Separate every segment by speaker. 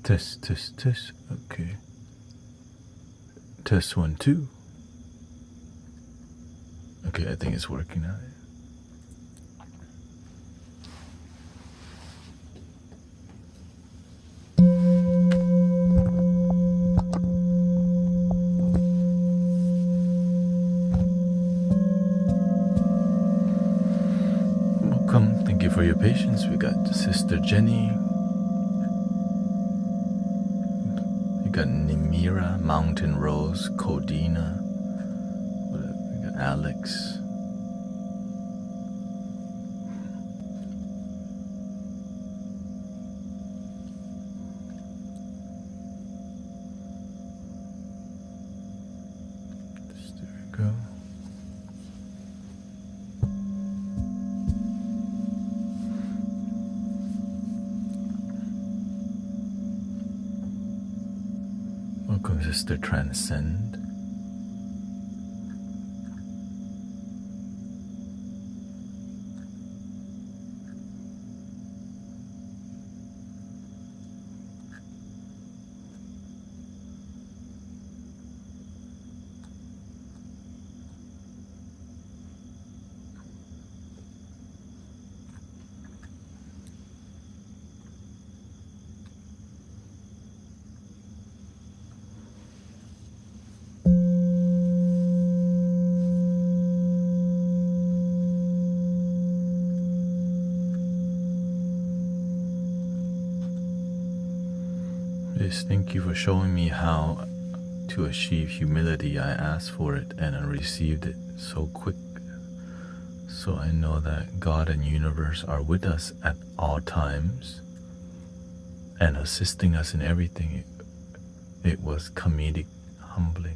Speaker 1: Test, test, test. Okay. Test 1, 2. Okay, I think it's working now. Welcome. Thank you for your patience. We got Sister Jenny. We got Nimira, Mountain Rose, Codina. We got Alex. There we go. Welcome, Sister Transcend. Yes, thank you for showing me how to achieve humility. I asked for it and I received it so quick. So I know that God and universe are with us at all times and assisting us in everything. It was comedic, humbling.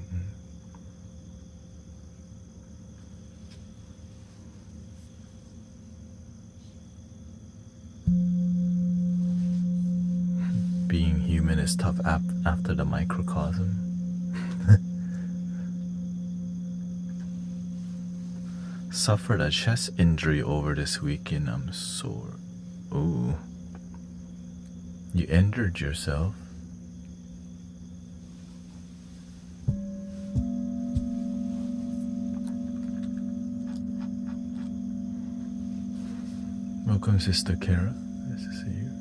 Speaker 1: Being human is tough after the microcosm. Suffered a chest injury over this weekend. I'm sore. Ooh. You injured yourself? Welcome, Sister Kara. Nice to see you.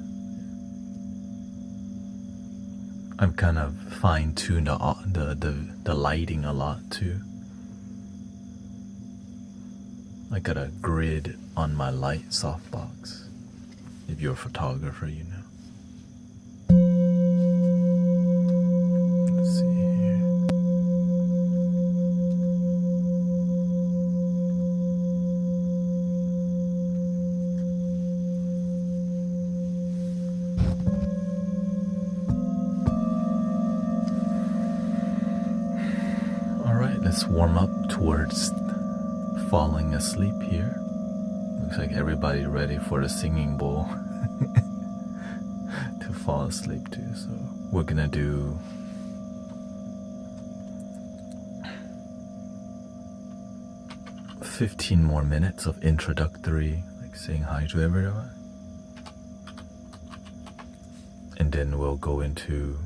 Speaker 1: I'm kind of fine-tuned the lighting a lot too. I got a grid on my light softbox. If you're a photographer, you know. Let's see here. All right, let's warm up towards falling asleep here. Looks like everybody ready for the singing bowl to fall asleep to. So we're gonna do $15 more minutes of introductory, like saying hi to everyone, and then we'll go into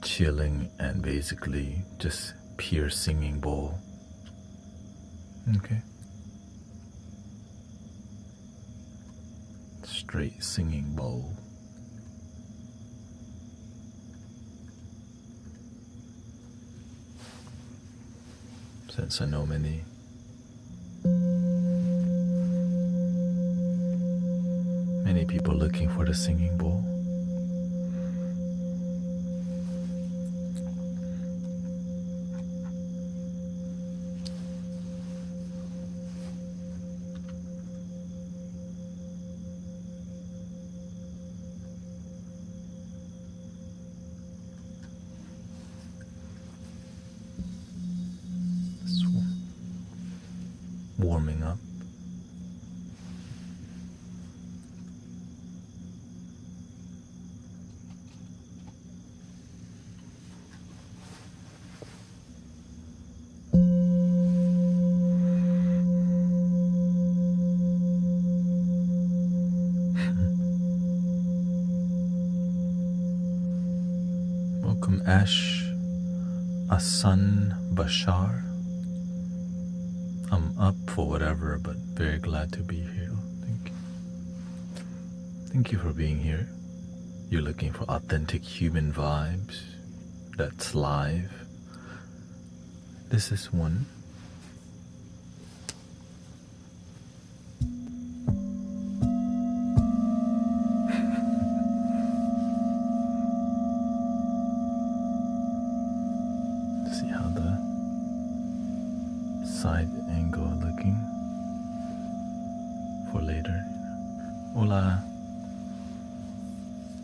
Speaker 1: chilling and basically just pure singing bowl. Okay. Straight singing bowl. Since I know many people looking for the singing bowl. Warming up. Ash Asan Bashar. I'm up for whatever, but very glad to be here. Thank you. Thank you for being here. You're looking for authentic human vibes that's live. This is one. See how the side angle looking for later. Hola.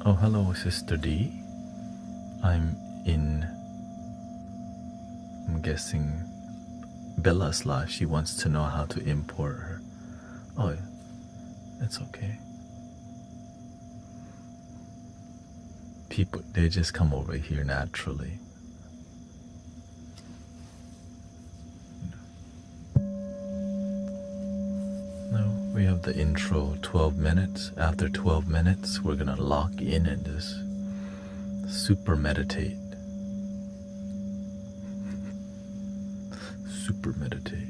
Speaker 1: Oh, hello, Sister D. I'm guessing Bella's live. She wants to know how to import her. Oh, it's okay. People, they just come over here naturally. No, we have the intro, 12 minutes. After 12 minutes, we're gonna lock in and just super meditate. Super meditate.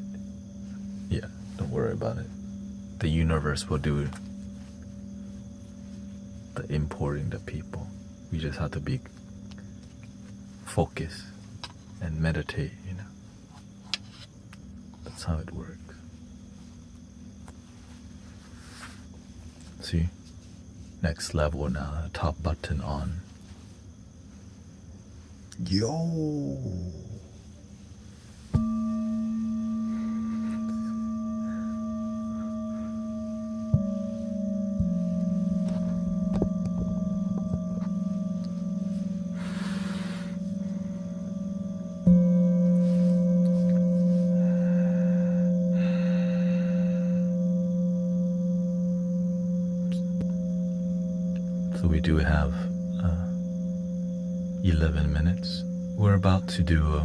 Speaker 1: Yeah, don't worry about it. The universe will do the importing the people. We just have to be focused and meditate, you know. That's how it works. See? Next level now, top button on. Yo! So we do have 11 minutes. We're about to do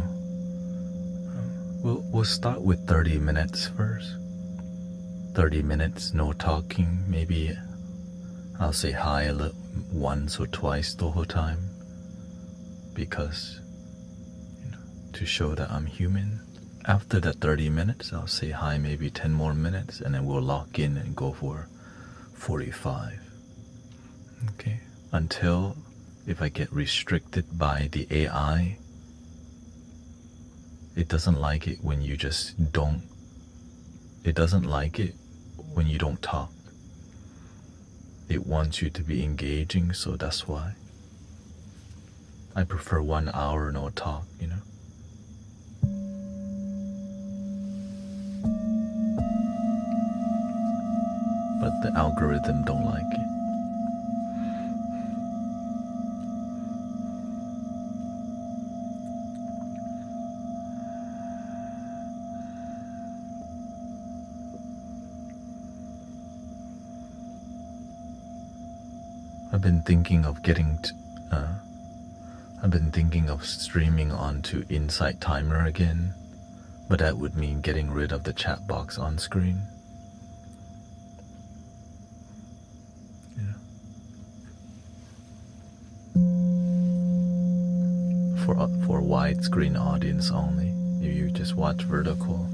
Speaker 1: we'll start with 30 minutes first. 30 minutes, no talking. Maybe I'll say hi once or twice the whole time, because, you know, to show that I'm human. After that 30 minutes, I'll say hi maybe 10 more minutes, and then we'll lock in and go for 45. Okay, until if I get restricted by the AI, it doesn't like it when you just don't, it doesn't like it when you don't talk. It wants you to be engaging, so that's why I prefer 1 hour no talk, you know. But the algorithm don't like it. I've been thinking of streaming onto Insight Timer again, but that would mean getting rid of the chat box on screen. Yeah. For widescreen audience only. If you just watch vertical.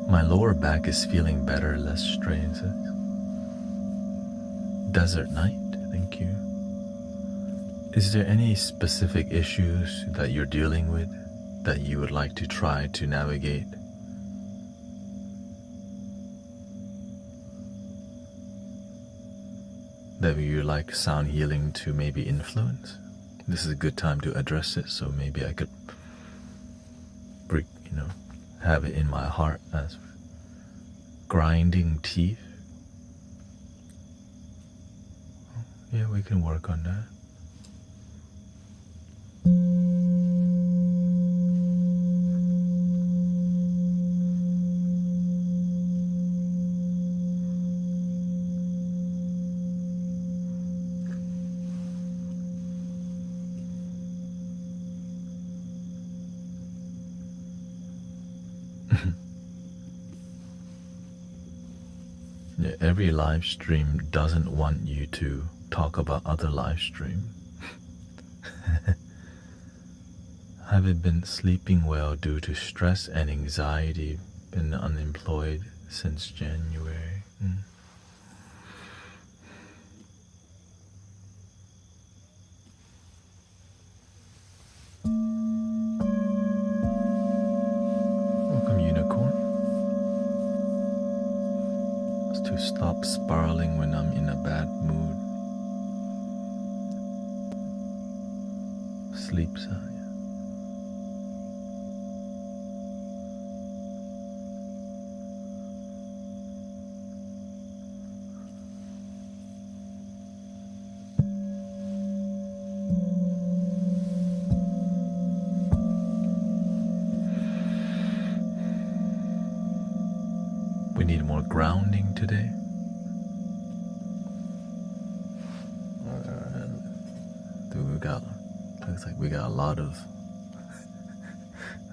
Speaker 1: My lower back is feeling better, less strain. Desert Night, thank you. Is there any specific issues that you're dealing with that you would like to try to navigate? That you would like sound healing to maybe influence? This is a good time to address it, so maybe I could, have it in my heart as grinding teeth. Yeah, we can work on that. Yeah, every live stream doesn't want you to talk about other live stream. Haven't been sleeping well due to stress and anxiety. Been unemployed since January. Welcome, Unicorn. It's to stop spiraling when I'm in a bad mood. Sleep side. We need more grounding today. Dude, looks like we got a lot of,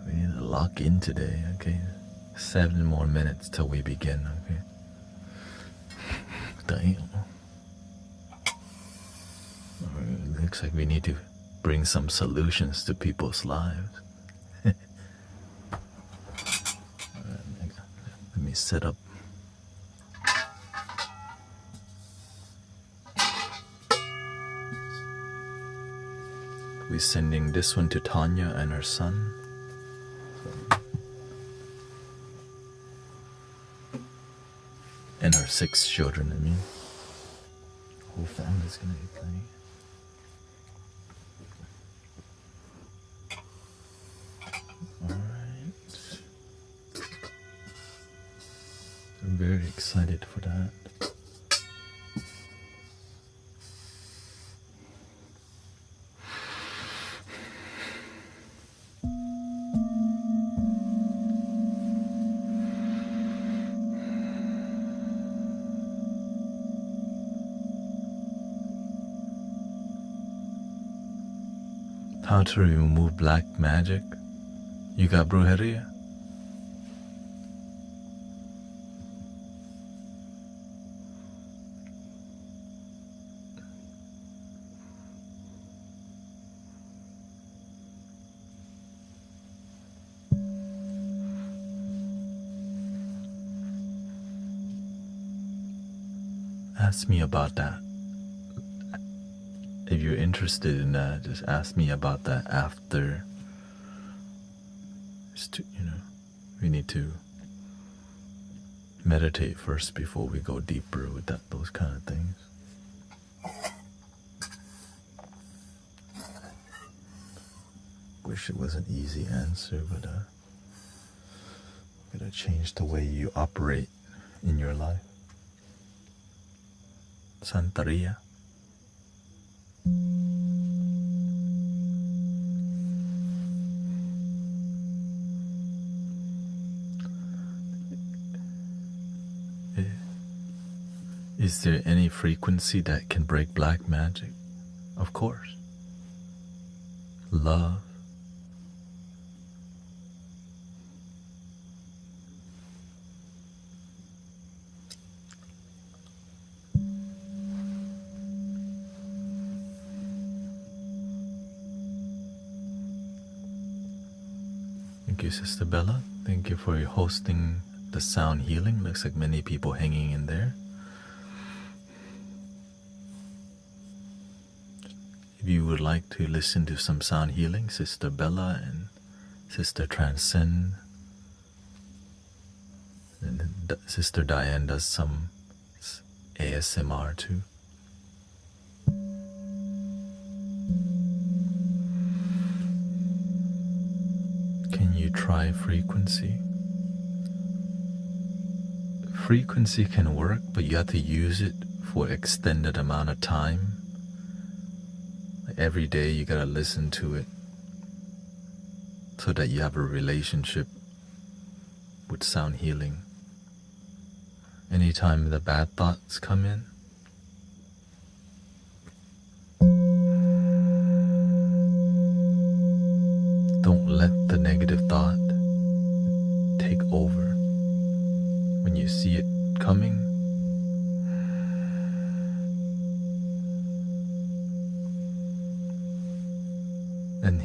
Speaker 1: we need to lock in today, okay? 7 more minutes till we begin, okay? Damn. Looks like we need to bring some solutions to people's lives. Let me set up. We're sending this one to Tanya and her son. And her 6 children, I mean. Whole family's gonna be playing. Alright. I'm very excited for that. How to remove black magic? You got brujeria? Ask me about that. If you're interested in that, just ask me about that after. We need to meditate first before we go deeper with those kind of things. Wish it was an easy answer, but gotta change the way you operate in your life. Santeria. Is there any frequency that can break black magic? Of course. Love. Thank you, Sister Bella. Thank you for hosting the sound healing. Looks like many people hanging in there. If you would like to listen to some sound healing, Sister Bella and Sister Transcend and Sister Diane does some ASMR too. Can you try frequency? Frequency can work, but you have to use it for extended amount of time. Every day you gotta listen to it so that you have a relationship with sound healing. Anytime the bad thoughts come in, don't let the negative thought take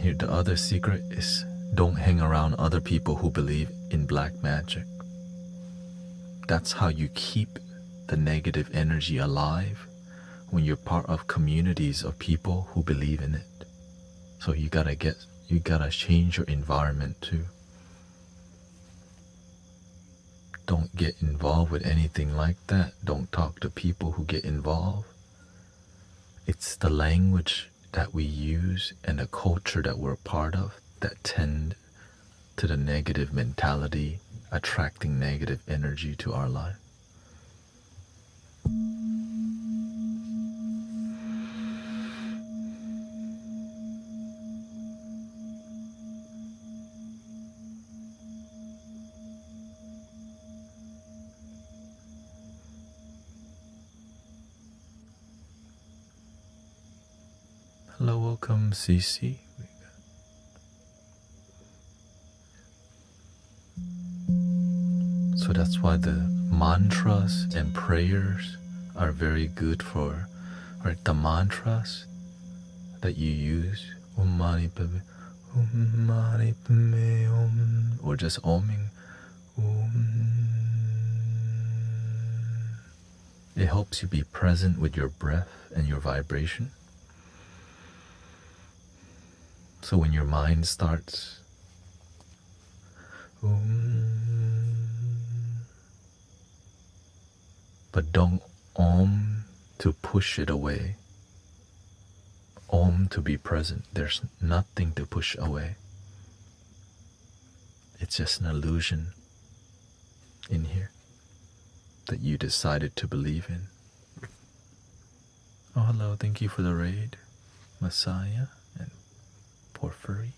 Speaker 1: here, the other secret is don't hang around other people who believe in black magic. That's how you keep the negative energy alive, when you're part of communities of people who believe in it. So you gotta change your environment too. Don't get involved with anything like that. Don't talk to people who get involved. It's the language that we use and the culture that we're a part of that tend to the negative mentality, attracting negative energy to our life. Hello, welcome, Cece. So that's why the mantras and prayers are very good for, right? The mantras that you use, Om Mani Padme, Om Mani Padme Om, or just oming, Om. It helps you be present with your breath and your vibration. So when your mind starts, but don't om to push it away. Om to be present. There's nothing to push away. It's just an illusion in here that you decided to believe in. Oh, hello. Thank you for the raid, Messiah and Porphyry.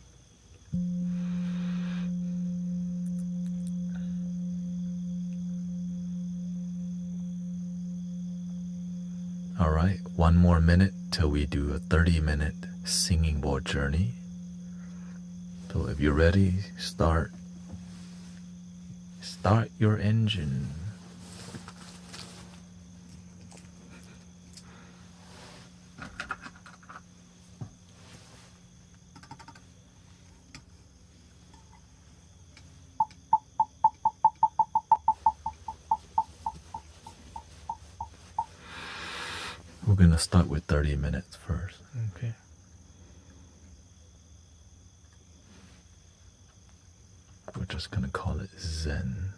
Speaker 1: All right, one more minute till we do a 30-minute singing bowl journey. So if you're ready, start your engine. We're gonna start with 30 minutes first, okay? We're just gonna call it Zen.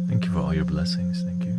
Speaker 1: Thank you for all your blessings, thank you.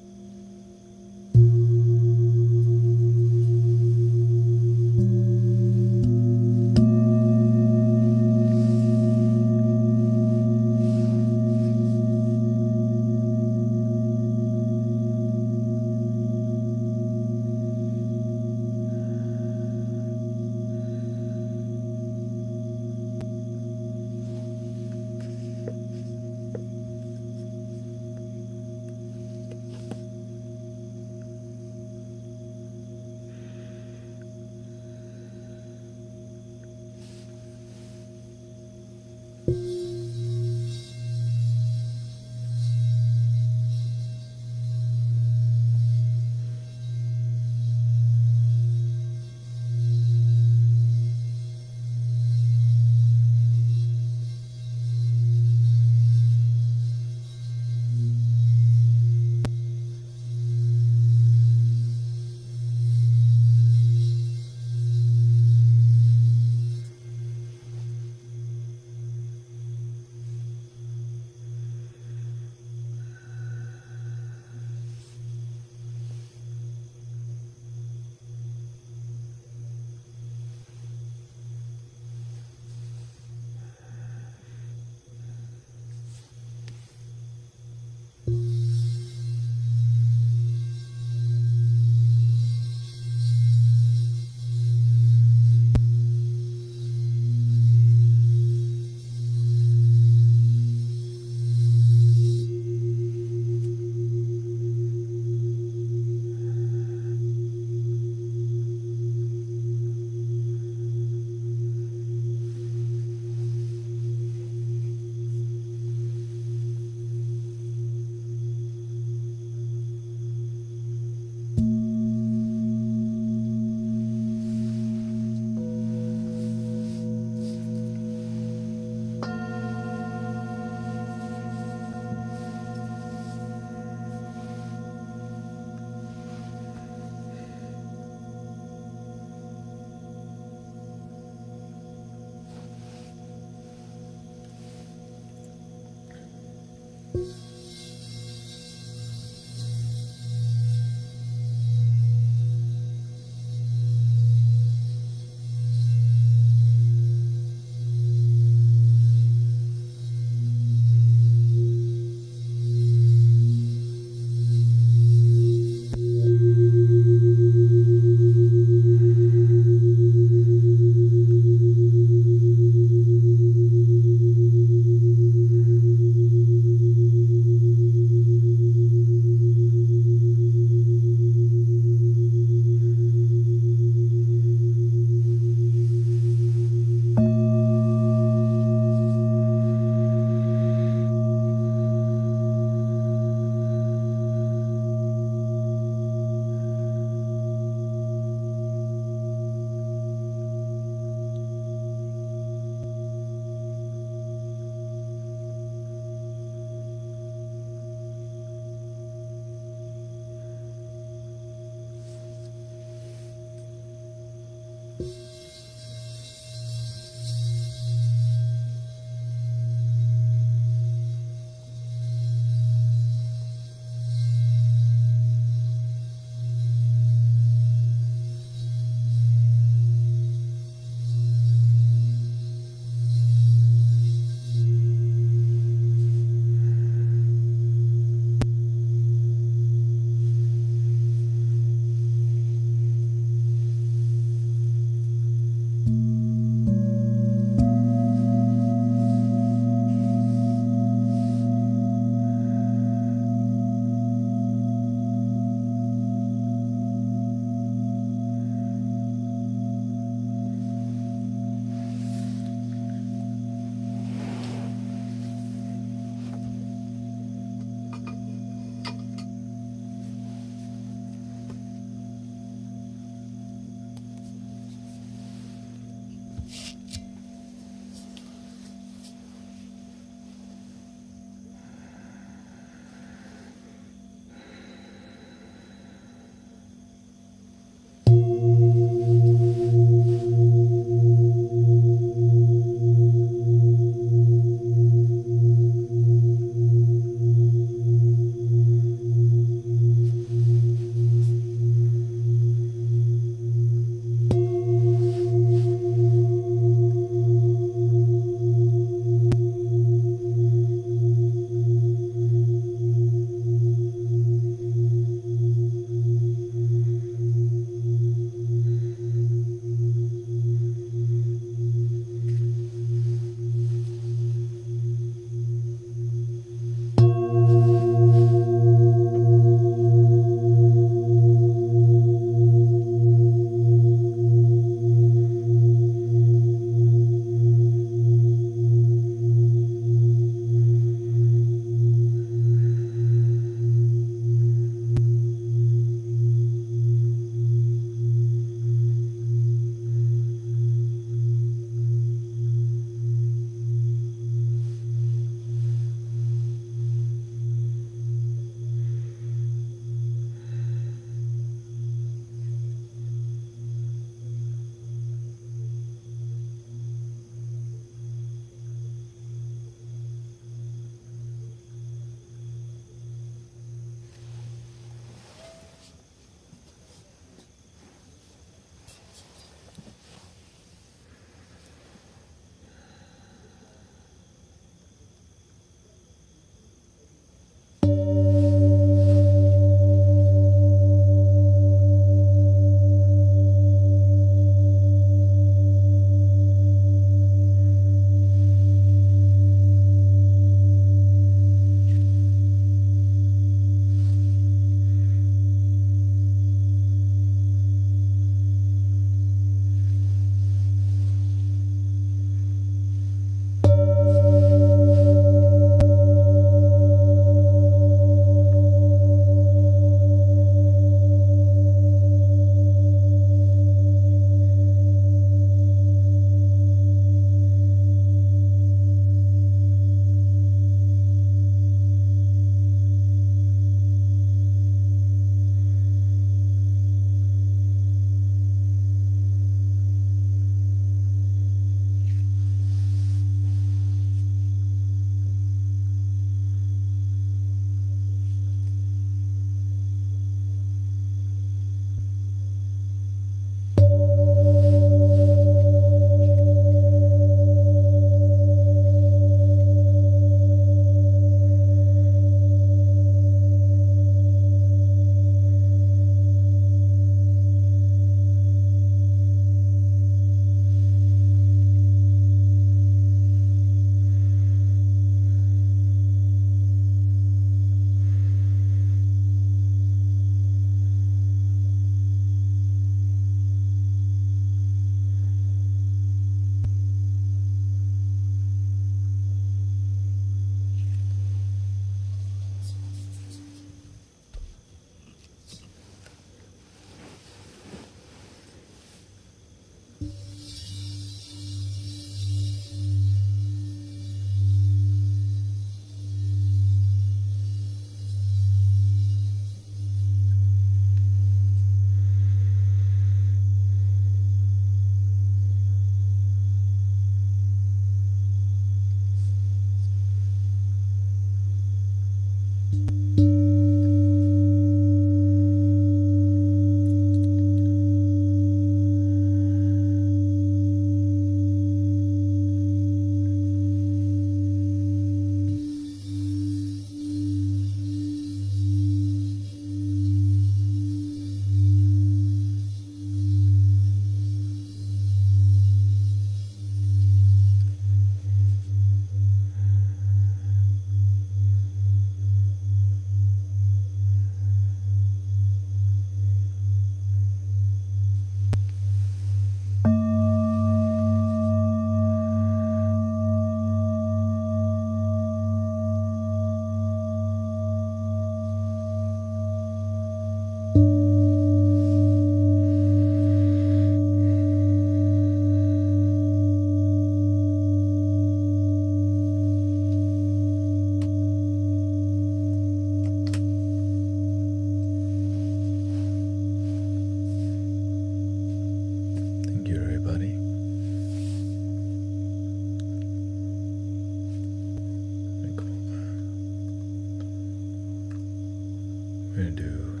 Speaker 1: gonna do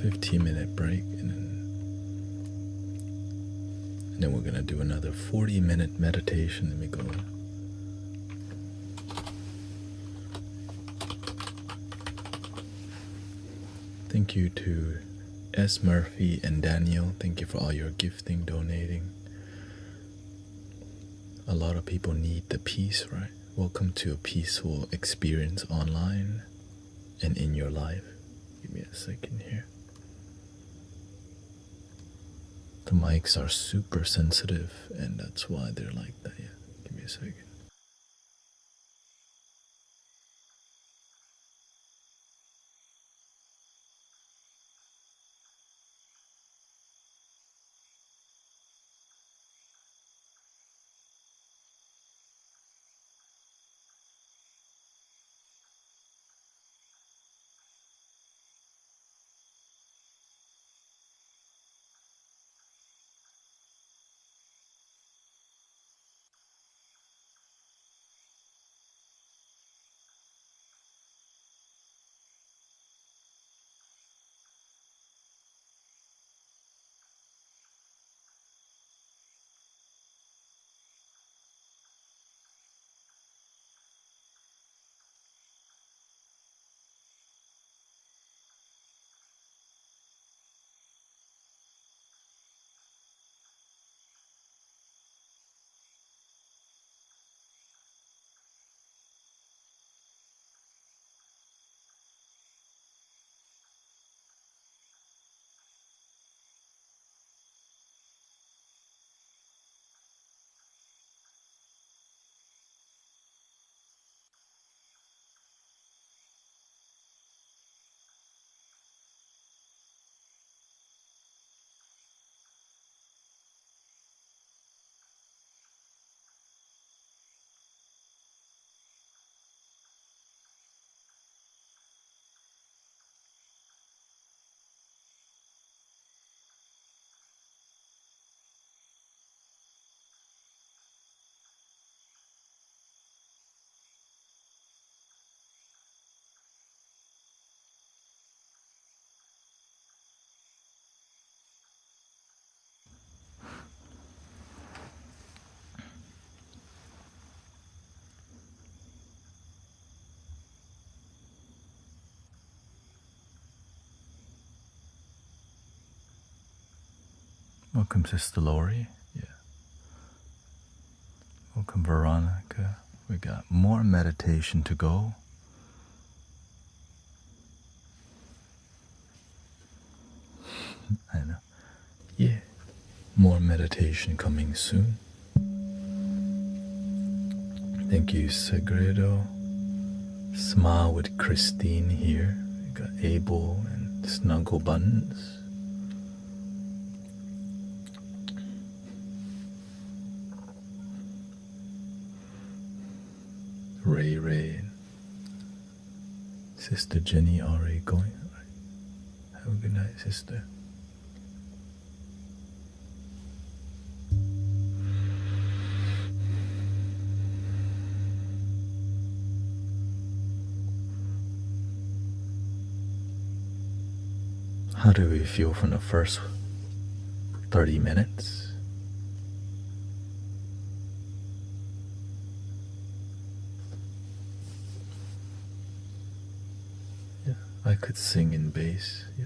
Speaker 1: 15-minute break, and then we're gonna do another 40-minute meditation. Let me go. Thank you to S. Murphy and Daniel. Thank you for all your gifting, donating. A lot of people need the peace, right? Welcome to a peaceful experience online and in your life. Give me a second here. The mics are super sensitive, and that's why they're like that. Yeah, give me a second. Welcome, Sister Lori. Yeah. Welcome, Veronica. We got more meditation to go. I know. Yeah. More meditation coming soon. Thank you, Sagredo. Smile with Christine here. We got Abel and Snuggle Buttons. Ray and Sister Jenny already going. All right. Have a good night, sister. How do we feel from the first 30 minutes? I could sing in bass, yeah.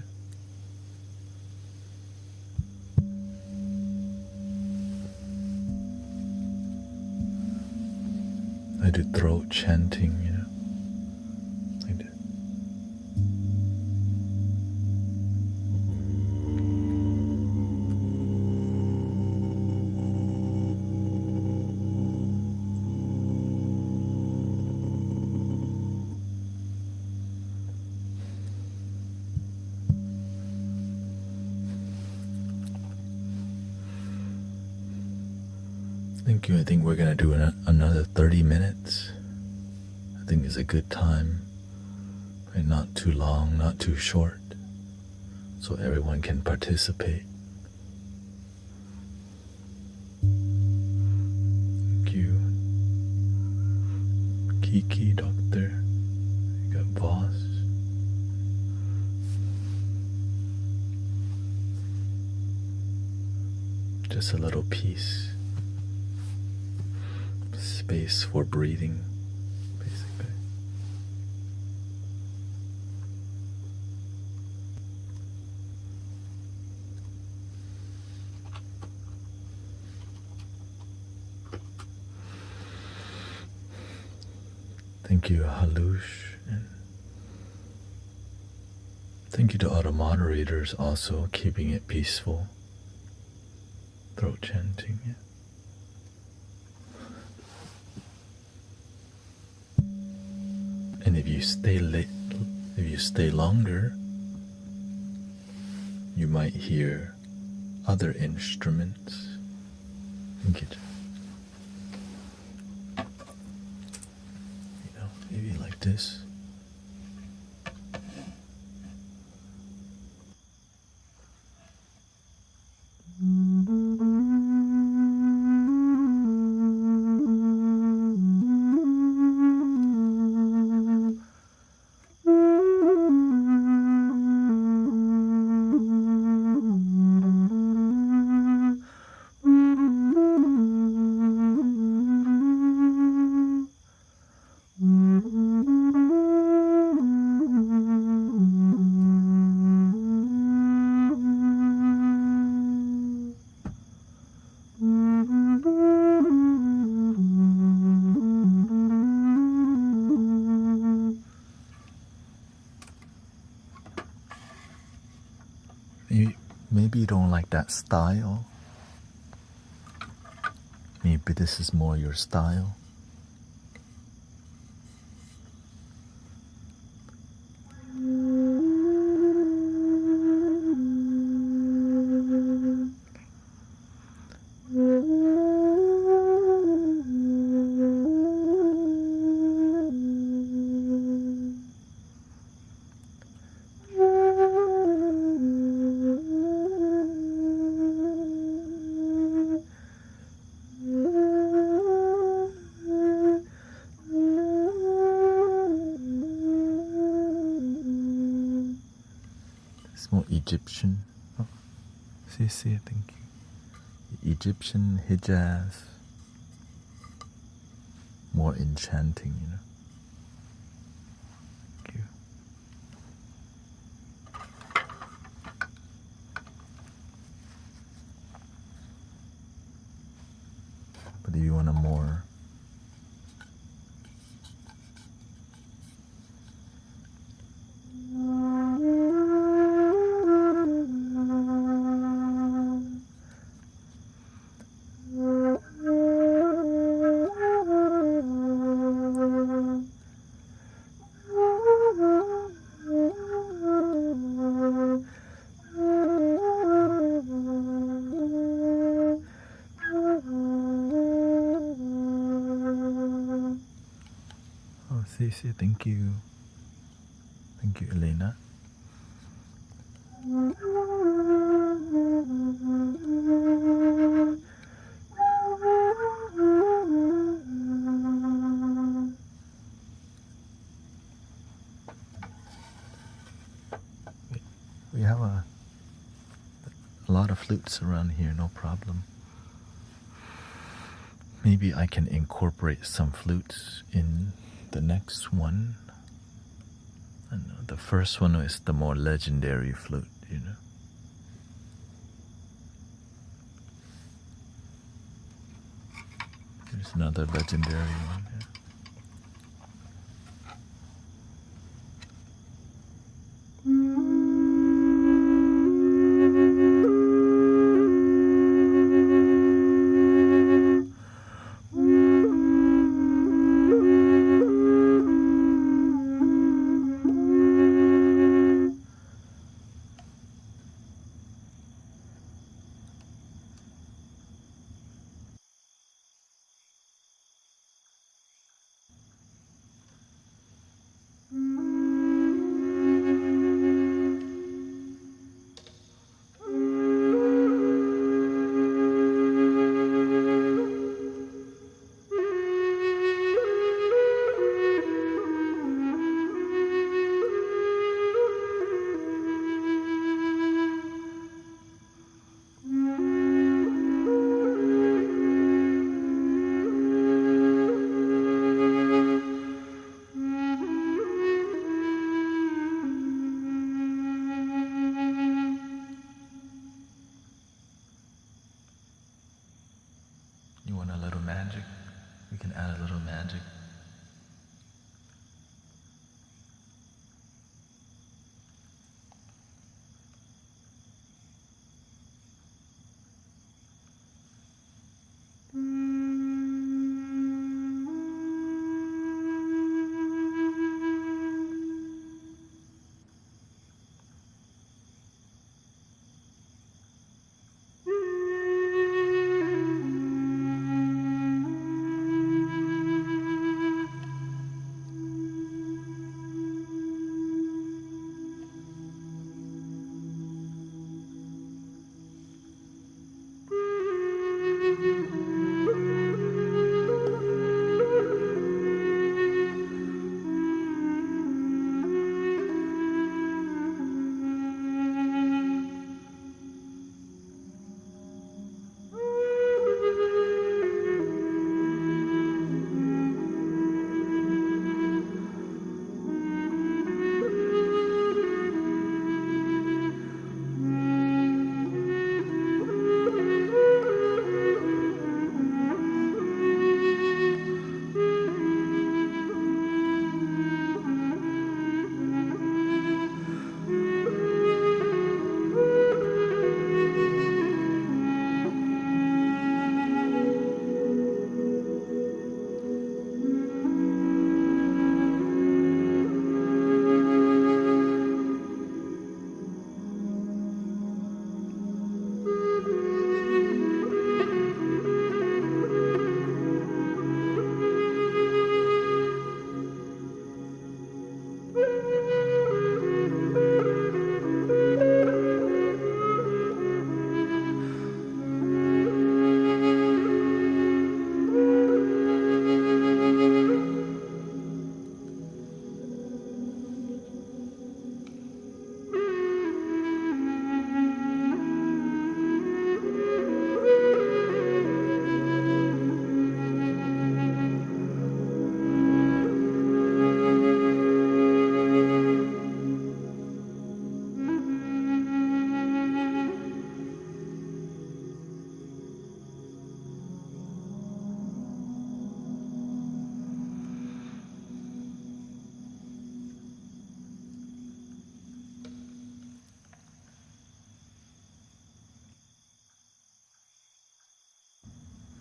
Speaker 1: I do throat chanting, you know. I do. Thank you. I think we're gonna do another 30 minutes. I think it's a good time. And not too long, not too short. So everyone can participate. Thank you. Kiki, Doctor. You got Voss. just a little peace, space for breathing, basically. Thank you, Halush, and thank you to all the moderators also keeping it peaceful. Throat chanting, yeah. And if you stay late, if you stay longer, you might hear other instruments. Thank you. You know, maybe like this. Maybe you don't like that style. Maybe this is more your style. It's more Egyptian. Oh, see, thank you. Egyptian, Hijaz. More enchanting, you know. Thank you. But if you want a more see, thank you. Thank you, Elena. We have a lot of flutes around here, no problem. Maybe I can incorporate some flutes in the next one. I know the first one is the more legendary flute, you know. There's another legendary one here. You want a little magic? We can add a little magic.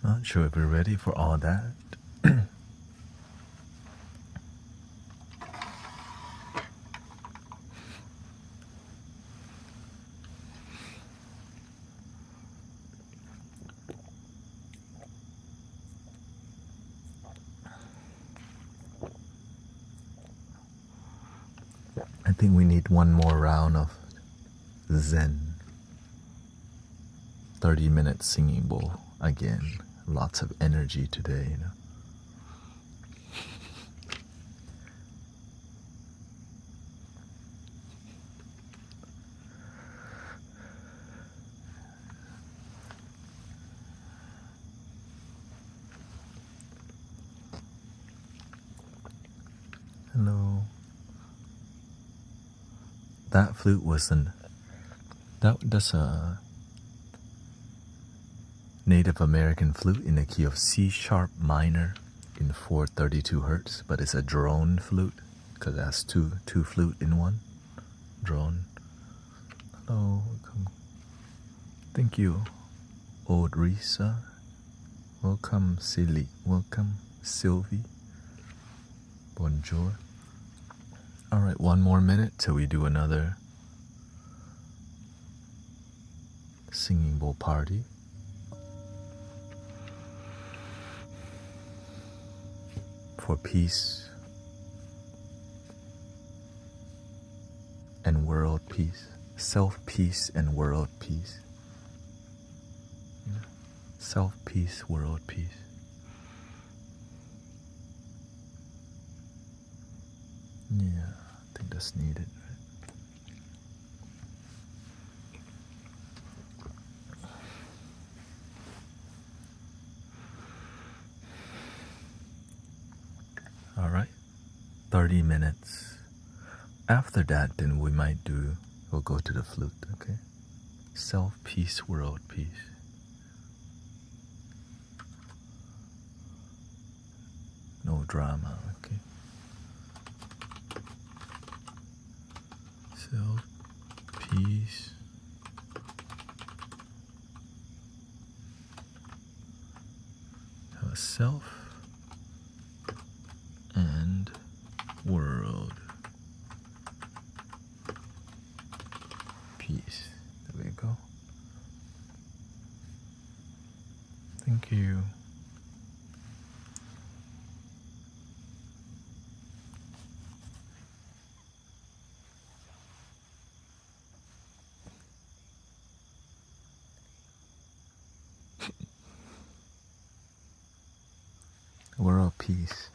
Speaker 1: Not sure if we're ready for all that. I think we need one more round of Zen. 30-minute singing bowl again. Lots of energy today, you know. Hello. That flute was that's a Native American flute in the key of C sharp minor in 432 hertz, but it's a drone flute because it has two flute in one. Drone. Hello, welcome. Thank you, Old Risa. Welcome, Silly. Welcome, Sylvie. Bonjour. All right, one more minute till we do another singing bowl party. For peace and world peace, self-peace and world peace. Self-peace, world peace. Yeah, I think that's needed, right? All right, 30 minutes. After that, then we'll go to the flute, okay? Self-peace, world peace. no drama, okay? Self, peace, have a self and world. Peace. There we go. Thank you. World peace.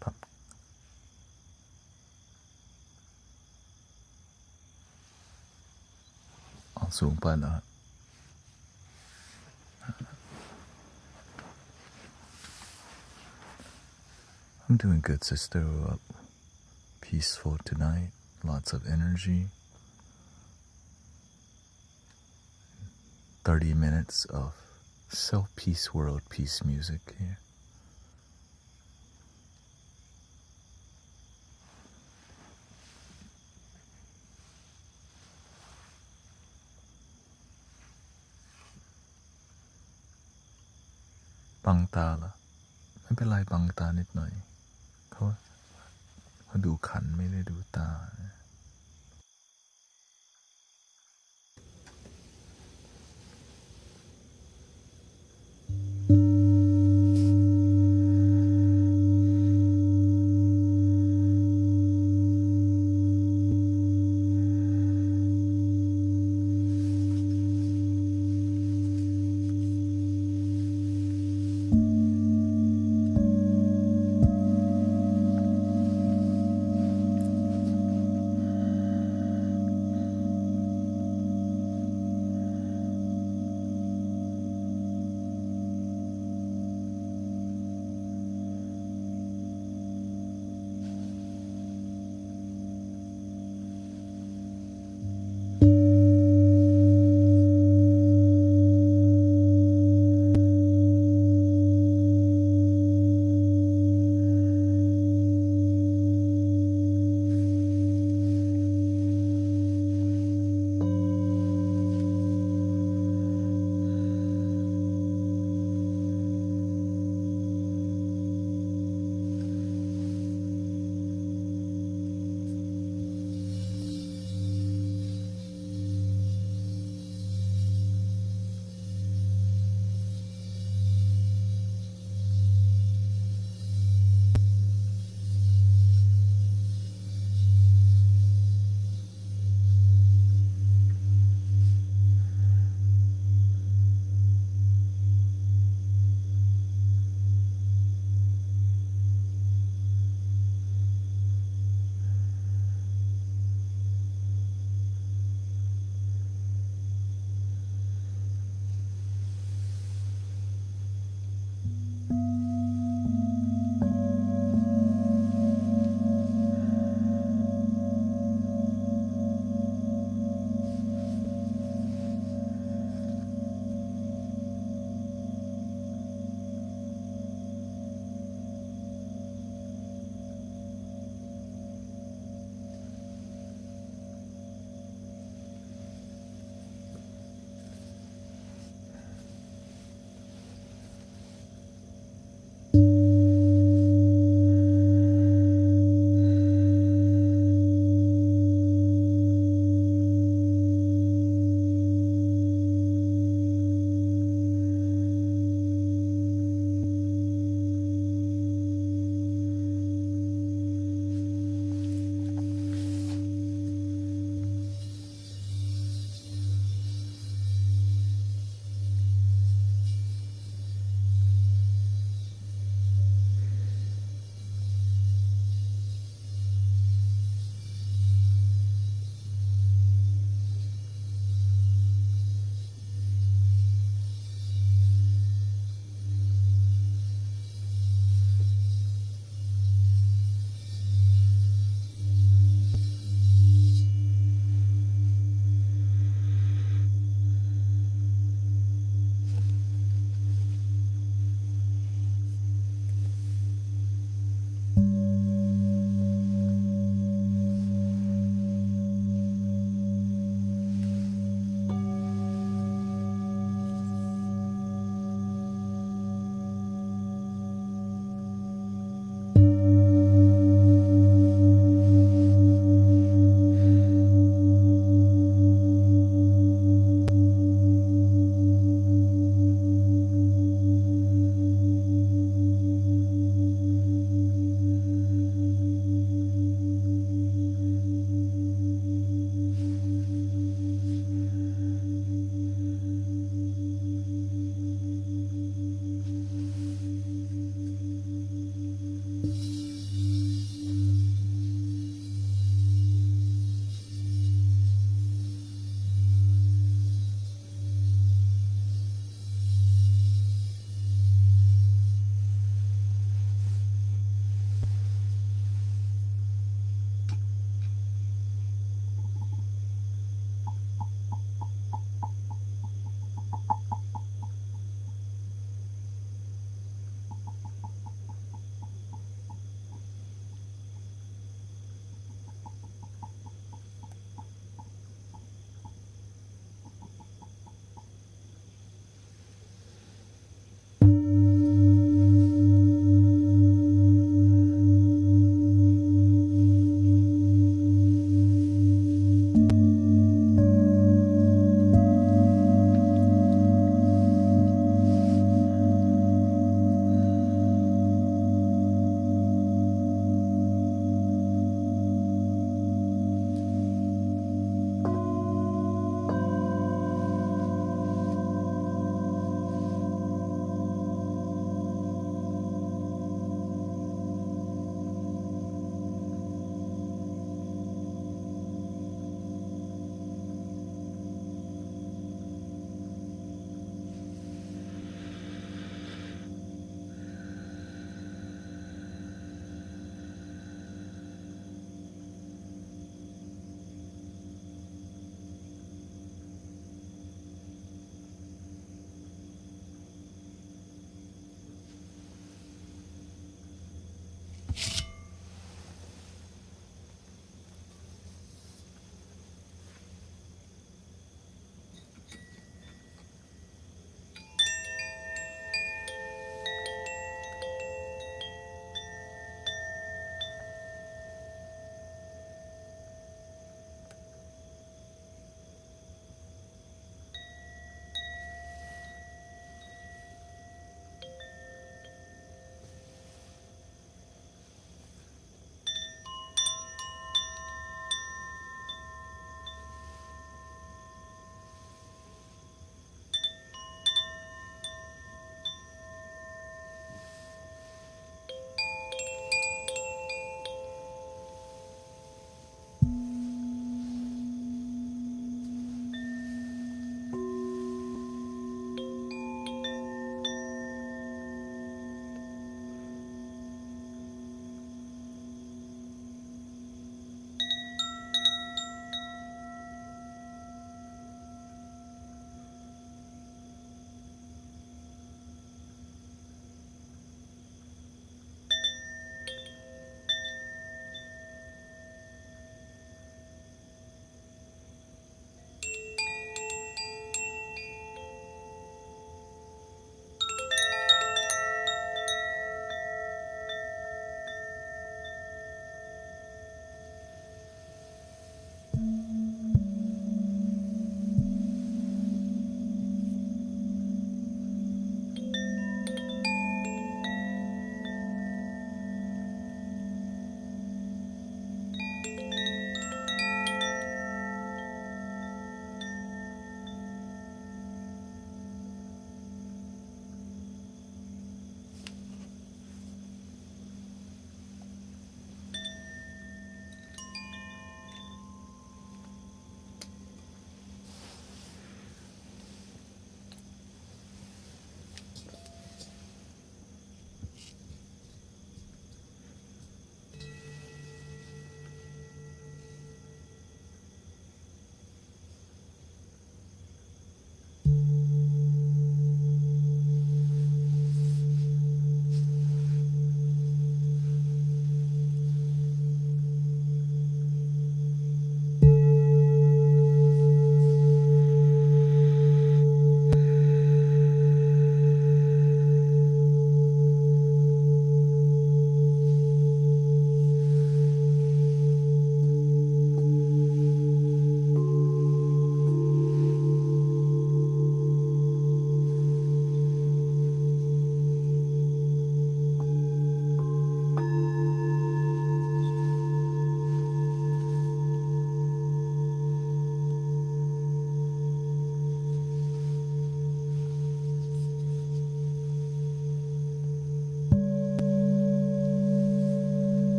Speaker 1: Pop. เอาสูงไปแล้ว I'm doing good, sister. Up peaceful tonight. Lots of energy. 30 minutes of self-peace world peace music here. Bang ta la. ไม่เป็นไรบังตานิดหน่อยเขาดูขันไม่ได้ดูตา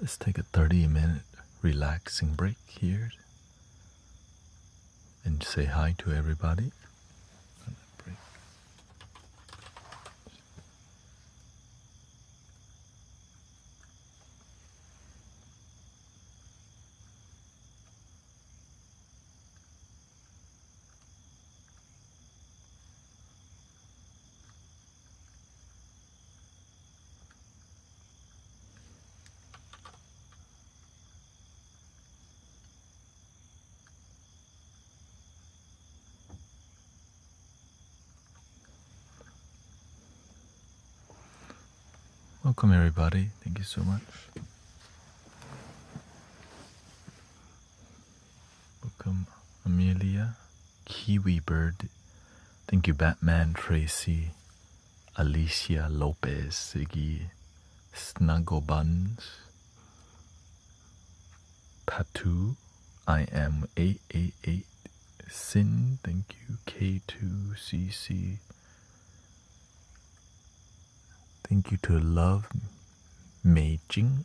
Speaker 1: Let's take a 30-minute relaxing break here and say hi to everybody. Break. Welcome everybody. Thank you so much. Welcome Amelia, Kiwi Bird. Thank you Batman Tracy, Alicia Lopez, Siggy, Snuggle Buns, Patu, I am 888, Sin, thank you, K2CC. Thank you to Love Mei Jing.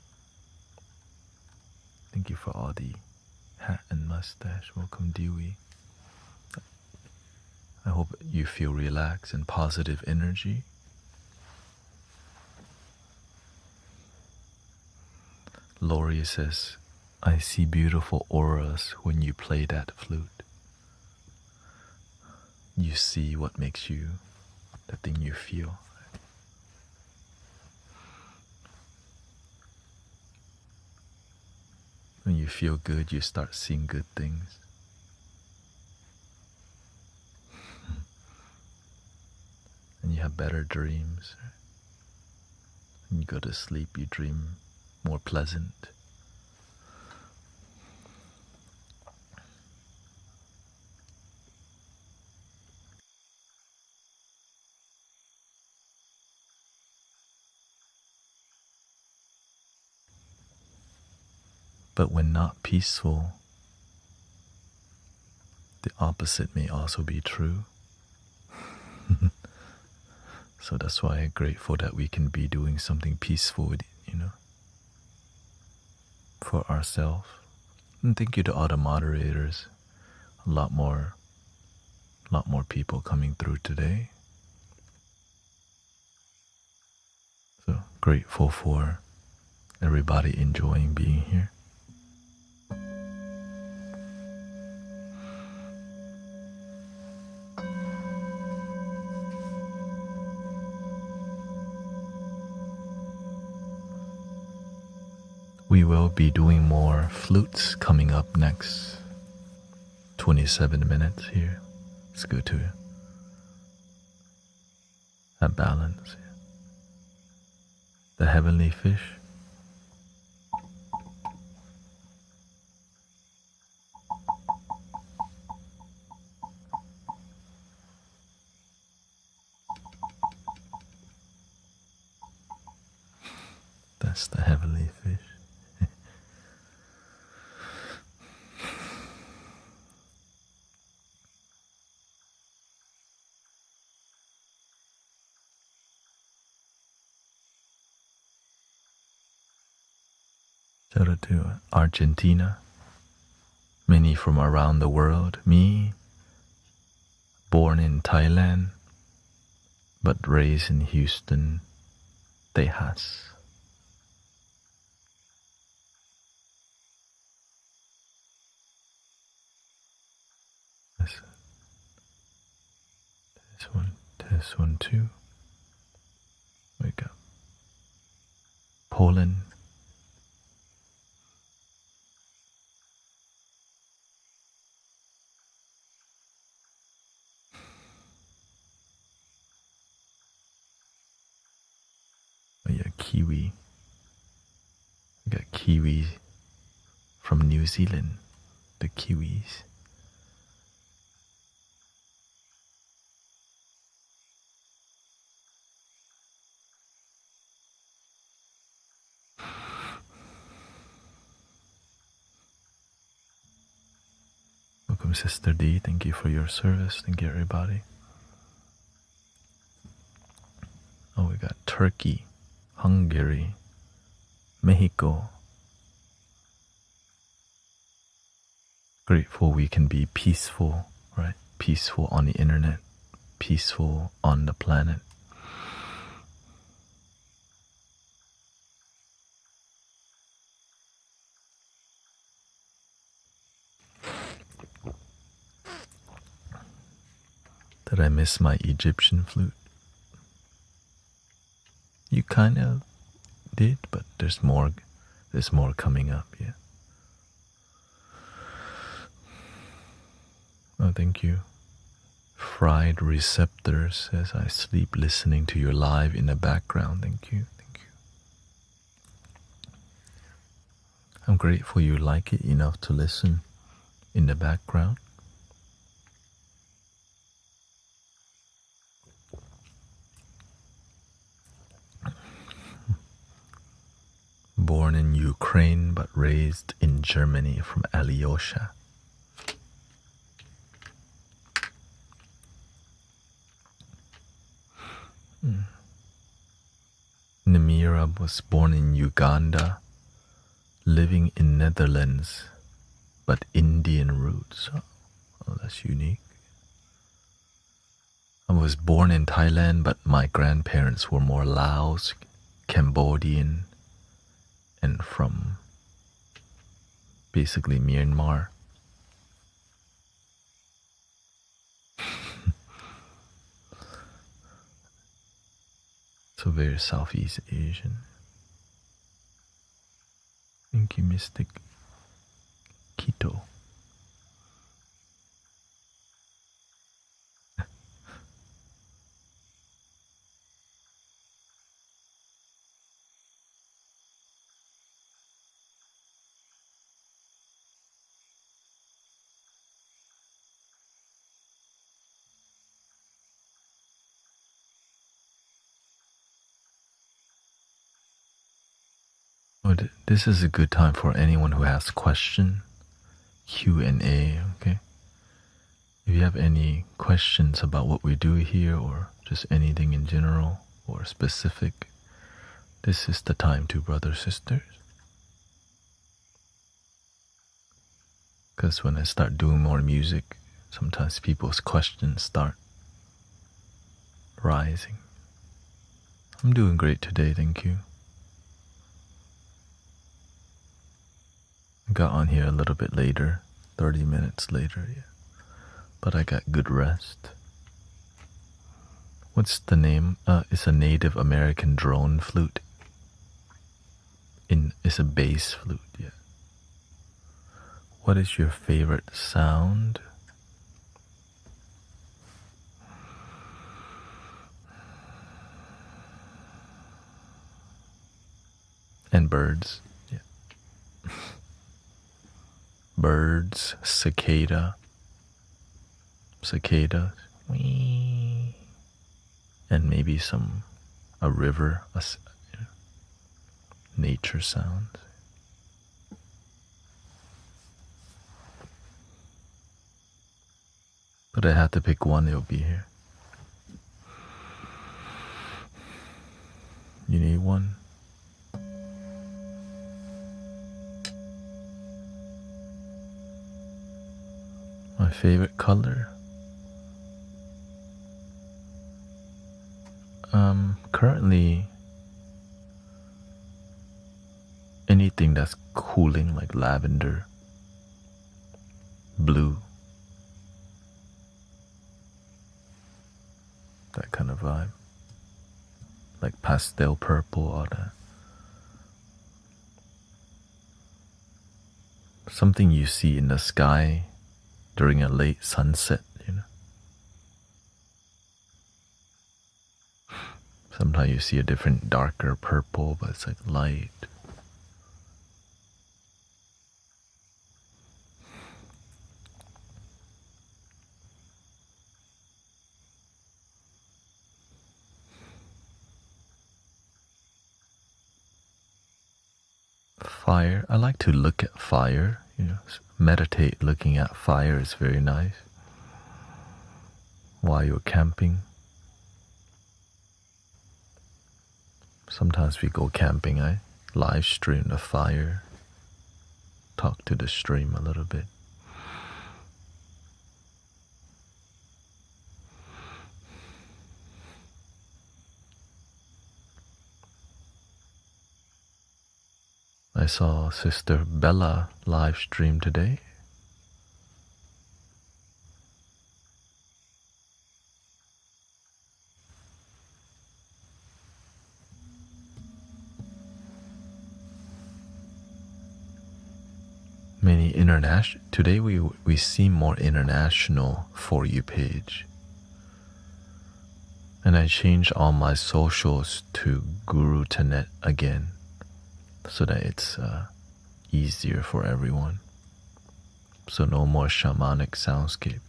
Speaker 1: Thank you for all the hat and mustache. Welcome Dewey. I hope you feel relaxed and positive energy. Lori says, I see beautiful auras when you play that flute. You see what makes you, the thing you feel. When you feel good, you start seeing good things. And you have better dreams. When you go to sleep, you dream more pleasant. But when not peaceful, the opposite may also be true. So that's why I'm grateful that we can be doing something peaceful, for ourselves. And thank you to all the moderators. A lot more people coming through today. So grateful for everybody enjoying being here. We will be doing more flutes coming up next 27 minutes here. It's good to have balance. The heavenly fish. That's the heavenly fish. Shout out to Argentina, many from around the world. Me, born in Thailand, but raised in Houston, Texas. This one too. Wake up. Poland. Oh yeah, Kiwi. We got Kiwis from New Zealand. The Kiwis. Welcome Sister D. Thank you for your service. Thank you everybody. Oh, we got Turkey, Hungary, Mexico, Grateful we can be peaceful, right? Peaceful on the internet, peaceful on the planet. Did I miss my Egyptian flute? You kind of did, but there's more coming up, yeah. Oh, thank you. Fried receptors as I sleep listening to your live in the background. Thank you, thank you. I'm grateful you like it enough to listen in the background. Born in Ukraine but raised in Germany from Alyosha. Namira was born in Uganda, living in Netherlands, but Indian roots. Oh, that's unique. I was born in Thailand, but my grandparents were more Laos, Cambodian, and from basically Myanmar. So very Southeast Asian. Thank you, Mystic Quito. Oh, this is a good time for anyone who has question, Q&A, okay? If you have any questions about what we do here or just anything in general or specific, this is the time to, brothers, sisters. Because when I start doing more music, sometimes people's questions start rising. I'm doing great today, thank you. I got on here a little bit later, 30 minutes later, yeah. But I got good rest. What's the name? It's a Native American drone flute. It's a bass flute, yeah. What is your favorite sound? And birds, yeah. Birds, cicadas, wee, and maybe a river, nature sounds. But I had to pick one, it'll be here. You need one? My favorite color? Currently, anything that's cooling, like lavender, blue, that kind of vibe, like pastel purple, all that. Something you see in the sky during a late sunset, you know. Sometimes you see a different darker purple, but it's like light. Fire. I like to look at fire, you know, meditate looking at fire is very nice. While you're camping. Sometimes we go camping, I live stream the fire, talk to the stream a little bit. I saw Sister Bella live stream today. Many international. Today we see more international For You page. And I changed all my socials to Guru Thanet again, so that it's easier for everyone. So no more shamanic soundscape.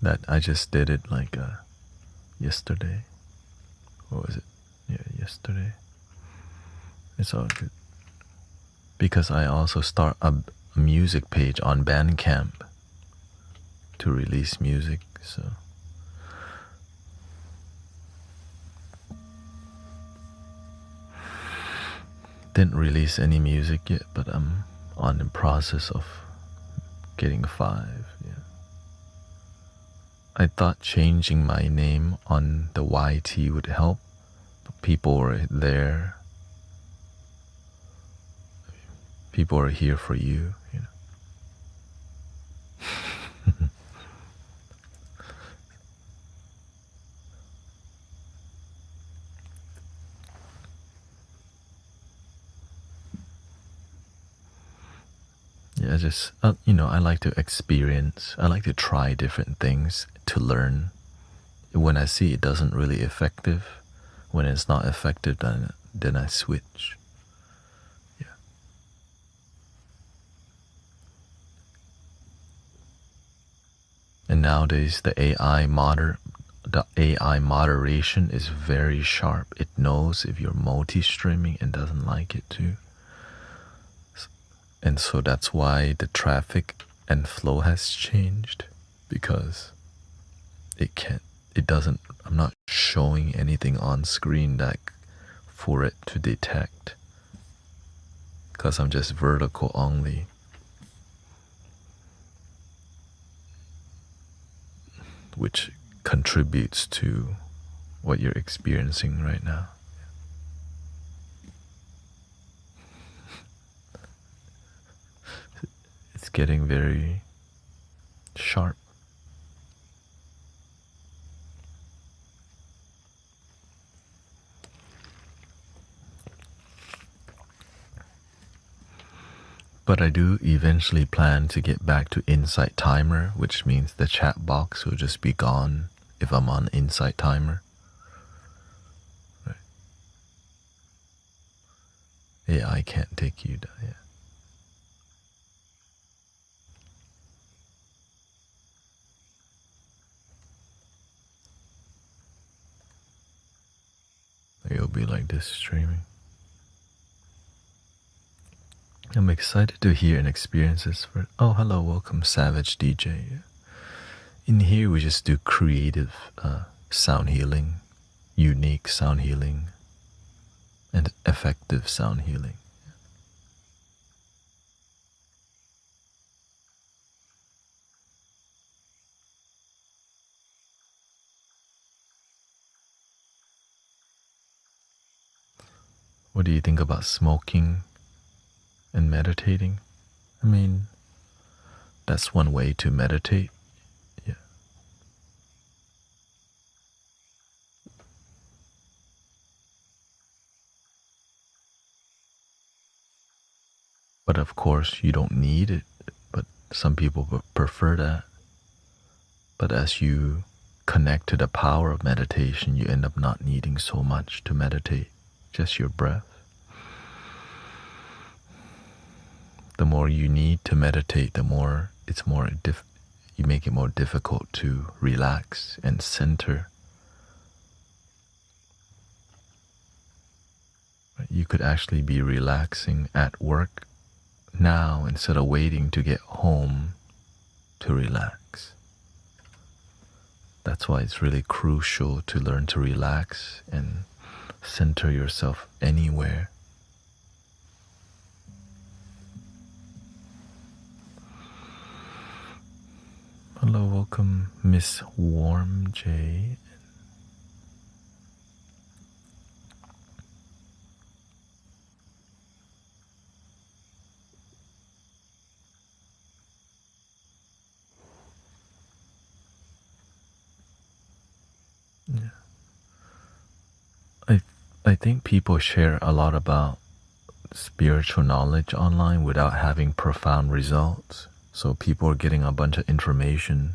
Speaker 1: That I just did it like yesterday. What was it? Yeah, yesterday. It's all good. Because I also start a music page on Bandcamp to release music, so didn't release any music yet, but I'm on the process of getting 5. Yeah. I thought changing my name on the YT would help, but people were there. People are here for you, you know. Yeah, just I like to experience. I like to try different things to learn. When I see it doesn't really effective, when it's not effective, then I switch. Yeah. And nowadays the AI moderation is very sharp. It knows if you're multi-streaming and doesn't like it too. And so that's why the traffic and flow has changed, because I'm not showing anything on screen that for it to detect, because I'm just vertical only. Which contributes to what you're experiencing right now. It's getting very sharp. But I do eventually plan to get back to Insight Timer, which means the chat box will just be gone if I'm on Insight Timer. Right. AI can't take you down. Yeah. It'll be like this streaming. I'm excited to hear and experience this. Oh, hello, welcome, Savage DJ. In here, we just do creative sound healing, unique sound healing, and effective sound healing. What do you think about smoking and meditating? I mean, that's one way to meditate. Yeah. But of course, you don't need it. But some people prefer that. But as you connect to the power of meditation, you end up not needing so much to meditate, just your breath. The more you need to meditate, the more you make it more difficult to relax and center. You could actually be relaxing at work now instead of waiting to get home to relax. That's why it's really crucial to learn to relax and center yourself anywhere. Hello, welcome, Miss Warm J. Yeah. I think people share a lot about spiritual knowledge online without having profound results. So people are getting a bunch of information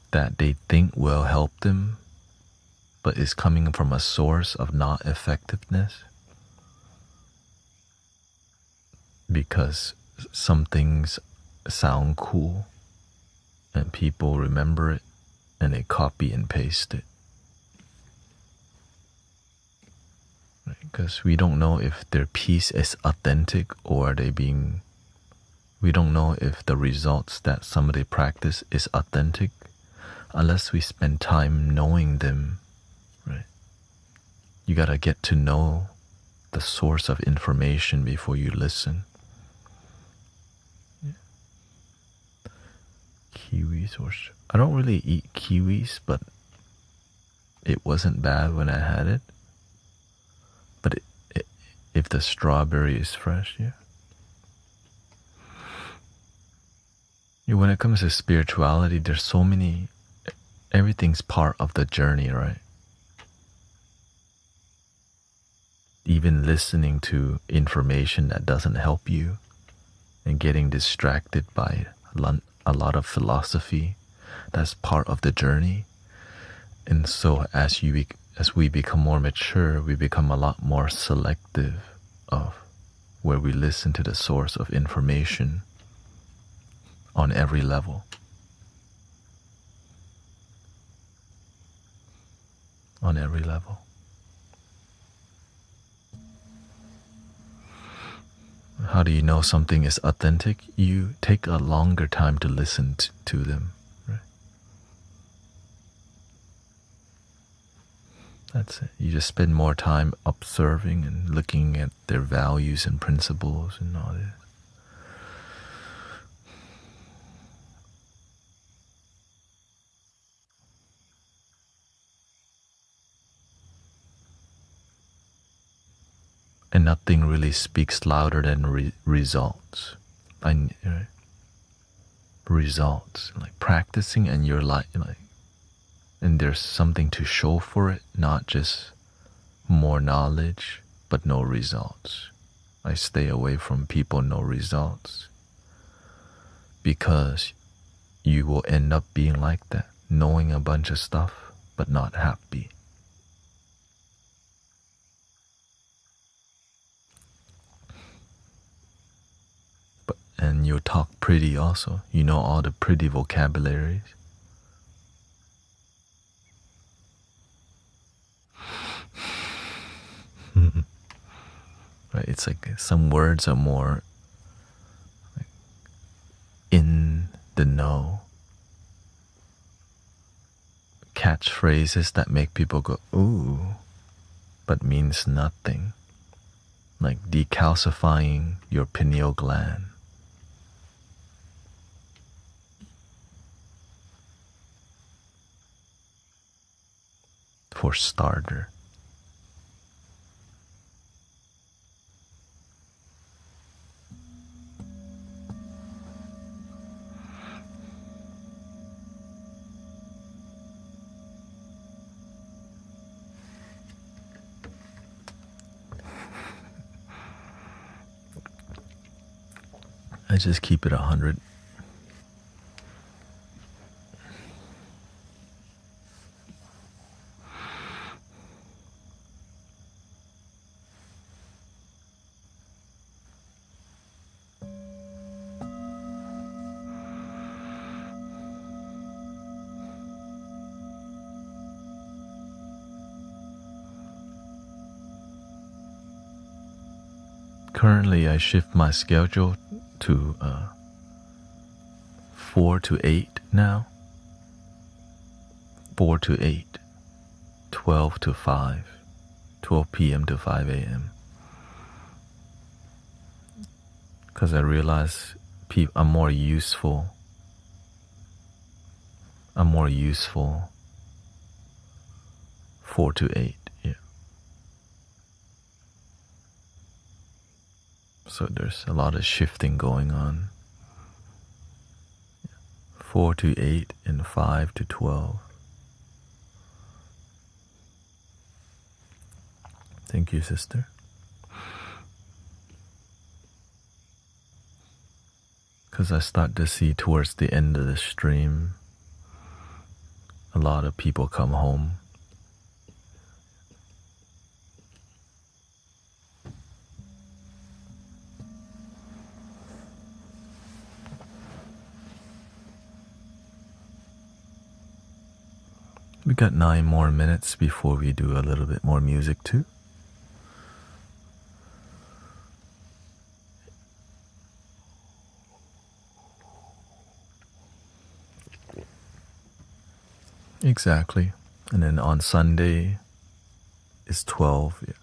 Speaker 1: that they think will help them, but is coming from a source of not effectiveness, because some things sound cool and people remember it and they copy and paste it. Because we don't know if their piece is authentic, or we don't know if the results that somebody practice is authentic unless we spend time knowing them, right? You gotta get to know the source of information before you listen. Yeah. Kiwis, or I don't really eat kiwis, but it wasn't bad when I had it. But if the strawberry is fresh, yeah. When it comes to spirituality, there's so many, everything's part of the journey, right? Even listening to information that doesn't help you and getting distracted by a lot of philosophy, that's part of the journey. And so as we become more mature, we become a lot more selective of where we listen to the source of information on every level. On every level. How do you know something is authentic? You take a longer time to listen to them. Right? That's it. You just spend more time observing and looking at their values and principles and all this. And nothing really speaks louder than results. Results, like practicing, and you're like, and there's something to show for it, not just more knowledge, but no results. I stay away from people, no results, because you will end up being like that, knowing a bunch of stuff, but not happy. And you talk pretty also. You know all the pretty vocabularies. Right? It's like some words are more like in the know. Catchphrases that make people go, ooh, but means nothing. Like decalcifying your pineal gland. For starter. I just keep it 100. Currently, I shift my schedule to 4 to 8 now. 4 to 8, 12 to 5, 12 p.m. to 5 a.m. Because I realize I'm more useful a more useful 4 to 8. Yeah. So there's a lot of shifting going on. 4 to 8 and 5 to 12. Thank you, sister. Because I start to see towards the end of the stream, a lot of people come home. We got 9 more minutes before we do a little bit more music too. Exactly. And then on Sunday is 12. Yeah.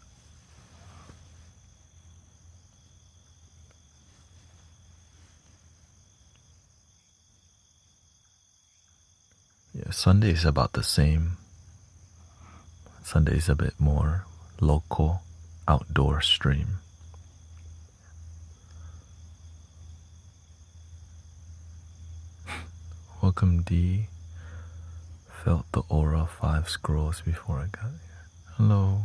Speaker 1: Yeah, Sunday is about the same. Sunday is a bit more local, outdoor stream. Welcome, D. Felt the aura of 5 scrolls before I got here. Hello.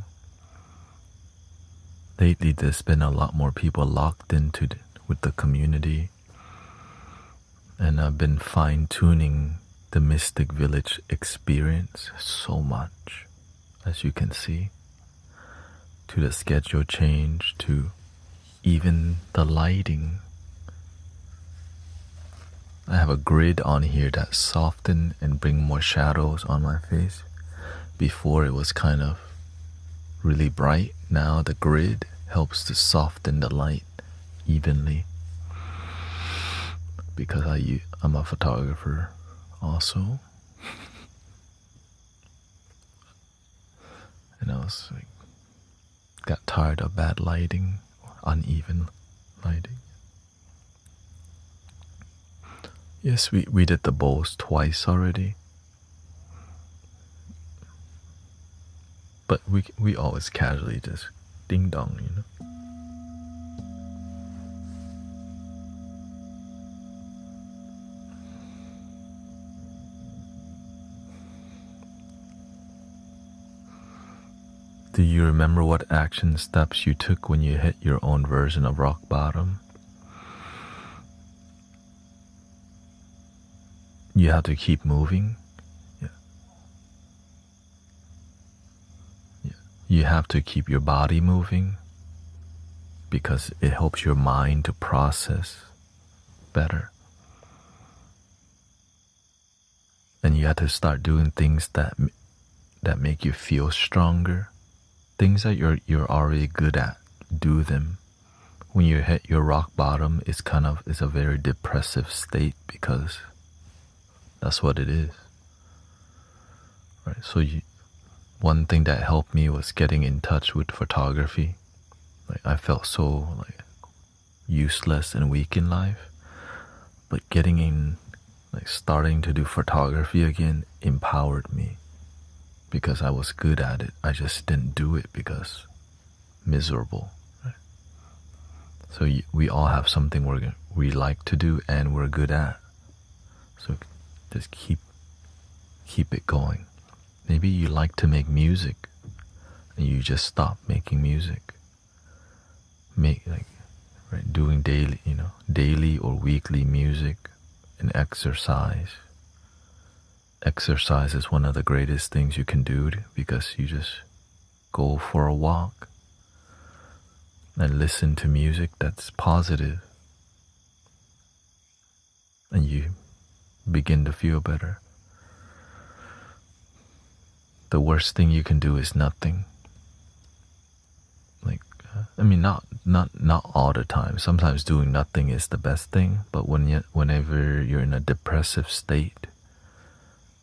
Speaker 1: Lately, there's been a lot more people locked into with the community, and I've been fine-tuning the Mystic Village experience so much, as you can see, to the schedule change, to even the lighting. I have a grid on here that soften and bring more shadows on my face. Before it was kind of really bright. Now the grid helps to soften the light evenly. Because I'm a photographer also. And I was like, got tired of bad lighting, uneven lighting. Yes, we did the bowls twice already. But we always casually just ding dong, you know. Do you remember what action steps you took when you hit your own version of rock bottom? You have to keep moving. Yeah. Yeah. You have to keep your body moving because it helps your mind to process better. And you have to start doing things that make you feel stronger. Things that you're already good at, do them. When you hit your rock bottom, it's a very depressive state because that's what it is. Right? So one thing that helped me was getting in touch with photography. Like I felt so useless and weak in life, but starting to do photography again empowered me because I was good at it. I just didn't do it because miserable. Right? So we all have something we like to do and we're good at. So just keep it going. Maybe you like to make music and you just stop making music. Doing daily or weekly music and exercise. Exercise is one of the greatest things you can do because you just go for a walk and listen to music that's positive and you begin to feel better. The worst thing you can do is nothing. Not all the time. Sometimes doing nothing is the best thing, but whenever you're in a depressive state,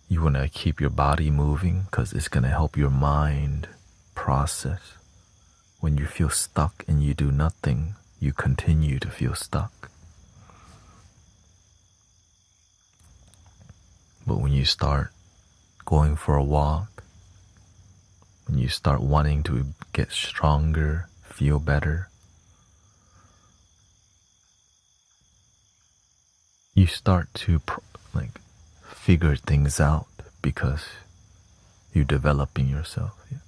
Speaker 1: you want to keep your body moving because it's going to help your mind process. When you feel stuck and you do nothing, you continue to feel stuck. But when you start going for a walk, when you start wanting to get stronger, feel better, you start to figure things out because you're developing yourself. Yeah.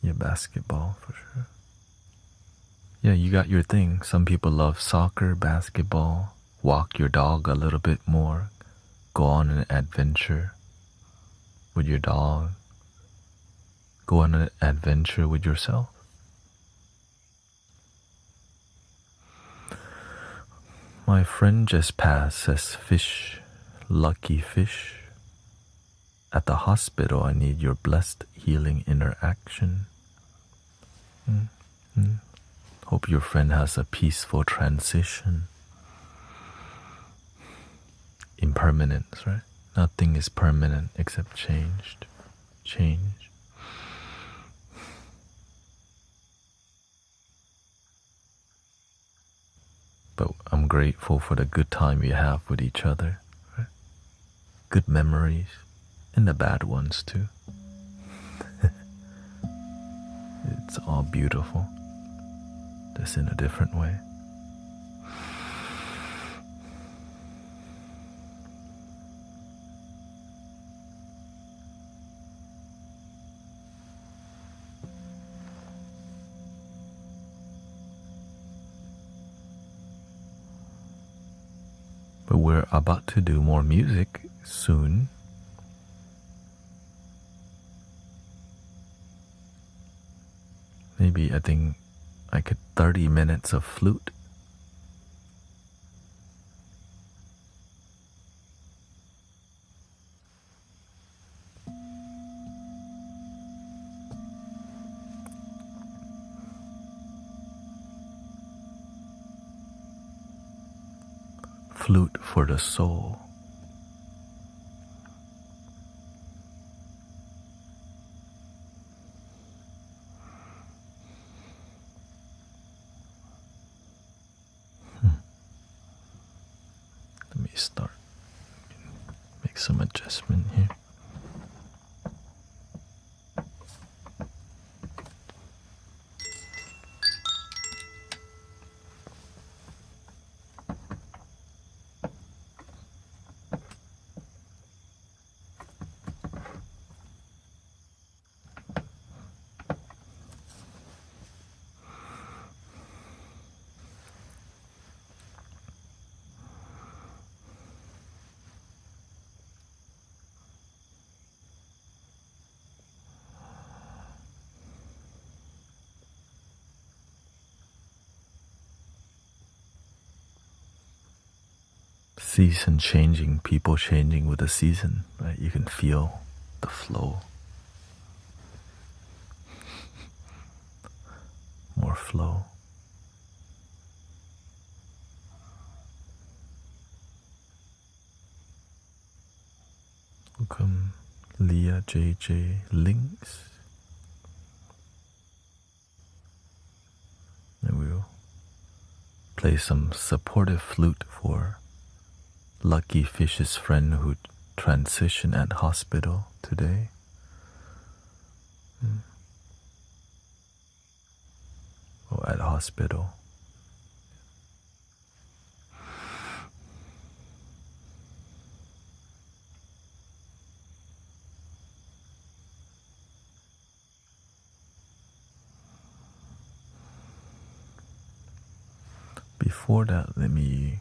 Speaker 1: Yeah, basketball for sure. Yeah, you got your thing. Some people love soccer, basketball, walk your dog a little bit more, go on an adventure with your dog, go on an adventure with yourself. My friend just passed, says fish, lucky fish. At the hospital, I need your blessed healing interaction. Hope your friend has a peaceful transition. Impermanence, right? Nothing is permanent except change. But I'm grateful for the good time we have with each other, right? Good memories, and the bad ones too. It's all beautiful, just in a different way. But we're about to do more music soon. Maybe I think 30 minutes of flute. Flute for the soul. Let me start. Make some adjustment here. Season changing, people changing with the season, right? You can feel the flow. More flow. Welcome, Leah, JJ, Links. And we'll play some supportive flute for Lucky Fish's friend who transitioned at hospital today. Or at hospital. Before that, let me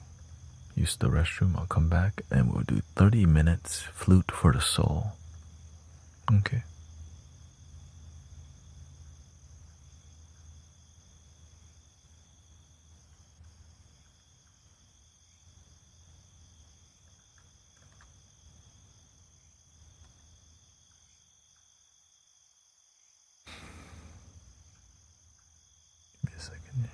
Speaker 1: use the restroom. I'll come back and we'll do 30 minutes flute for the soul. Okay. Give me a second here.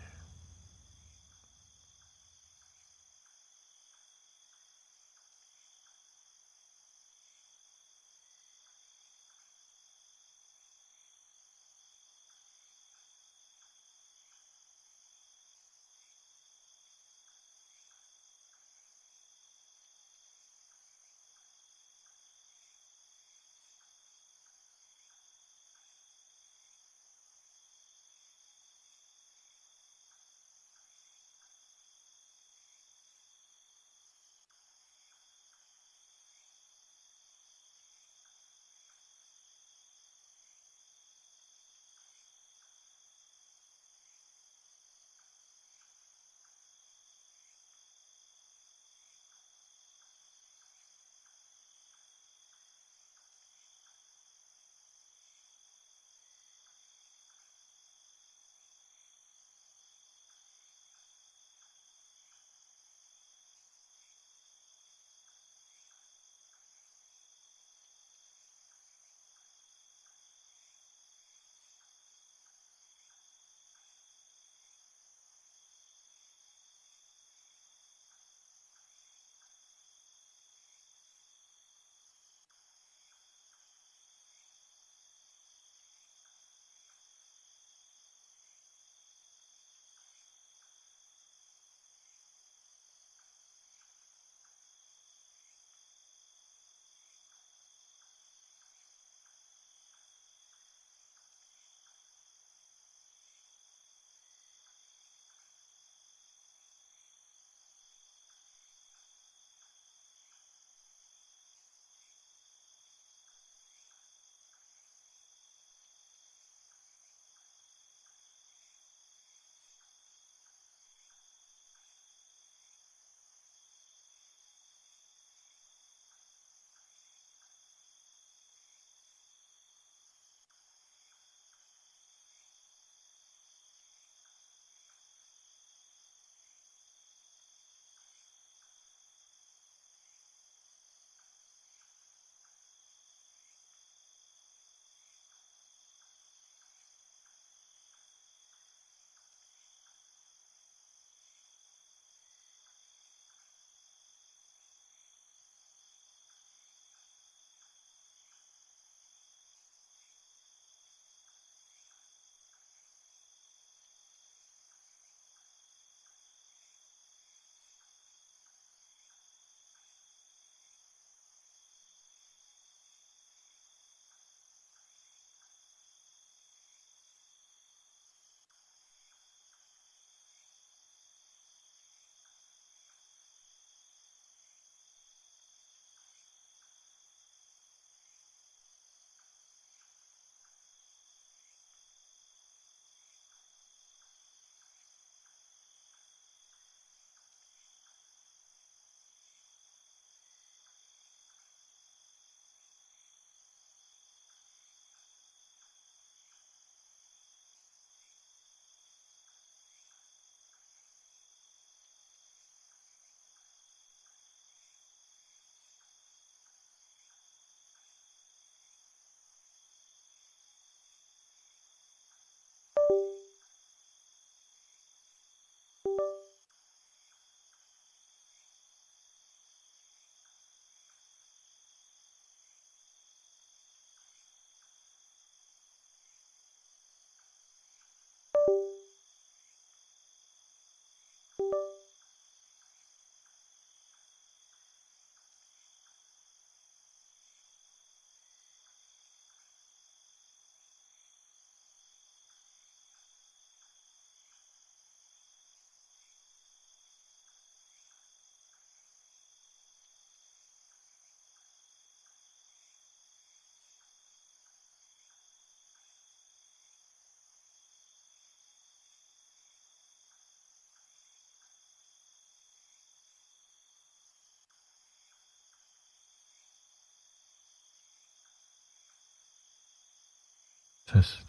Speaker 1: Test.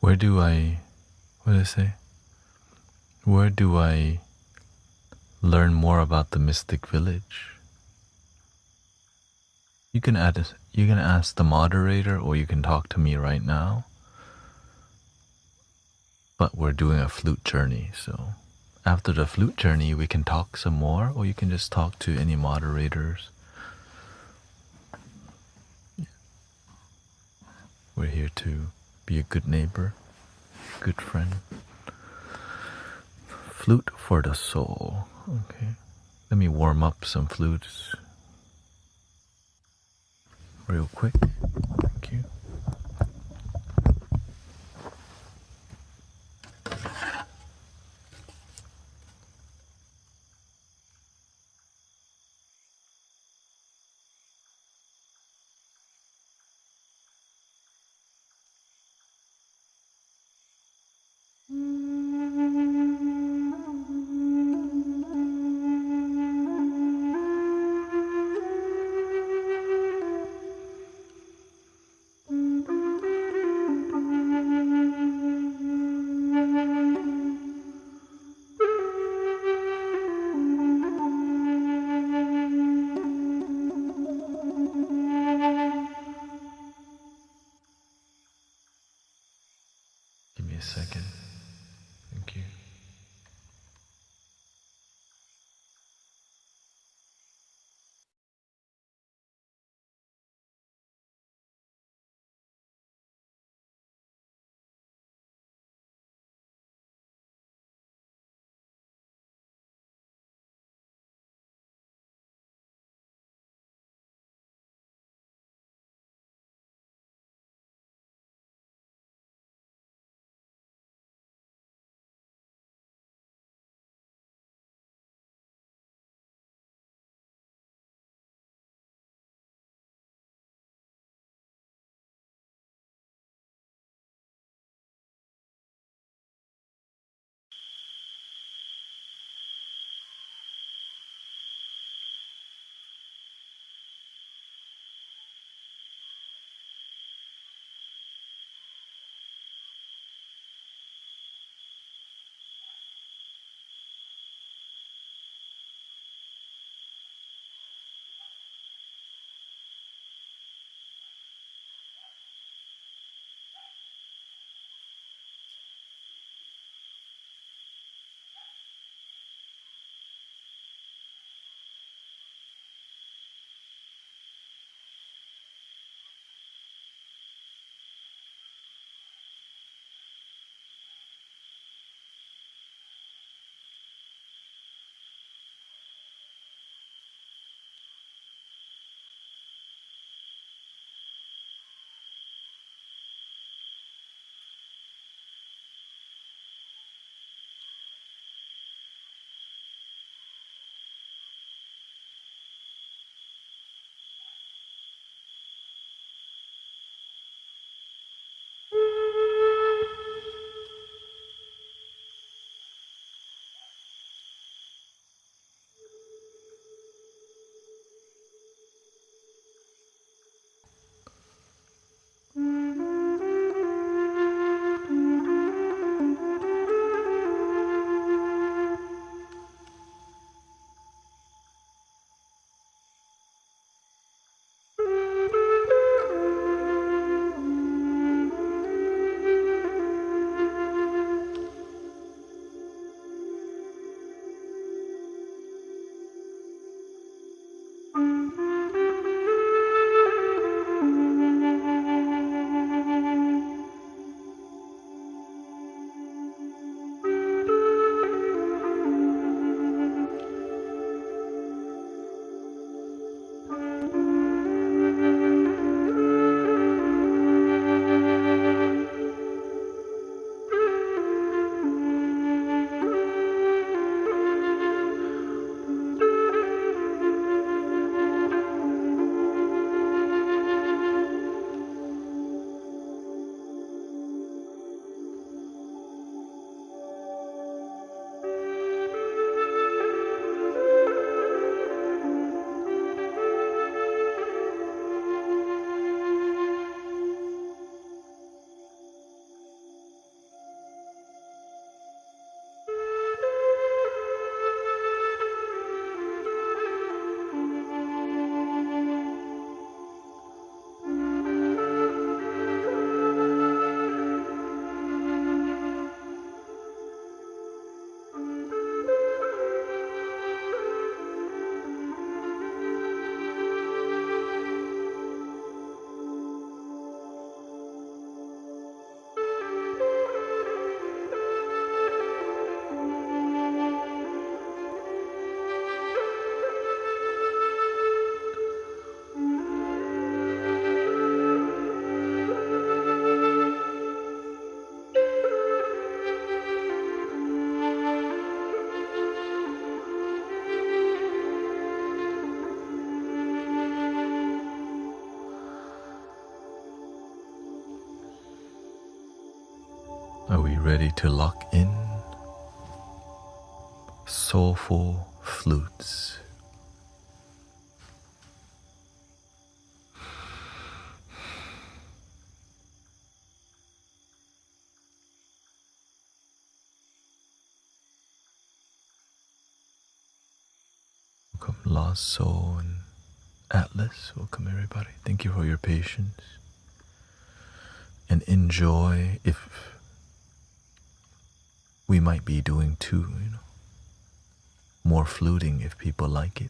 Speaker 1: Where do I, what did I say? Where do I learn more about the mystic village? You can ask the moderator, or you can talk to me right now. But we're doing a flute journey, so after the flute journey we can talk some more, or you can just talk to any moderators. We're here to be a good neighbor, good friend. Flute for the soul. Okay. Let me warm up some flutes real quick. Thank you. Give me a second. Thank you. Are we ready to lock in? Soulful flutes. Welcome Lost Soul and Atlas. Welcome everybody. Thank you for your patience. And enjoy. If we might be doing too, more fluting if people like it.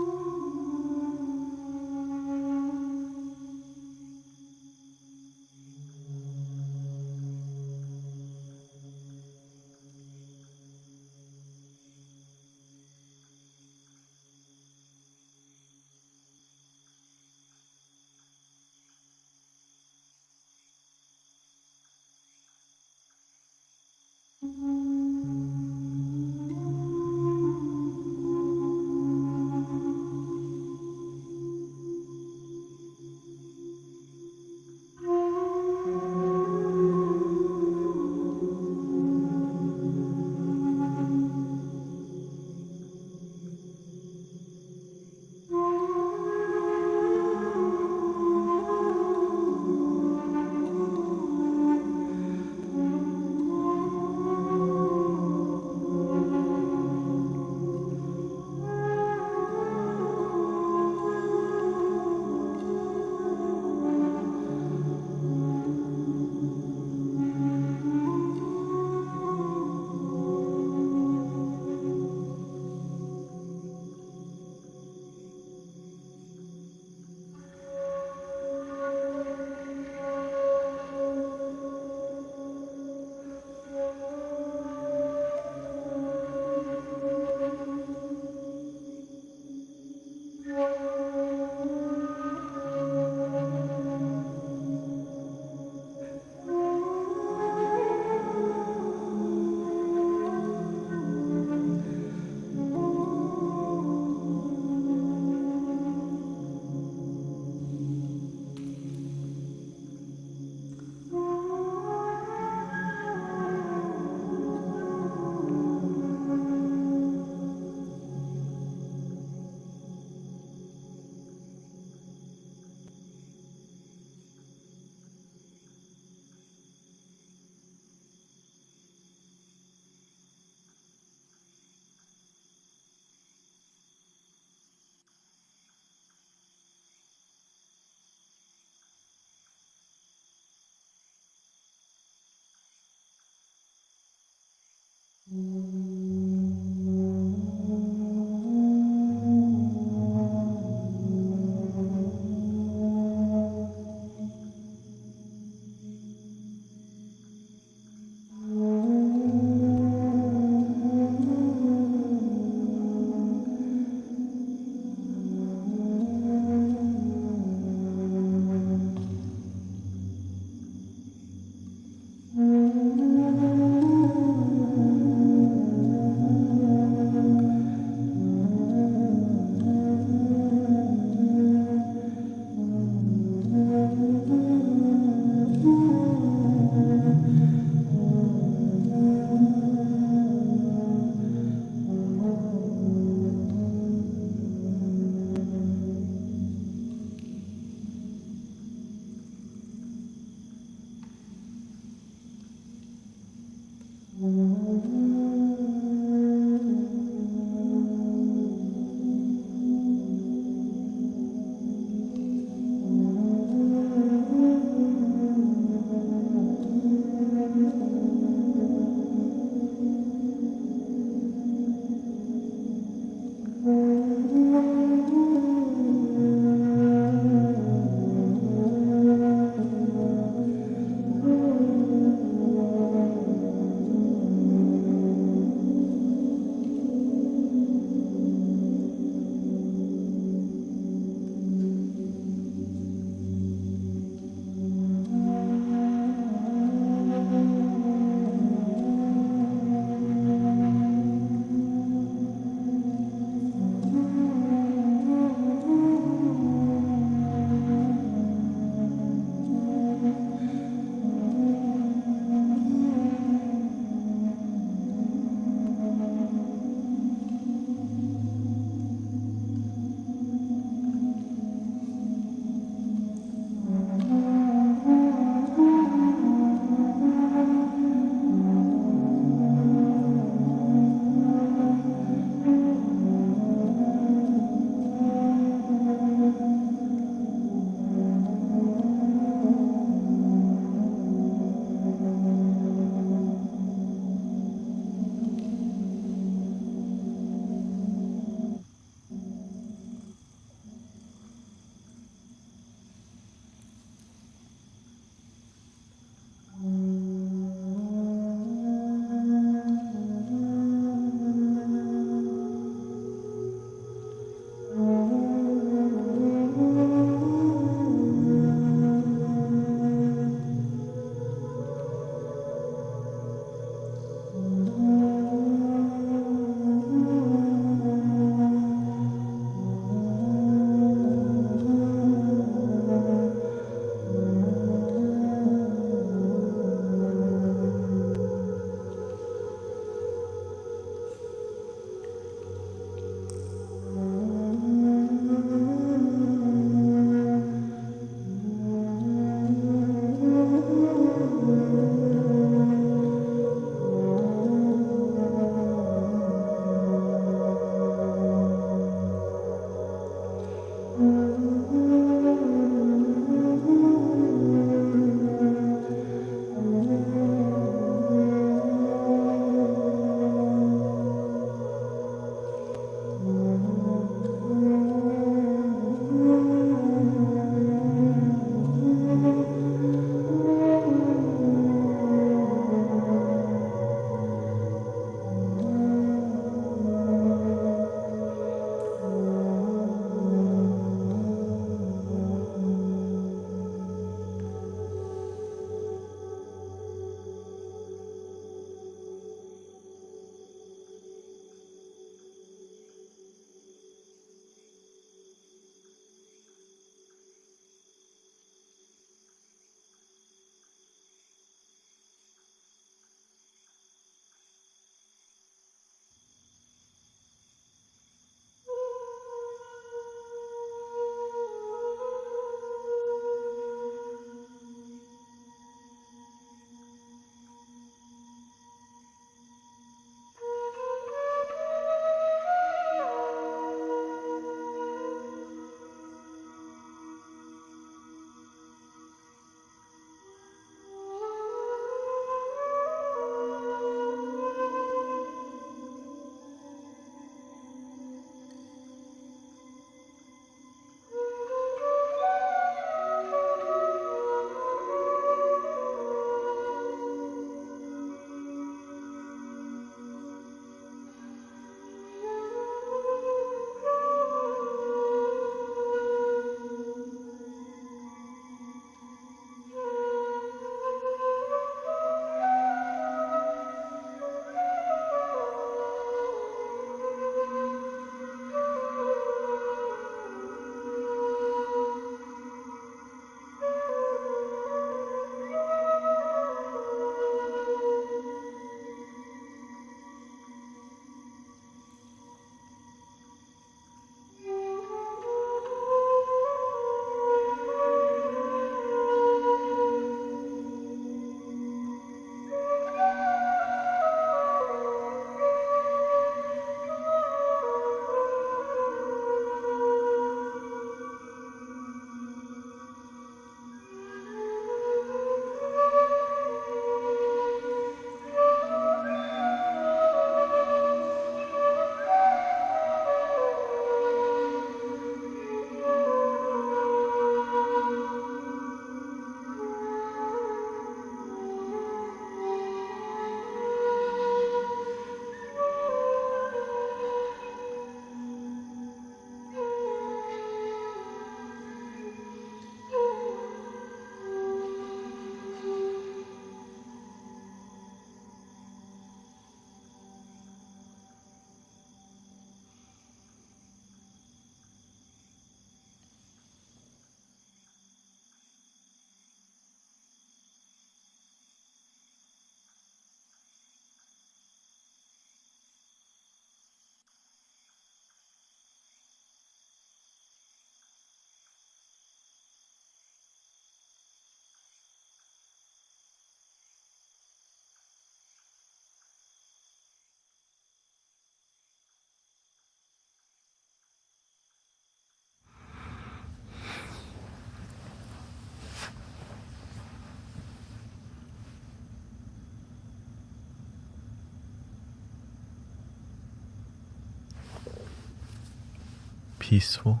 Speaker 1: peaceful,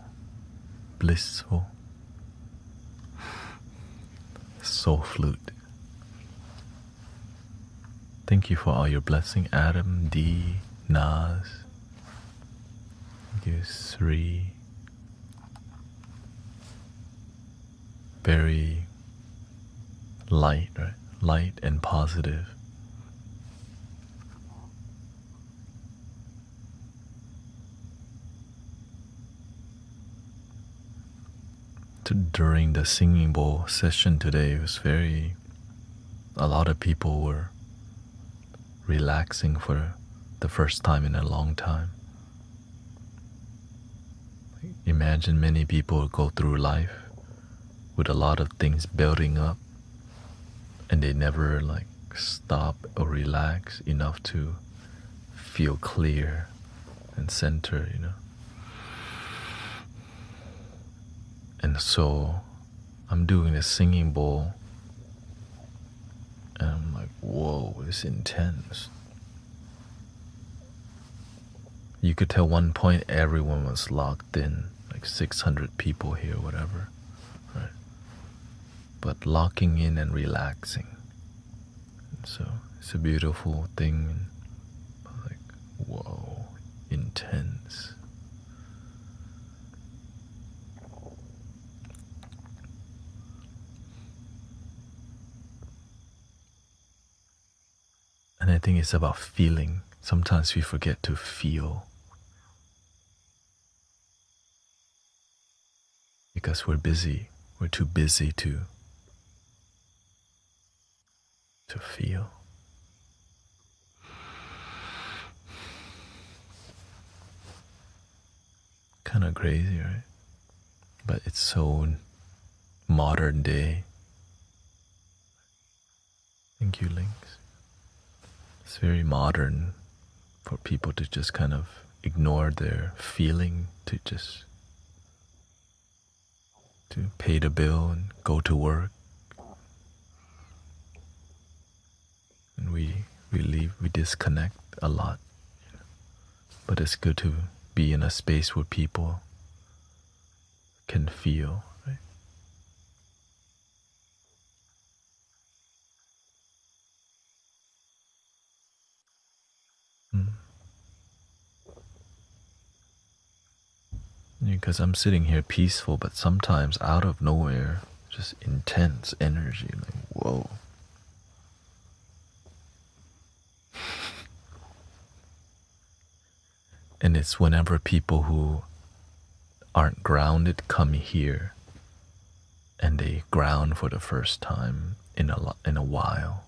Speaker 1: blissful soul flute. Thank you for all your blessing, Adam, D, Naz. Thank you, Sri. Very light, right? Light and positive. During the singing bowl session today, it was a lot of people were relaxing for the first time in a long time. Imagine many people go through life with a lot of things building up and they never stop or relax enough to feel clear and center, And so I'm doing a singing bowl, and I'm like, whoa, it's intense. You could tell one point everyone was locked in, like 600 people here, whatever, right? But locking in and relaxing. And so it's a beautiful thing. And like, whoa, intense. And I think it's about feeling. Sometimes we forget to feel because we're busy. We're too busy to feel. Kind of crazy, right? But it's so modern day. Thank you, Links. It's very modern for people to just kind of ignore their feeling, to just to pay the bill and go to work. And we disconnect a lot. But it's good to be in a space where people can feel, right? Because I'm sitting here peaceful, but sometimes out of nowhere, just intense energy, like, whoa. And it's whenever people who aren't grounded come here and they ground for the first time in a while.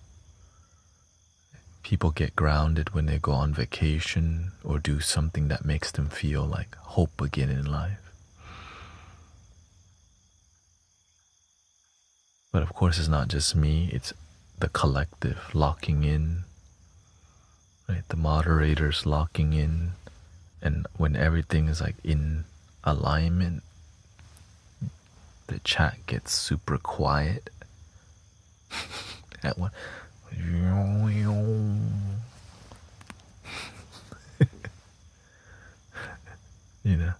Speaker 1: People get grounded when they go on vacation or do something that makes them feel like hope again in life. But of course, it's not just me, it's the collective locking in, right? The moderators locking in. And when everything is like in alignment, the chat gets super quiet. At one, you know,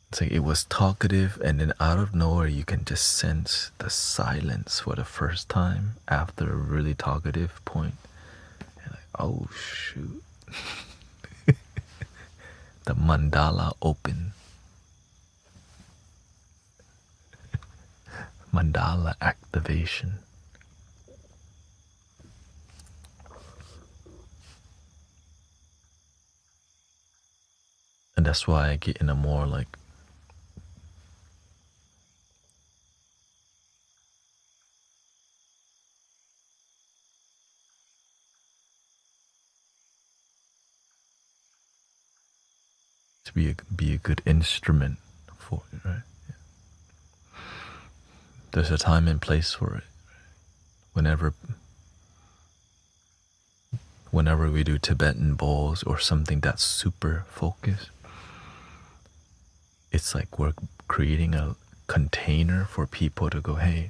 Speaker 1: it's like it was talkative, and then out of nowhere you can just sense the silence for the first time after a really talkative point. And like, oh shoot. The mandala open. Mandala activation. And that's why I get in a more like to be a good instrument for it, right? Yeah. There's a time and place for it. Whenever we do Tibetan bowls or something that's super focused, it's like we're creating a container for people to go, hey,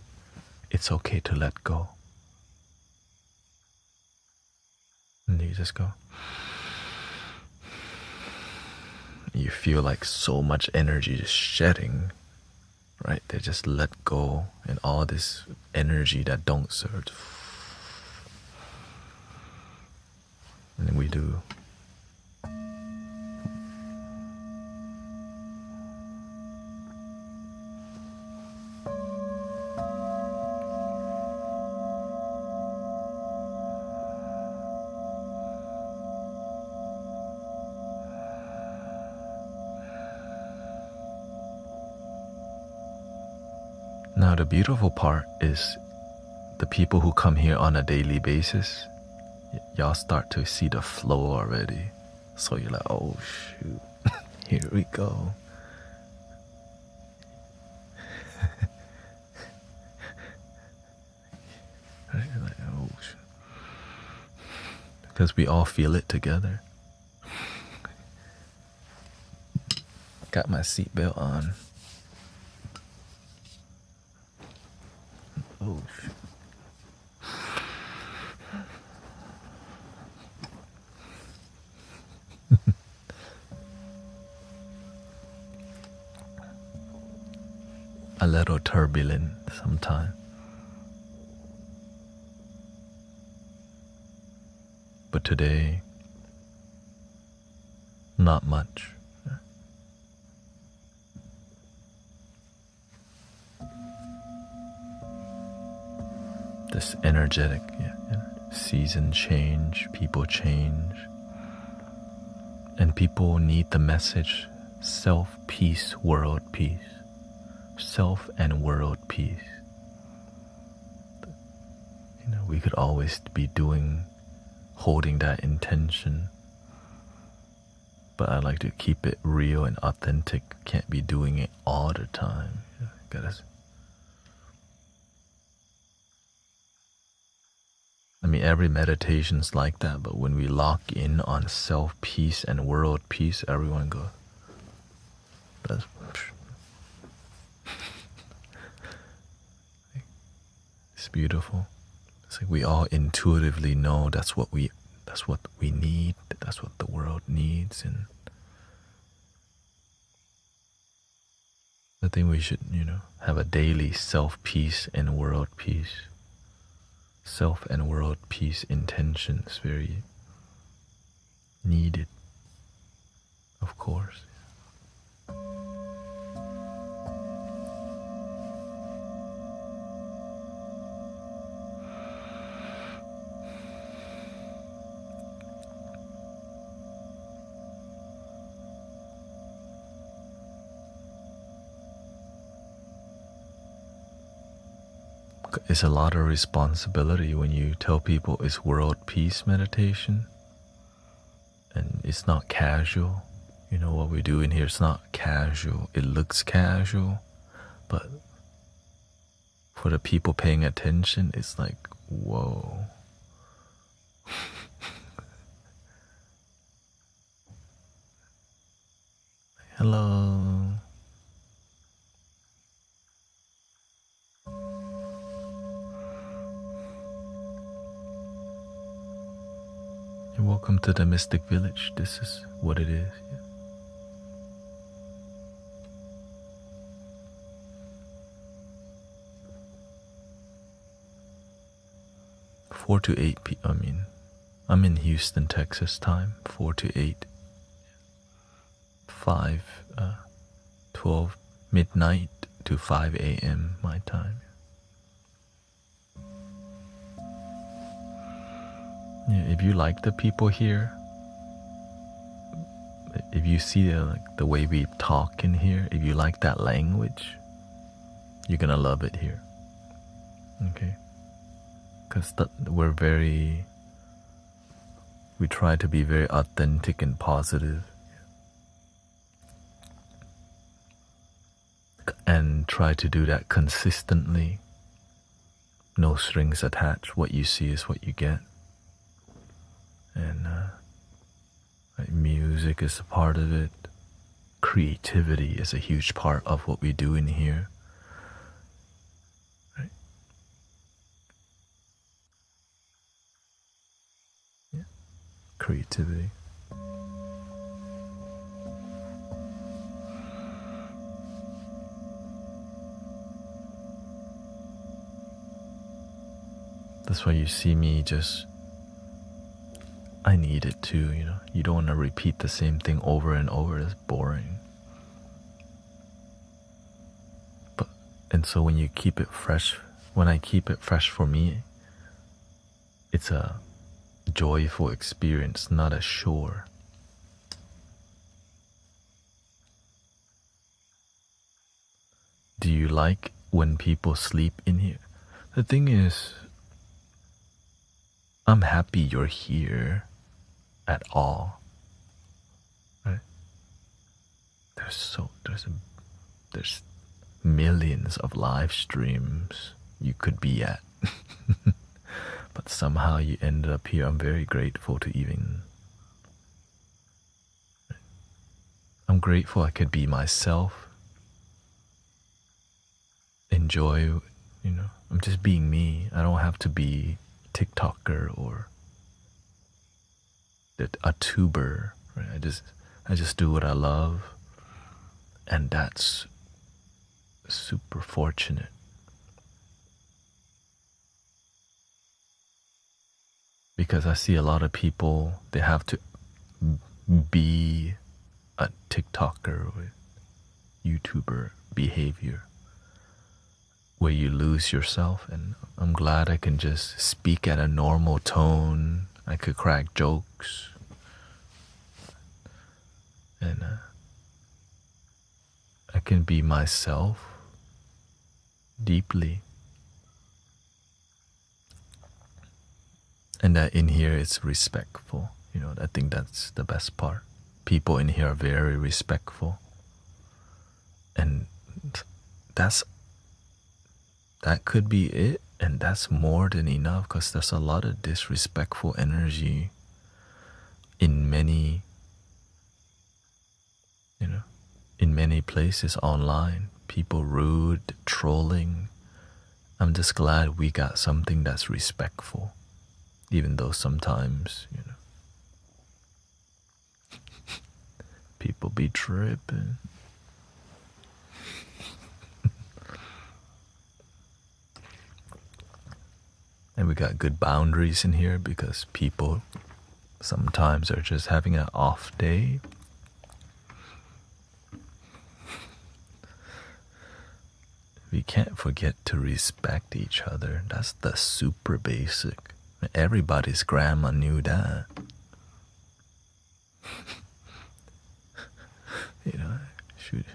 Speaker 1: it's okay to let go. And you just go. You feel like so much energy just shedding, right? They just let go, and all this energy that don't serve. And then we do. Now the beautiful part is the people who come here on a daily basis, y'all start to see the flow already. So you're like, oh shoot, here we go. Right? Like, oh shoot. Because we all feel it together. Got my seatbelt on. Oh, shoot. A little turbulent sometimes. But today, not much. This energetic, season change, people change. And people need the message, self-peace, world peace. Self and world peace. We could always be holding that intention. But I like to keep it real and authentic. Can't be doing it all the time. Every meditation's like that, but when we lock in on self-peace and world peace, everyone goes, it's beautiful. It's like we all intuitively know that's what we need, that's what the world needs, and I think we should, have a daily self-peace and world peace. Self and world peace intention is very needed, of course. It's a lot of responsibility when you tell people it's world peace meditation, and it's not casual. What we do in here, it's not casual. It looks casual, but for the people paying attention, it's like, whoa. Hello. Welcome to the Mystic Village. This is what it is. 4 to 8 p.m. I'm in Houston, Texas time. 4 to 8. 12 midnight to 5 a.m. my time. If you like the people here, if you see the way we talk in here, if you like that language, you're gonna love it here. Okay? Because we try to be very authentic and positive, and try to do that consistently. No strings attached. What you see is what you get. And music is a part of it. Creativity is a huge part of what we do in here. Right? Yeah. Creativity. That's why you see me I need it too, You don't want to repeat the same thing over and over. It's boring. And so when you keep it fresh, when I keep it fresh for me, it's a joyful experience, not a chore. Do you like when people sleep in here? The thing is, I'm happy you're here at all. Right? There's millions of live streams you could be at. But somehow you ended up here. I'm very grateful to I'm grateful I could be myself. Enjoy, You know, I'm just being me. I don't have to be TikToker or a tuber. Right? I just do what I love, and that's super fortunate. Because I see a lot of people, they have to be a TikToker or YouTuber behavior where you lose yourself. And I'm glad I can just speak at a normal tone. I could crack jokes. And I can be myself deeply. And that in here it's respectful. You know, I think that's the best part. People in here are very respectful. And that could be it. And that's more than enough, because there's a lot of disrespectful energy in many, you know, in many places online. People rude, trolling. I'm just glad we got something that's respectful. Even though sometimes, you know, people be tripping. And we got good boundaries in here because people sometimes are just having an off day. We can't forget to respect each other. That's the super basic. Everybody's grandma knew that. You know, shoot.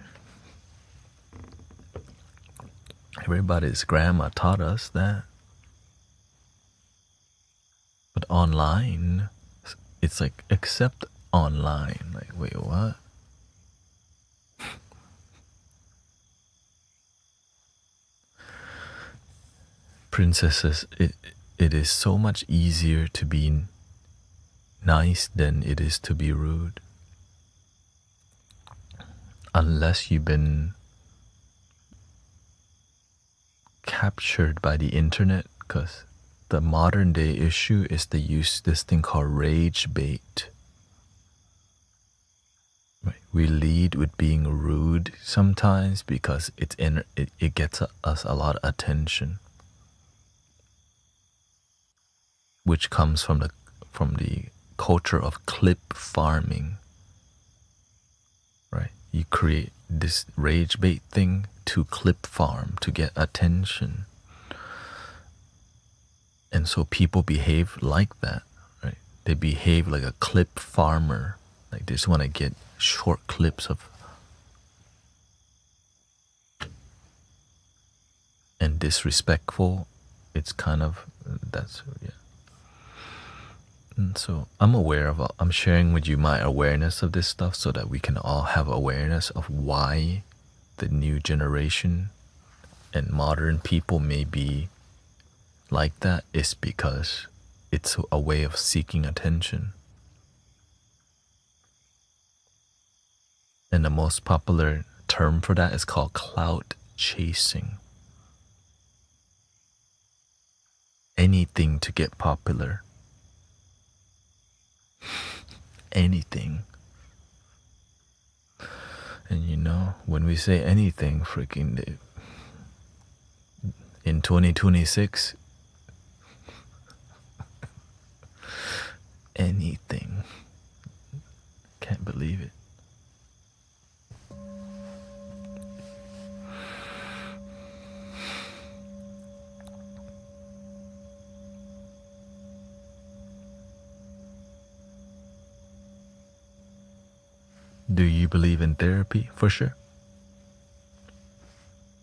Speaker 1: Everybody's grandma taught us that. But online, it's like, except online. Like, wait, what? Princesses, it is so much easier to be nice than it is to be rude. Unless you've been captured by the internet, because the modern day issue is they use this thing called rage bait. Right? We lead with being rude sometimes because it gets us a lot of attention, which comes from the culture of clip farming. Right? You create this rage bait thing to clip farm to get attention. And so people behave like that, right? They behave like a clip farmer. Like they just want to get short clips of. And disrespectful, it's kind of, that's, yeah. And so I'm sharing with you my awareness of this stuff so that we can all have awareness of why the new generation and modern people may be like that is because it's a way of seeking attention. And the most popular term for that is called clout chasing. Anything to get popular. Anything. And you know, when we say anything, freaking in 2026, anything. Can't believe it. Do you believe in therapy? For sure.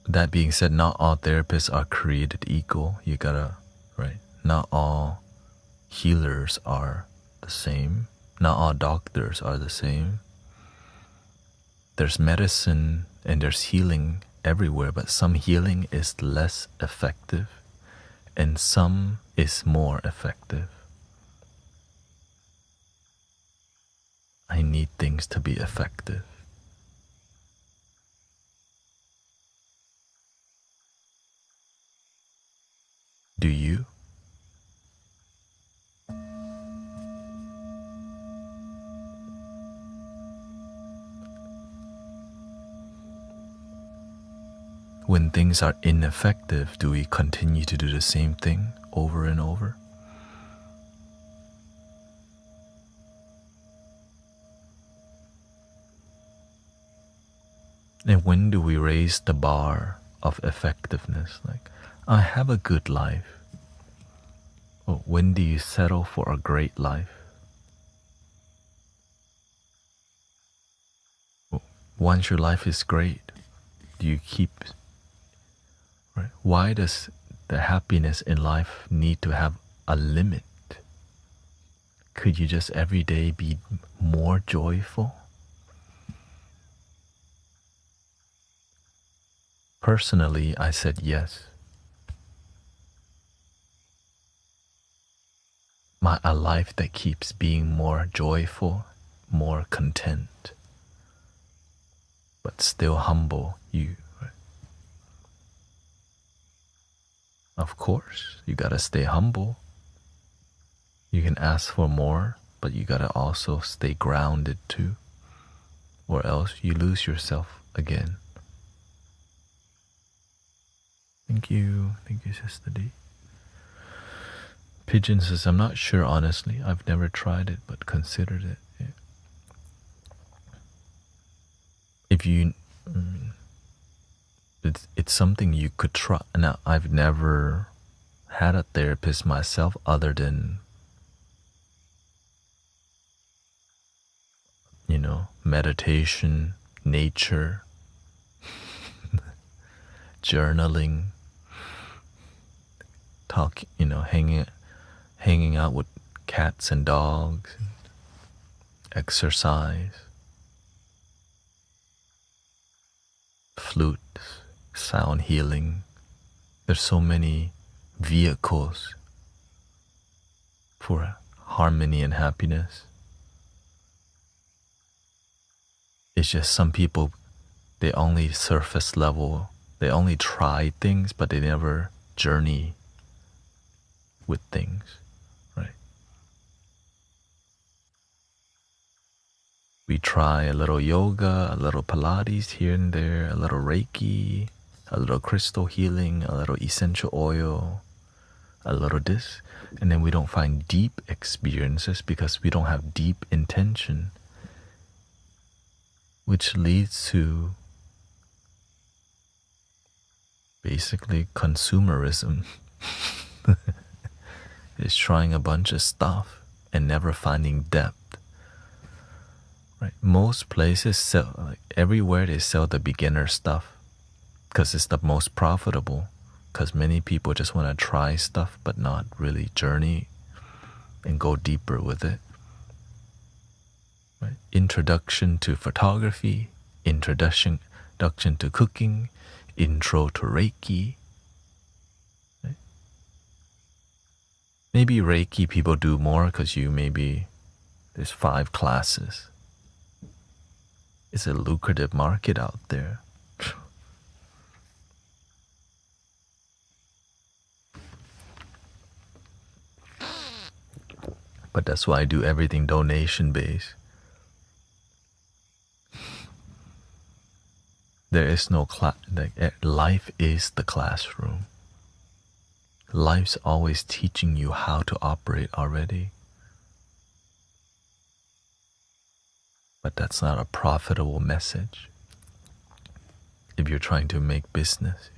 Speaker 1: That being said, not all therapists are created equal. You gotta, right? Not all healers are the same. Not all doctors are the same. There's medicine and there's healing everywhere, but some healing is less effective and some is more effective. I need things to be effective. Do you? When things are ineffective, do we continue to do the same thing over and over? And when do we raise the bar of effectiveness? Like, I have a good life. Or when do you settle for a great life? Once your life is great, do you keep... Right? Why does the happiness in life need to have a limit? Could you just every day be more joyful? Personally, I said yes. A life that keeps being more joyful, more content, but still humble you. Right? Of course, you gotta stay humble. You can ask for more, but you gotta also stay grounded too, or else you lose yourself again. Thank you, Sister D. Pigeon says, I'm not sure, honestly. I've never tried it, but considered it. Yeah. If you, it's something you could try. Now, I've never had a therapist myself other than, meditation, nature, journaling, hanging out with cats and dogs, exercise, flute, sound healing. There's so many vehicles for harmony and happiness. It's just some people, they only surface level, they only try things, but they never journey with things, right? We try a little yoga, a little Pilates here and there, a little Reiki, a little crystal healing, a little essential oil, a little this, and then we don't find deep experiences because we don't have deep intention, which leads to basically consumerism. It's trying a bunch of stuff and never finding depth. Right? Most places sell, like everywhere they sell the beginner stuff because it's the most profitable, because many people just want to try stuff but not really journey and go deeper with it. Right? Introduction to photography, introduction to cooking, intro to Reiki. Right? Maybe Reiki people do more because there's 5 classes. It's a lucrative market out there. But that's why I do everything donation based. There is no class. Life is the classroom. Life's always teaching you how to operate already. But that's not a profitable message if you're trying to make business.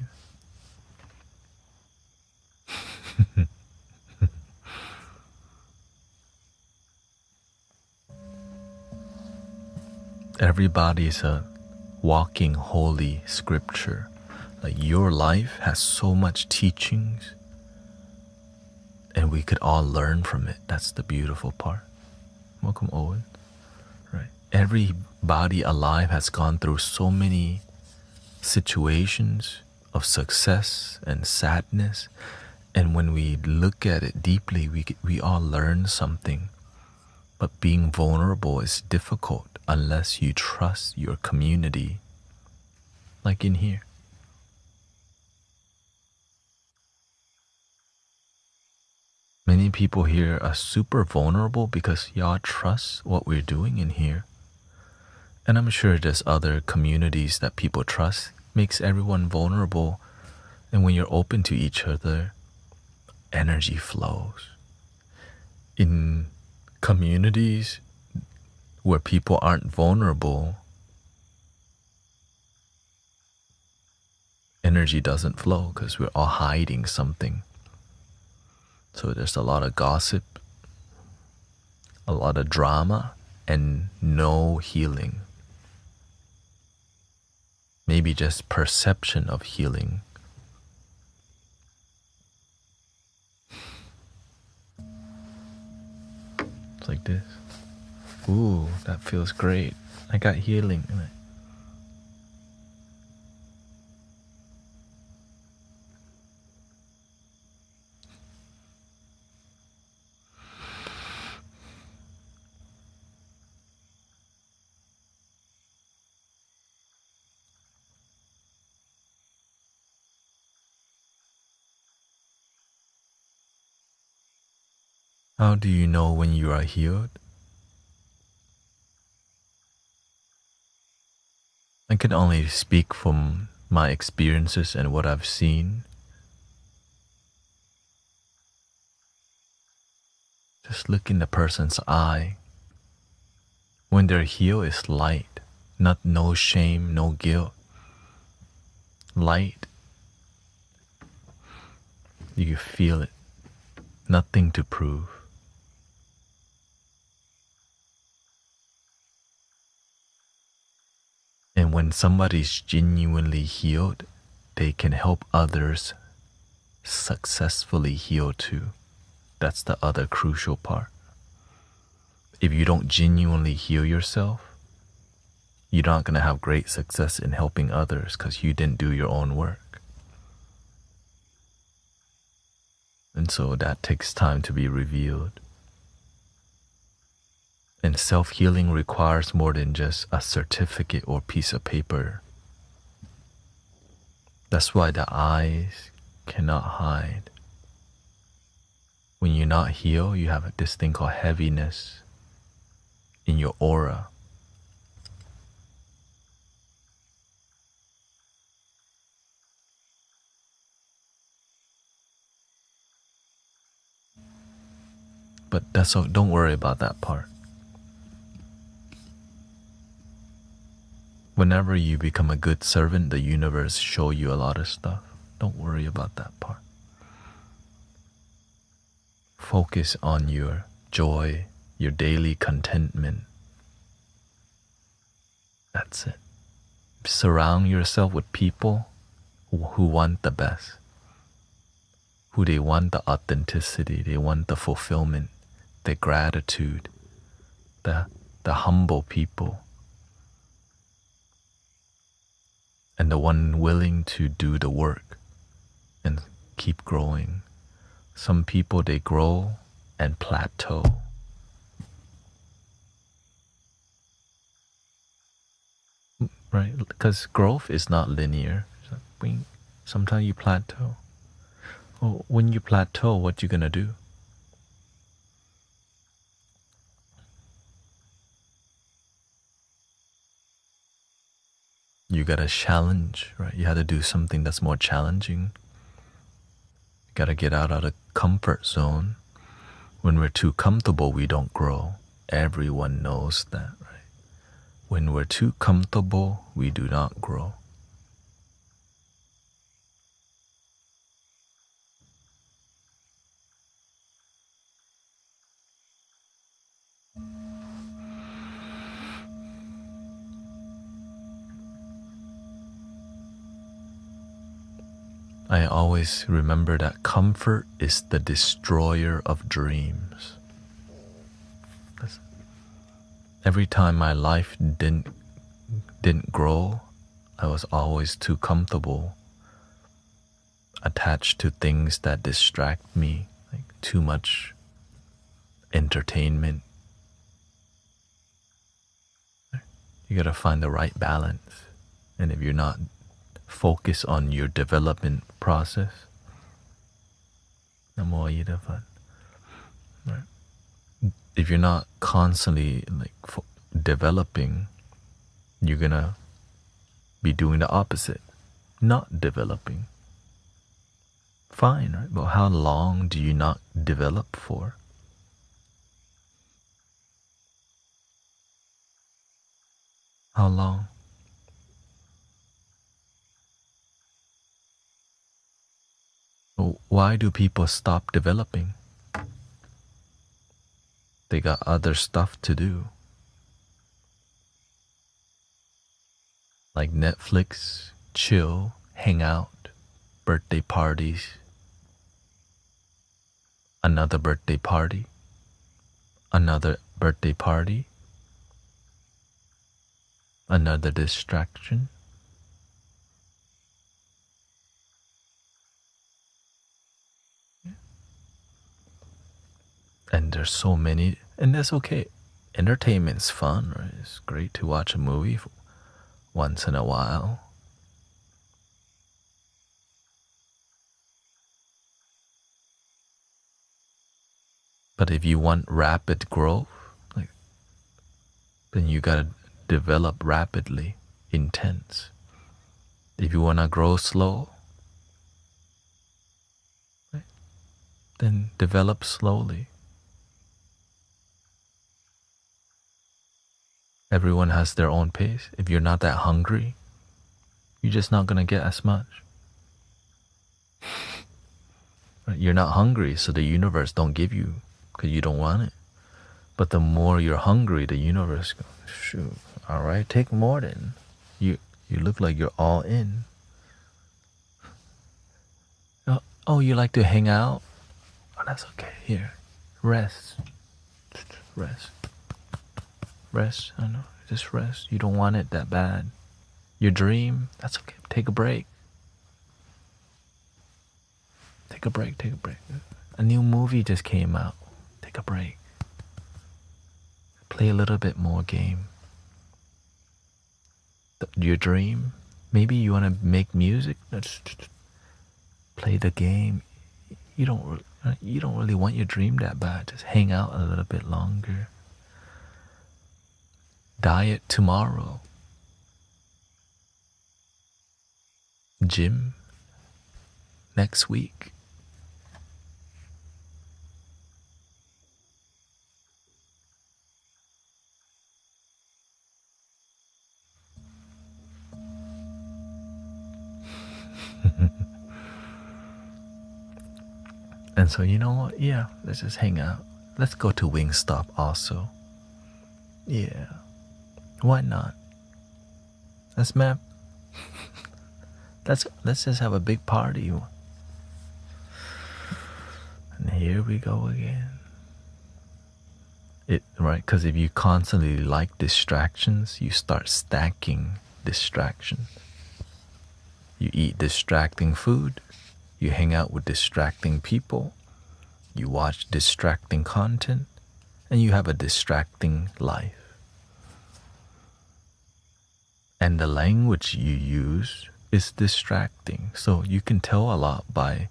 Speaker 1: Everybody's a walking holy scripture. Like your life has so much teachings and we could all learn from it. That's the beautiful part. Welcome, Owen. Right. Everybody alive has gone through so many situations of success and sadness, and when we look at it deeply, we all learn something. But being vulnerable is difficult unless you trust your community, like in here. many people here are super vulnerable because y'all trust what we're doing in here. And I'm sure there's other communities that people trust, makes everyone vulnerable. And when you're open to each other, energy flows. In communities where people aren't vulnerable, energy doesn't flow because we're all hiding something. So there's a lot of gossip, a lot of drama, and no healing. Maybe just perception of healing. It's like this. Ooh, that feels great. I got healing. How do you know when you are healed? I can only speak from my experiences and what I've seen. Just look in the person's eye. When they're healed, it's light, not no shame, no guilt. Light. You feel it. Nothing to prove. And when somebody's genuinely healed, they can help others successfully heal too. That's the other crucial part. If you don't genuinely heal yourself, you're not going to have great success in helping others because you didn't do your own work. And so that takes time to be revealed. And self-healing requires more than just a certificate or piece of paper. That's why the eyes cannot hide. When you're not healed, you have this thing called heaviness in your aura. But that's all, don't worry about that part. Whenever you become a good servant, the universe show you a lot of stuff. Don't worry about that part. Focus on your joy, your daily contentment. That's it. Surround yourself with people who want the best. Who they want the authenticity, they want the fulfillment, the gratitude, the humble people. And the one willing to do the work and keep growing. Some people, they grow and plateau. Right? Because growth is not linear. Sometimes you plateau. Well, when you plateau, what you gonna do? You gotta challenge, right? You have to do something that's more challenging. You gotta get out of the comfort zone. When we're too comfortable, we don't grow. Everyone knows that, right? When we're too comfortable, we do not grow. I always remember that comfort is the destroyer of dreams. Every time my life didn't grow, I was always too comfortable, attached to things that distract me, like too much entertainment. You gotta find the right balance. And if you're not focused on your development process, right? If you're not constantly like developing, you're gonna be doing the opposite, not developing. Fine, right? But how long do you not develop for? How long? Why do people stop developing? They got other stuff to do, like Netflix, chill, hang out, birthday parties, another birthday party, another birthday party, another distraction. And there's so many, and that's okay. Entertainment's fun, right? It's great to watch a movie once in a while. But if you want rapid growth, like, then you gotta develop rapidly, intense. If you wanna grow slow, right, then develop slowly. Everyone has their own pace. If you're not that hungry, you're just not gonna get as much. Right? You're not hungry, so the universe don't give you because you don't want it. But the more you're hungry, the universe goes, shoot, all right, take more then. You look like you're all in. Oh, you like to hang out? Oh, that's okay. Here, rest. Rest. Rest. I know. Just rest. You don't want it that bad. Your dream, that's okay. Take a break. Take a break. Take a break. A new movie just came out. Take a break. Play a little bit more game. Your dream, maybe you want to make music. Play the game. You don't really want your dream that bad. Just hang out a little bit longer. Diet tomorrow. Gym next week. And so, you know what? Yeah, let's just hang out. Let's go to Wingstop also. Yeah. Why not? Let's map. Let's just have a big party. And here we go again. Right? Because if you constantly like distractions, you start stacking distractions. You eat distracting food. You hang out with distracting people. You watch distracting content. And you have a distracting life. And the language you use is distracting. So you can tell a lot by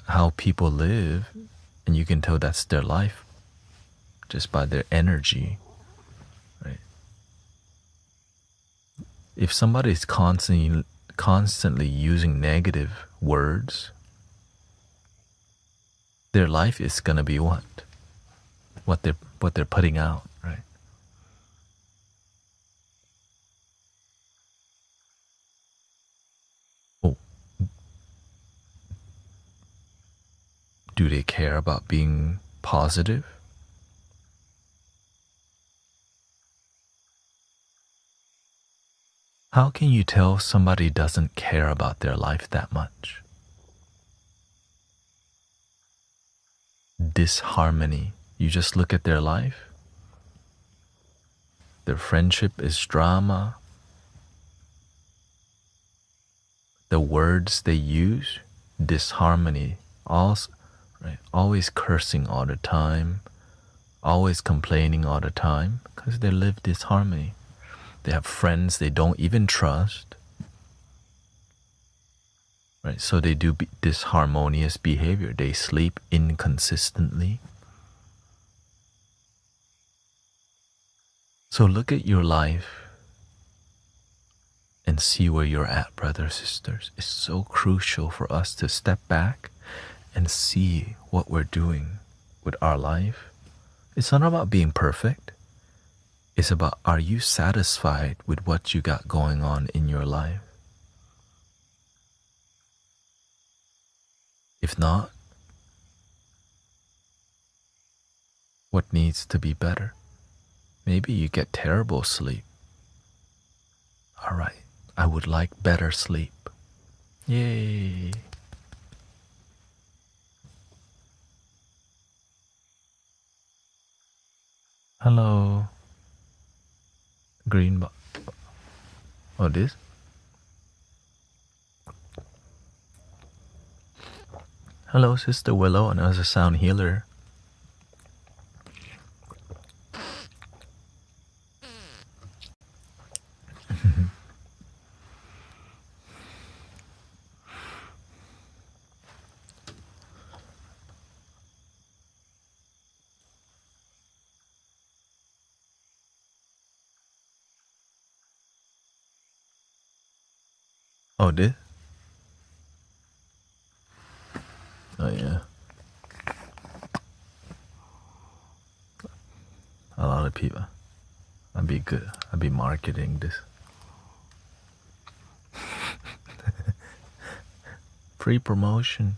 Speaker 1: how people live, and you can tell that's their life just by their energy, right? If somebody's constantly using negative words, their life is gonna be what they're putting out, right? Do they care about being positive? How can you tell somebody doesn't care about their life that much? Disharmony. You just look at their life. Their friendship is drama. The words they use, disharmony. Also, right? Always cursing all the time. Always complaining all the time because they live disharmony. They have friends they don't even trust. right? So they do this harmonious behavior. They sleep inconsistently. So look at your life and see where you're at, brothers, sisters. It's so crucial for us to step back and see what we're doing with our life. It's not about being perfect. It's about, are you satisfied with what you got going on in your life? If not, what needs to be better? Maybe you get terrible sleep. All right, I would like better sleep. Yay. Hello. Green oh, this? Hello, Sister Willow, and as a sound healer. Oh, this? Oh, yeah. A lot of people. I'd be good. I'd be marketing this. Free promotion.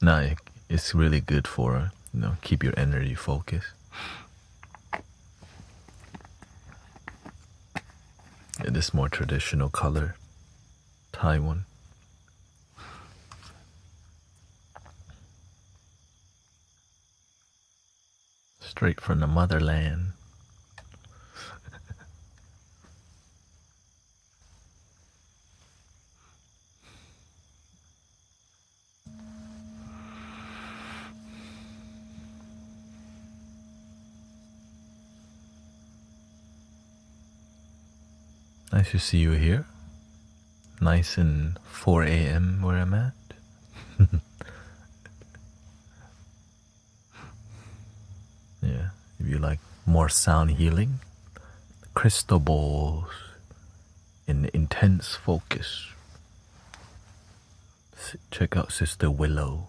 Speaker 1: No, it's really good for, keep your energy focused. Yeah, this more traditional color. Taiwan. Straight from the motherland. Nice to see you here. Nice and 4 a.m. where I'm at. Yeah, if you like more sound healing, crystal balls, and intense focus, check out Sister Willow.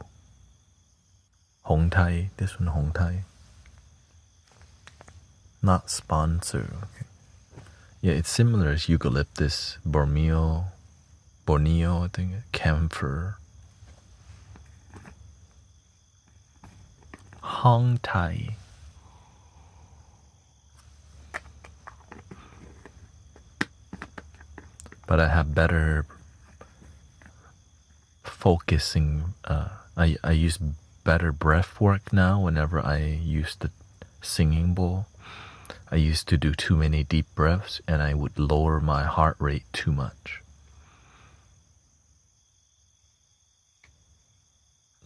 Speaker 1: Hong Tai, this one Hong Tai. Not sponsored. Okay. Yeah, it's similar as eucalyptus, Borneo, I think, camphor. Hong Tai. But I have better focusing. I use better breath work now whenever I use the singing bowl. I used to do too many deep breaths and I would lower my heart rate too much.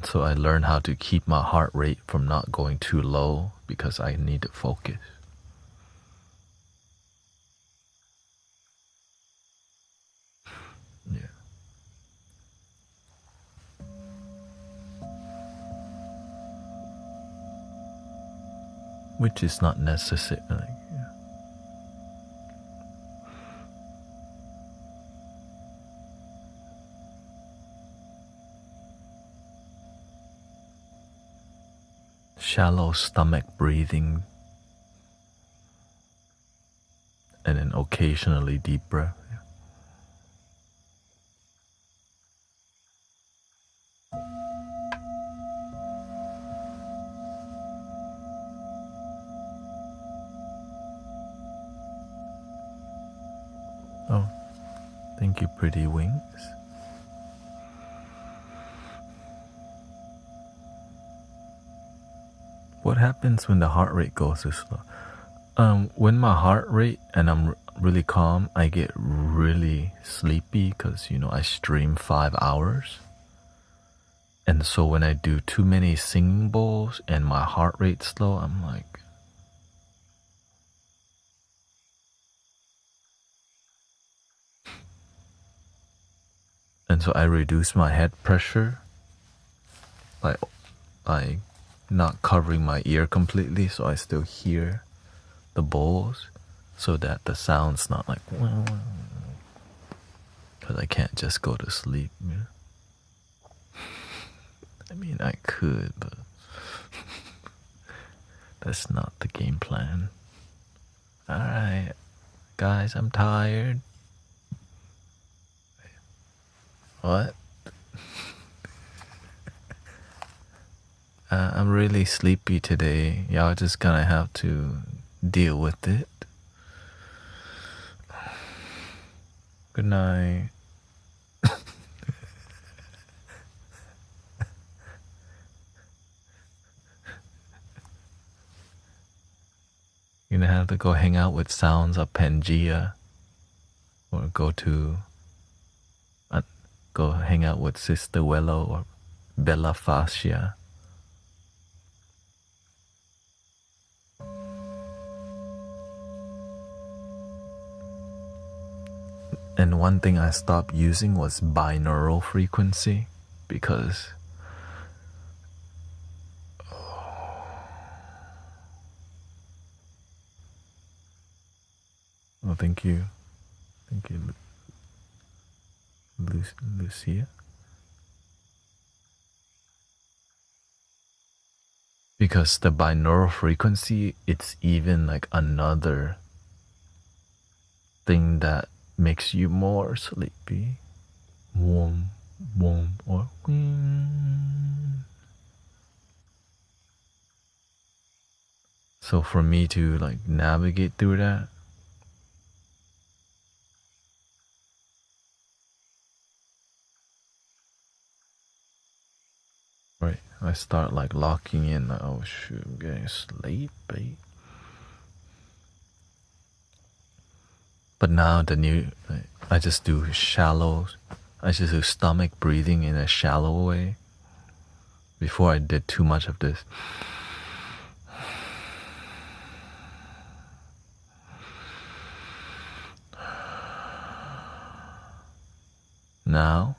Speaker 1: So I learned how to keep my heart rate from not going too low because I need to focus. Yeah. Which is not necessary. Yeah. Shallow stomach breathing and then occasionally deep breath. Yeah. Oh, thank you, pretty wings. What happens when the heart rate goes too slow? When my heart rate and I'm really calm, I get really sleepy because, I stream 5 hours. And so when I do too many singing bowls and my heart rate's slow, I'm like, And so I reduce my head pressure by not covering my ear completely, so I still hear the bowls, so that the sound's not like, because I can't just go to sleep. You know? I mean, I could, but that's not the game plan. Alright, guys, I'm tired. What? I'm really sleepy today. Y'all just gonna have to deal with it. Good night. You're gonna have to go hang out with Sounds of Pangea, or go hang out with Sister Willow or Bella Fascia. And one thing I stopped using was binaural frequency, because oh, thank you, Lucia. Because the binaural frequency, it's even like another thing that makes you more sleepy. Warm, or so for me to like navigate through that, right, I start like locking in, like, oh shoot, I'm getting sleepy. But now I just do stomach breathing in a shallow way. Before I did too much of this. Now,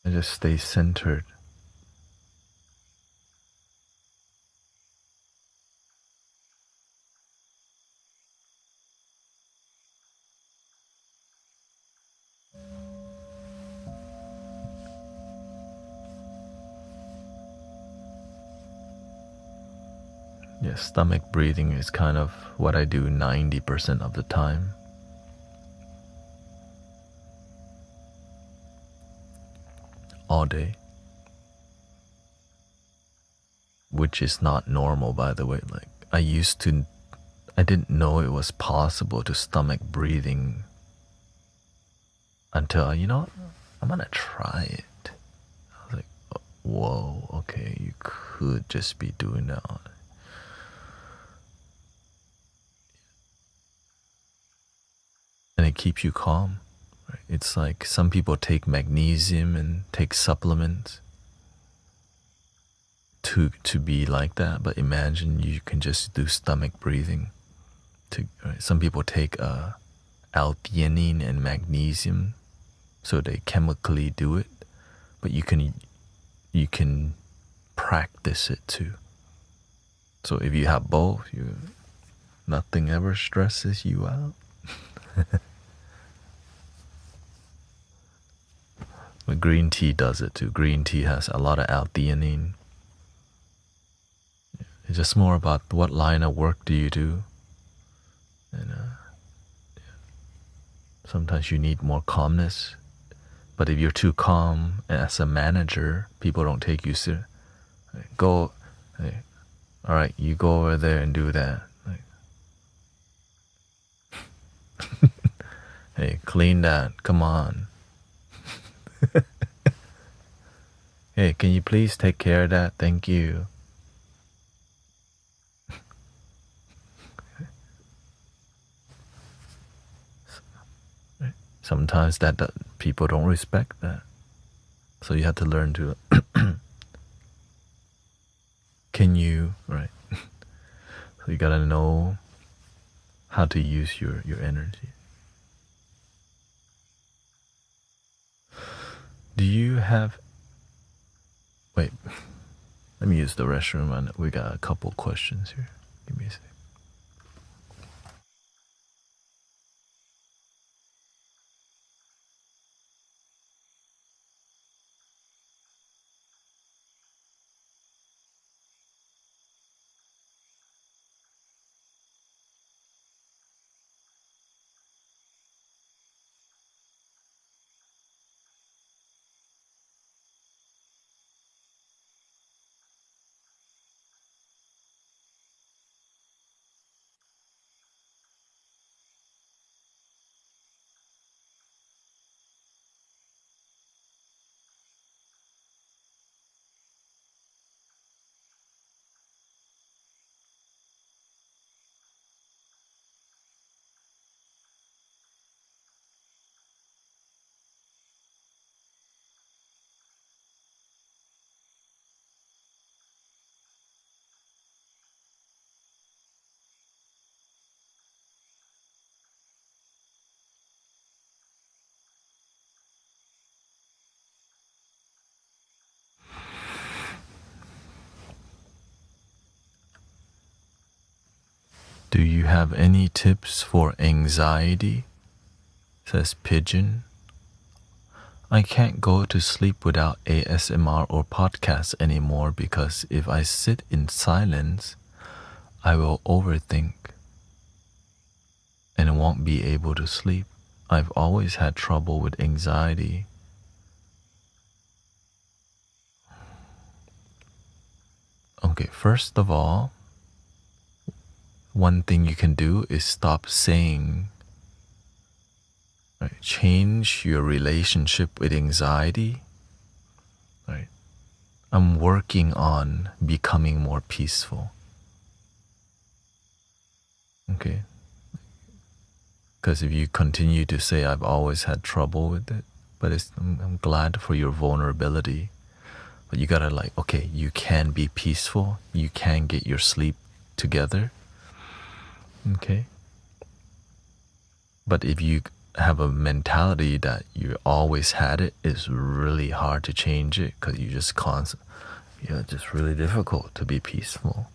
Speaker 1: I just stay centered. Yeah, stomach breathing is kind of what I do 90% of the time. All day. Which is not normal, by the way. Like, I didn't know it was possible to stomach breathing until, you know what? I'm gonna try it. I was like, whoa, okay, you could just be doing that. And it keeps you calm. Right? It's like some people take magnesium and take supplements to be like that, but imagine you can just do stomach breathing. Right? Some people take L-theanine and magnesium, so they chemically do it, but you can practice it too. So if you have both, nothing ever stresses you out. But green tea does it too. Green tea has a lot of L-theanine. It's just more about what line of work do you do. And sometimes you need more calmness. But if you're too calm as a manager, people don't take you seriously. All right, you go over there and do that. Hey, clean that, come on. Hey, can you please take care of that? Thank you. Sometimes people don't respect that. So you have to learn to So you gotta know how to use your energy. Do you have... Wait, let me use the restroom and we got a couple questions here. Give me a second. Do you have any tips for anxiety? Says Pigeon. I can't go to sleep without ASMR or podcasts anymore because if I sit in silence, I will overthink and won't be able to sleep. I've always had trouble with anxiety. Okay, first of all, one thing you can do is stop saying, right? Change your relationship with anxiety. Right? I'm working on becoming more peaceful. Okay? Because if you continue to say, I've always had trouble with it, but I'm glad for your vulnerability. But you gotta okay, you can be peaceful. You can get your sleep together. Okay? But if you have a mentality that you always had it, it's really hard to change it because you just just really difficult to be peaceful.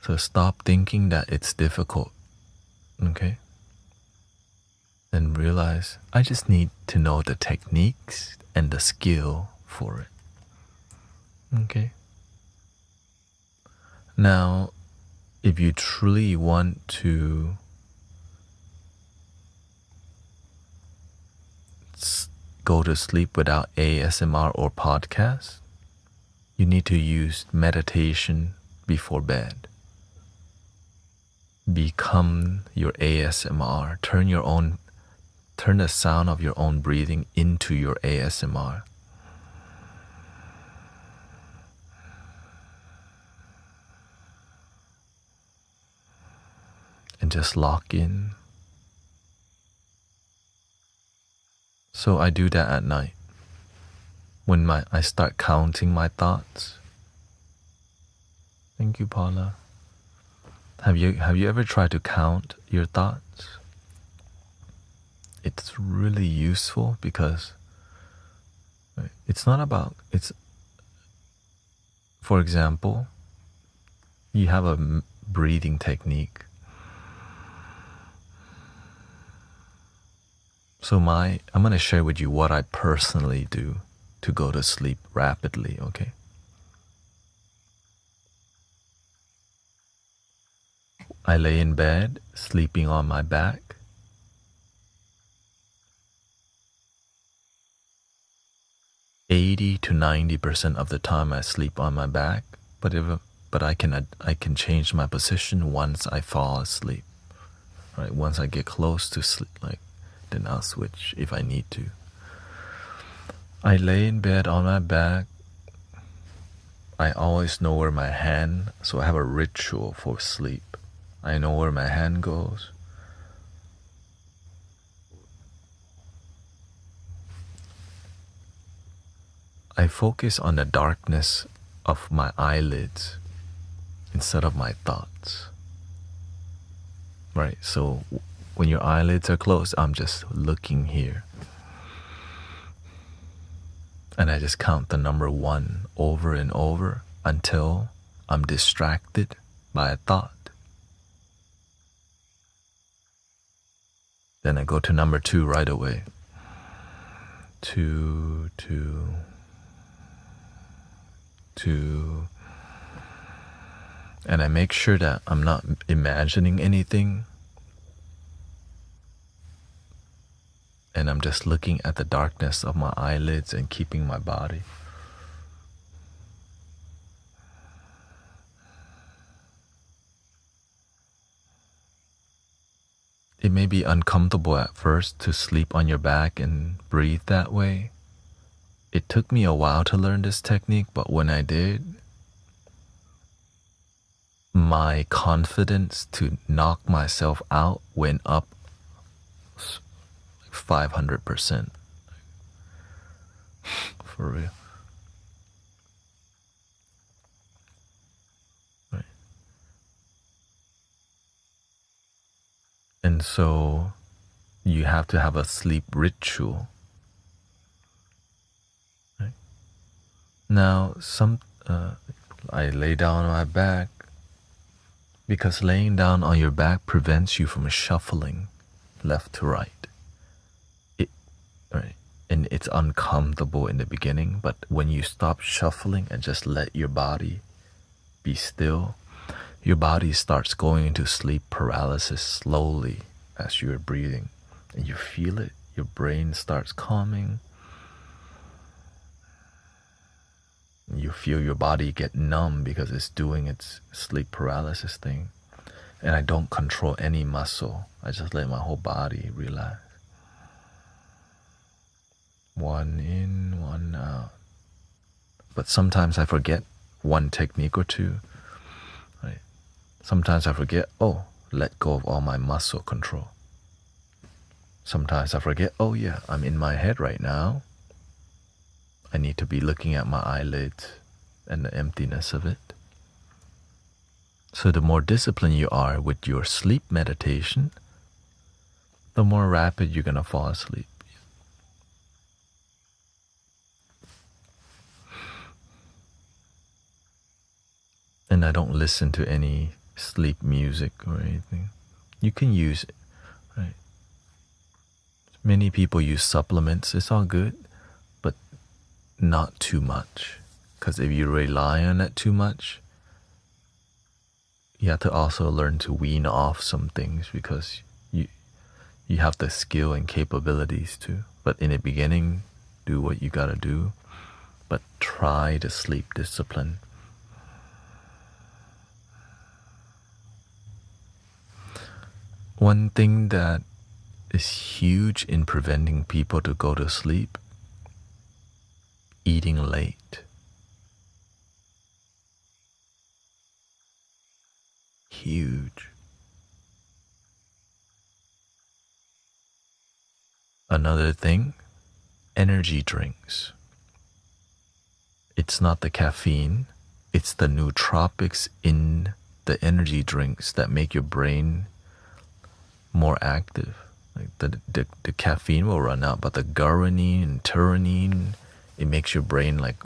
Speaker 1: So stop thinking that it's difficult. Okay? And realize I just need to know the techniques and the skill for it. Okay? Now, if you truly want to go to sleep without ASMR or podcasts, you need to use meditation before bed. Become your ASMR. Turn the sound of your own breathing into your ASMR. And just lock in. So I do that at night. When I start counting my thoughts. Thank you, Paula. Have you ever tried to count your thoughts? It's really useful because it's not about, for example, you have a breathing technique. So I'm going to share with you what I personally do to go to sleep rapidly, okay? I lay in bed, sleeping on my back. (80% to 90% of the time I sleep on my back, but I can change my position once I fall asleep. Right? Once I get close to sleep, then I'll switch if I need to. I lay in bed on my back. I always know where my hand, so I have a ritual for sleep. I know where my hand goes. I focus on the darkness of my eyelids. instead of my thoughts. Right? So when your eyelids are closed, I'm just looking here. And I just count the number 1 over and over until I'm distracted by a thought. Then I go to number 2 right away. 2, 2, 2. And I make sure that I'm not imagining anything. And I'm just looking at the darkness of my eyelids and keeping my body. It may be uncomfortable at first to sleep on your back and breathe that way. It took me a while to learn this technique, but when I did, my confidence to knock myself out went up 500%. For real. Right. And so you have to have a sleep ritual. Right? Now, I lay down on my back because laying down on your back prevents you from shuffling left to right. Right? And it's uncomfortable in the beginning, but when you stop shuffling and just let your body be still, your body starts going into sleep paralysis slowly as you're breathing. And you feel it, your brain starts calming. You feel your body get numb because it's doing its sleep paralysis thing. And I don't control any muscle. I just let my whole body relax. 1 in, 1 out. But sometimes I forget one technique or two. Right? Sometimes I forget, let go of all my muscle control. Sometimes I forget, yeah, I'm in my head right now. I need to be looking at my eyelids and the emptiness of it. So the more disciplined you are with your sleep meditation, the more rapid you're going to fall asleep. And I don't listen to any sleep music or anything. You can use it, right? Many people use supplements. It's all good, but not too much. Because if you rely on it too much, you have to also learn to wean off some things because you have the skill and capabilities to. But in the beginning, do what you gotta do, but try the sleep discipline. One thing that is huge in preventing people to go to sleep, eating late. Huge. Another thing, energy drinks. It's not the caffeine, it's the nootropics in the energy drinks that make your brain more active. Like the caffeine will run out, but the guanine and taurine, it makes your brain like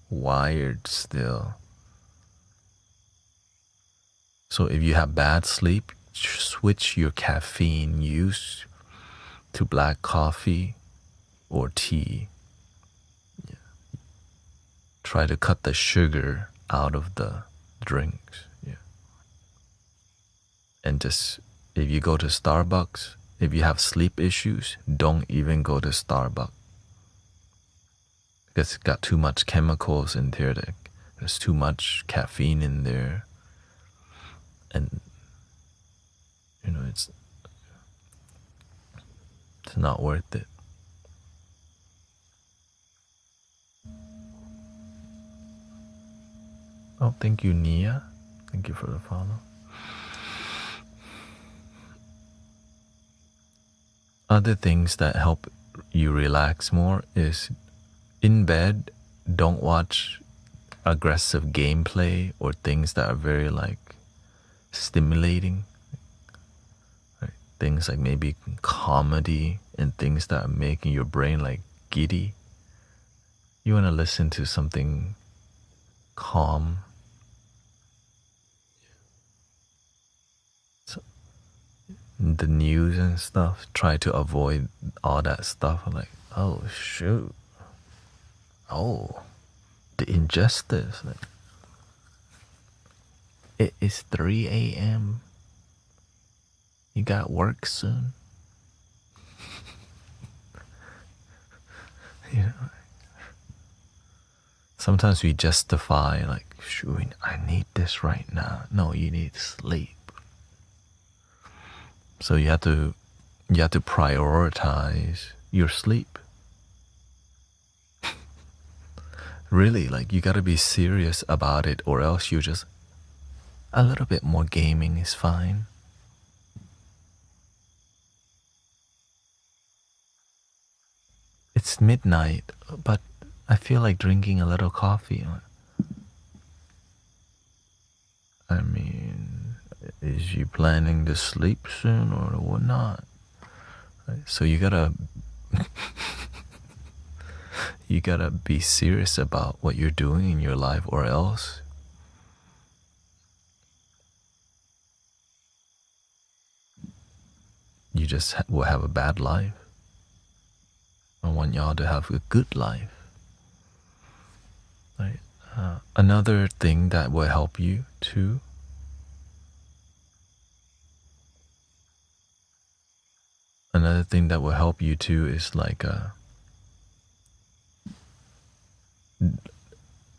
Speaker 1: wired still. So if you have bad sleep, switch your caffeine use to black coffee or tea. Yeah. Try to cut the sugar out of the drinks. Yeah. And just, if you go to Starbucks, if you have sleep issues, don't even go to Starbucks. Because it's got too much chemicals in there. There's too much caffeine in there. And, it's not worth it. Oh, thank you, Nia. Thank you for the follow. Other things that help you relax more is in bed, don't watch aggressive gameplay or things that are very like stimulating, right? Things like maybe comedy and things that are making your brain like giddy. You want to listen to something calm. So the news and stuff, try to avoid all that stuff. Like, oh shoot, oh, the injustice. Like, it is 3 a.m. You got work soon. You know, sometimes we justify like, shoot, I need this right now. No, you need sleep. So you have to prioritize your sleep. Really, like you gotta be serious about it, or else you just a little bit more gaming is fine. It's midnight, but I feel like drinking a little coffee. I mean, is you planning to sleep soon or whatnot? Right? So you gotta you gotta be serious about what you're doing in your life, or else you just will have a bad life. I want y'all to have a good life. Right? Another thing that will help you too. Another thing that will help you too is like,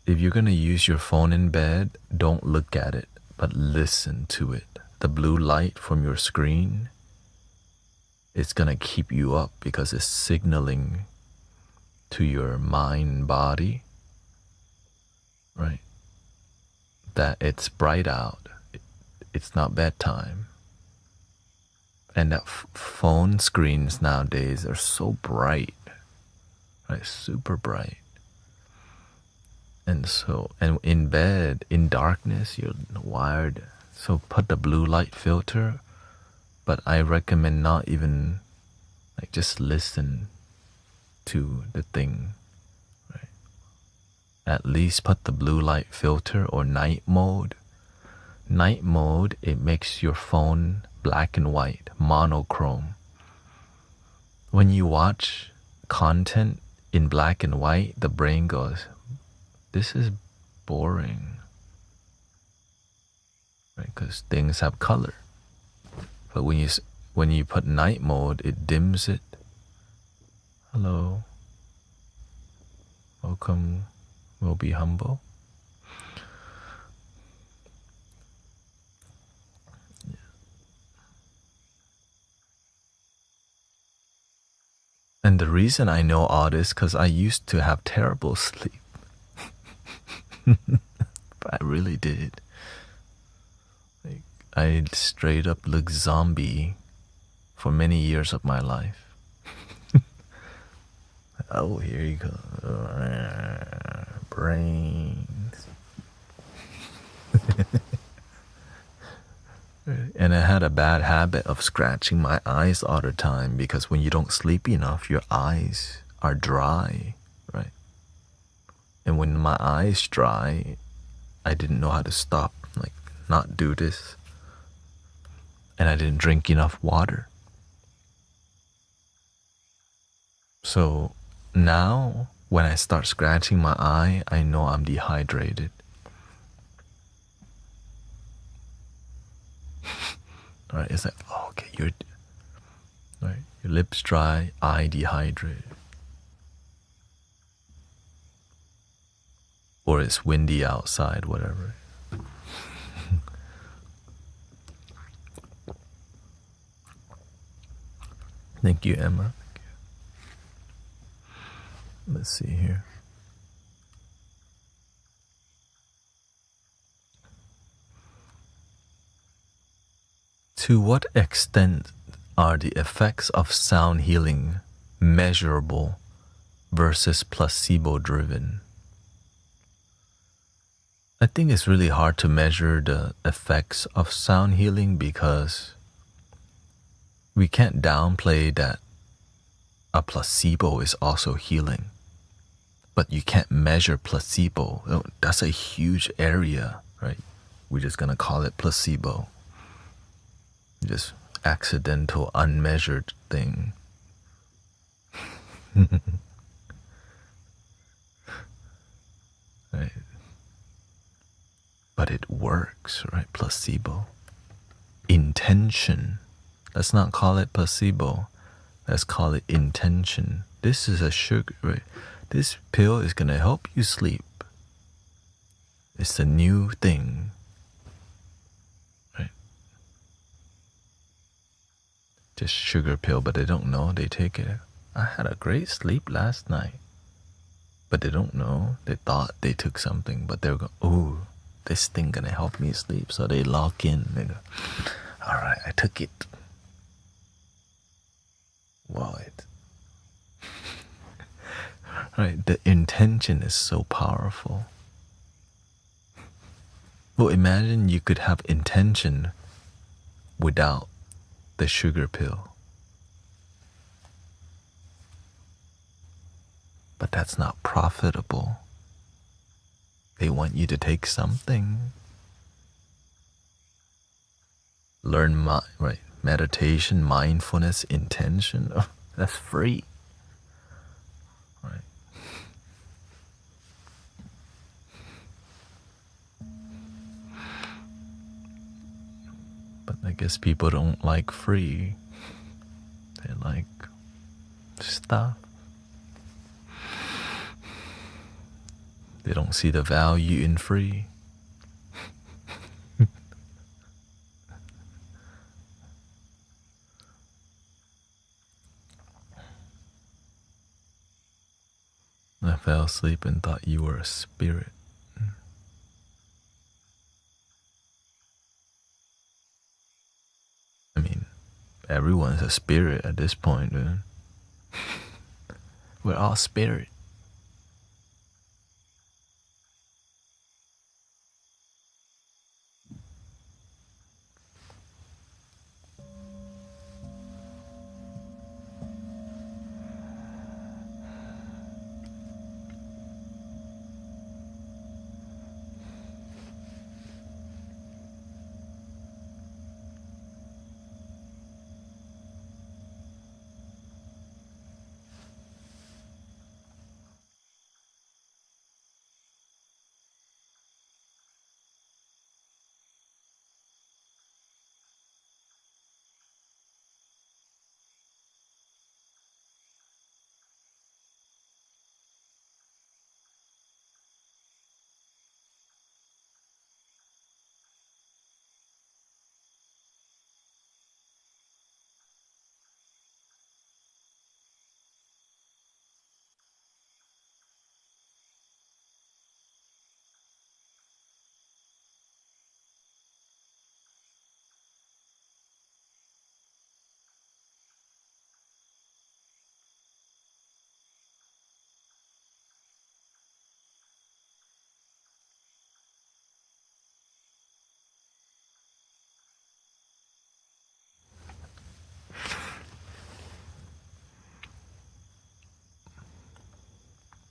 Speaker 1: if you're gonna use your phone in bed, don't look at it, but listen to it. The blue light from your screen, it's gonna keep you up because it's signaling to your mind and body, right, that it's bright out, it's not bedtime. And that phone screens nowadays are so bright, right, super bright. And so, and in bed, in darkness, you're wired. So put the blue light filter, but I recommend not even, like, just listen to the thing, right? At least put the blue light filter or night mode. Night mode, it makes your phone black and white, monochrome. When you watch content in black and white, the brain goes, this is boring, right? Because things have color. But when you put night mode, it dims it. Hello, welcome. We'll be humble. And the reason I know all this, because I used to have terrible sleep. I really did. Like, I straight up looked zombie for many years of my life. Oh, here you go. Brains. And I had a bad habit of scratching my eyes all the time, because when you don't sleep enough, your eyes are dry, right? And when my eyes dry, I didn't know how to stop, like not do this. And I didn't drink enough water. So now when I start scratching my eye, I know I'm dehydrated. Right? It's like, oh, okay, your lips dry, eye dehydrated. Or it's windy outside, whatever. Thank you, Emma. Thank you. Let's see here. To what extent are the effects of sound healing measurable versus placebo-driven? I think it's really hard to measure the effects of sound healing because we can't downplay that a placebo is also healing. But you can't measure placebo. That's a huge area, right? We're just gonna call it placebo. Just accidental, unmeasured thing. Right? But it works, right? Placebo. Intention. Let's not call it placebo. Let's call it intention. This is a sugar, right? This pill is gonna help you sleep. It's a new thing, right? Just sugar pill, but they don't know they take it. I had a great sleep last night, but they don't know. They thought they took something, but they're going, ooh, this thing gonna help me sleep. So they lock in. They go, all right, I took it. Well, right, the intention is so powerful. Well, imagine you could have intention without the sugar pill. But that's not profitable. They want you to take something. Learn right, meditation, mindfulness, intention. Oh, that's free. Right. But I guess people don't like free. They like stuff. They don't see the value in free. I fell asleep and thought you were a spirit. I mean, everyone's a spirit at this point, dude. We're all spirit.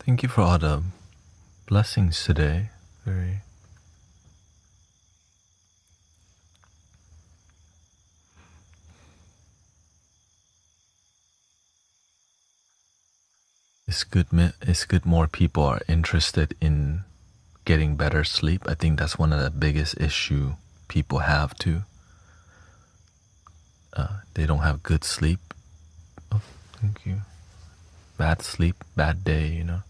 Speaker 1: Thank you for all the blessings today. Very. It's good. It's good more people are interested in getting better sleep. I think that's one of the biggest issue people have too. They don't have good sleep. Oh, thank you. Bad sleep, bad day, you know.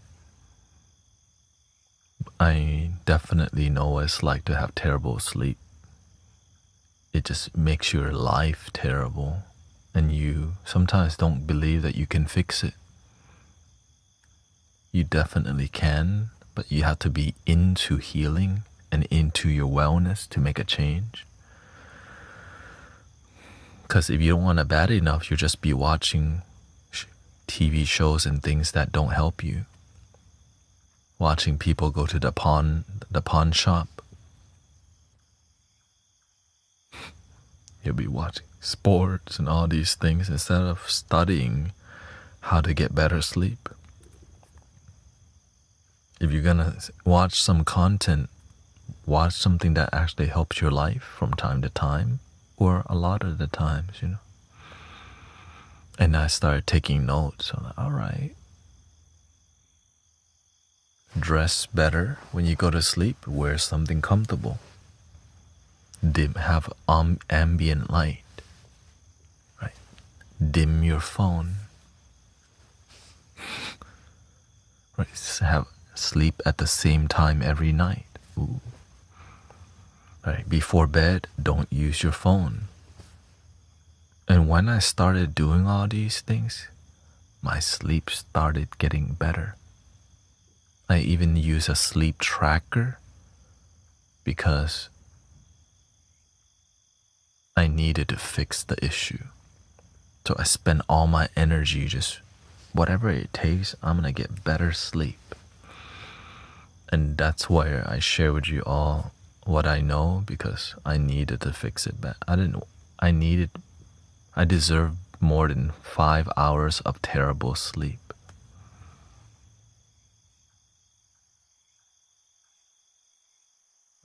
Speaker 1: I definitely know what it's like to have terrible sleep. It just makes your life terrible, and you sometimes don't believe that you can fix it. You definitely can, but you have to be into healing and into your wellness to make a change. Because if you don't want it bad enough, you'll just be watching TV shows and things that don't help you. watching people go to the pawn shop. You'll be watching sports and all these things instead of studying how to get better sleep. If you're gonna watch some content, watch something that actually helps your life from time to time, or a lot of the times, you know. And I started taking notes. I'm like, all right. Dress better when you go to sleep. Wear something comfortable. Have ambient light. Right. Dim your phone. Right. Have sleep at the same time every night. Ooh. Right. Before bed, don't use your phone. And when I started doing all these things, my sleep started getting better. I even use a sleep tracker because I needed to fix the issue. So I spent all my energy just whatever it takes, I'm gonna get better sleep. And that's why I share with you all what I know, because I needed to fix it back. I deserved more than 5 hours of terrible sleep.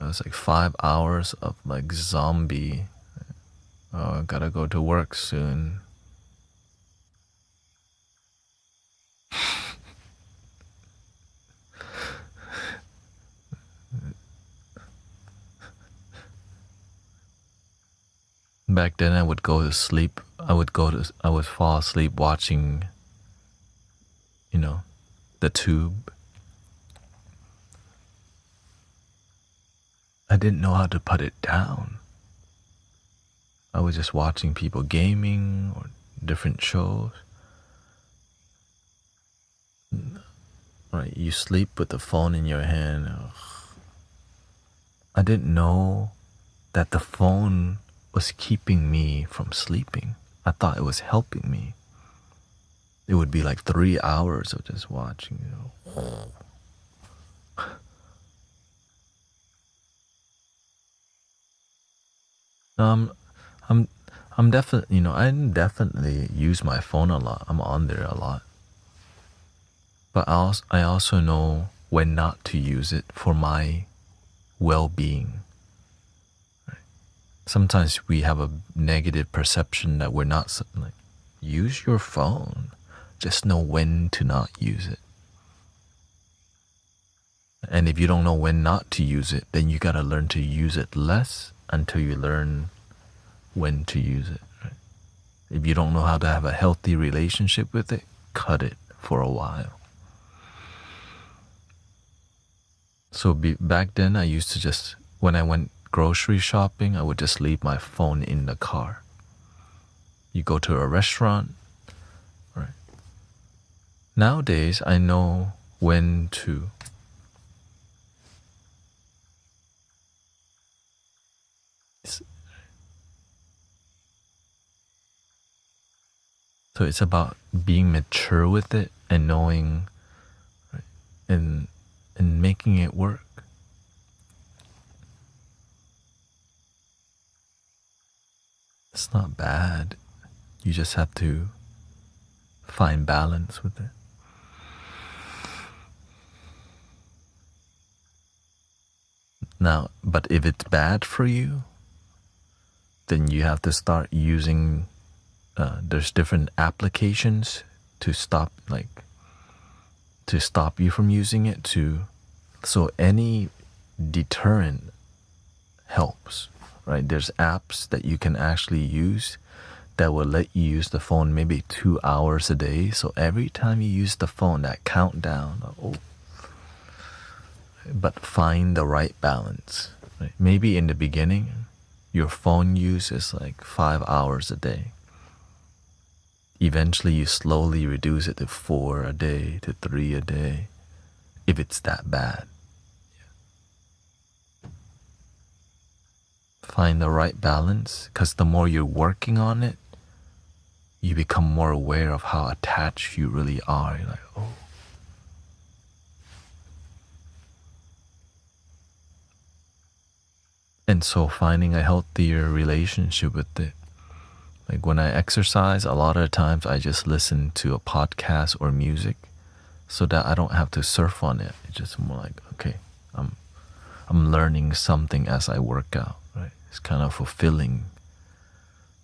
Speaker 1: It was like 5 hours of like zombie. Oh, I gotta go to work soon. Back then I would go to sleep. I would fall asleep watching, you know, the tube. I didn't know how to put it down. I was just watching people gaming or different shows. Right, you sleep with the phone in your hand. Ugh. I didn't know that the phone was keeping me from sleeping. I thought it was helping me. It would be like 3 hours of just watching, you know. I'm definitely, you know, I definitely use my phone a lot. I'm on there a lot. But I also know when not to use it for my well-being. Right? Sometimes we have a negative perception that we're not, like, use your phone. Just know when to not use it. And if you don't know when not to use it, then you gotta learn to use it less until you learn when to use it. Right? If you don't know how to have a healthy relationship with it, cut it for a while. So back then, I used to just, when I went grocery shopping, I would just leave my phone in the car. You go to a restaurant, right? Nowadays, I know when to. So it's about being mature with it and knowing, right, and making it work. It's not bad. You just have to find balance with it. Now, but if it's bad for you, then you have to start using, there's different applications to stop you from using it so any deterrent helps, right? There's apps that you can actually use that will let you use the phone maybe 2 hours a day. So every time you use the phone, that countdown, but find the right balance. Right? Maybe in the beginning, your phone use is like 5 hours a day. Eventually, you slowly reduce it to 4 a day, to 3 a day, if it's that bad. Find the right balance, because the more you're working on it, you become more aware of how attached you really are. You're like, oh. And so finding a healthier relationship with it. Like when I exercise, a lot of times I just listen to a podcast or music so that I don't have to surf on it. It's just more like, okay, I'm learning something as I work out, right? It's kind of fulfilling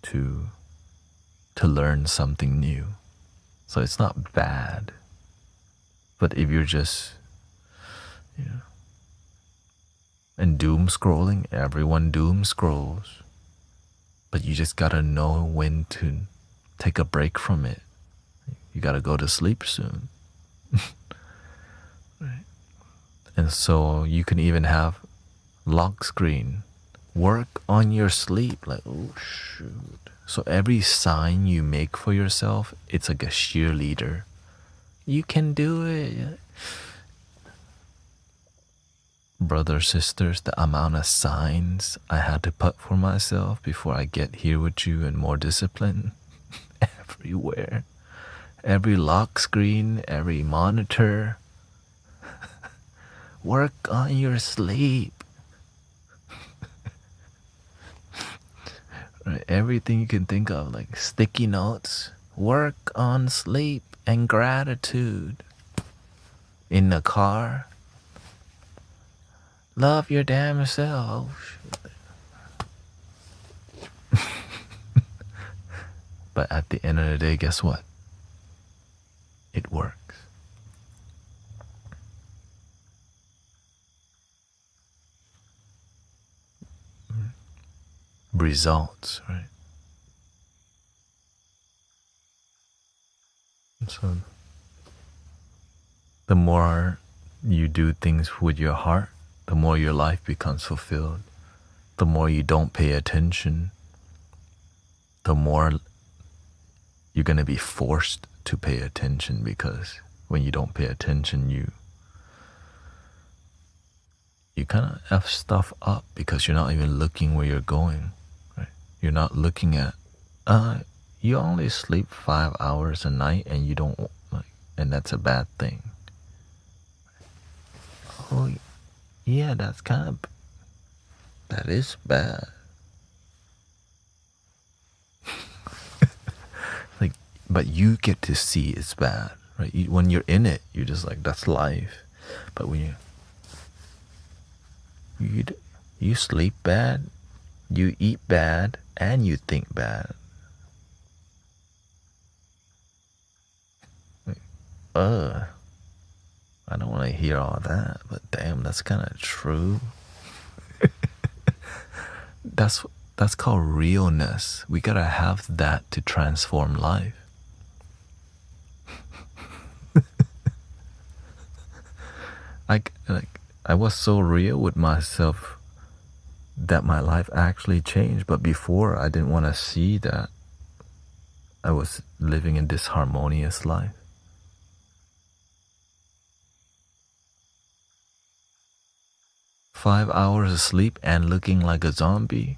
Speaker 1: to learn something new. So it's not bad. But if you're just, and doom scrolling, everyone doom scrolls. But you just gotta know when to take a break from it. You gotta go to sleep soon. Right? And so you can even have lock screen. Work on your sleep. Like, oh shoot. So every sign you make for yourself, it's like a cheerleader. You can do it. Brothers, sisters, the amount of signs I had to put for myself before I get here with you and more discipline. Everywhere. Every lock screen, every monitor. Work on your sleep. Right? Everything you can think of, like sticky notes. Work on sleep and gratitude. In the car. Love your damn self. But at the end of the day, guess what? It works. Results, right? So the more you do things with your heart, the more your life becomes fulfilled. The more you don't pay attention, the more you're going to be forced to pay attention, because when you don't pay attention, you kind of F stuff up because you're not even looking where you're going, right? You're not looking at, you only sleep 5 hours a night and you don't, like, and that's a bad thing. Oh, yeah, that is bad. Like, but you get to see it's bad, right? When you're in it, you're just like, that's life. But when you sleep bad, you eat bad, and you think bad. Like, I don't want to hear all that, but damn, that's kind of true. That's called realness. We gotta have that to transform life. I was so real with myself that my life actually changed. But before, I didn't want to see that I was living in this harmonious life. "5 hours of sleep and looking like a zombie?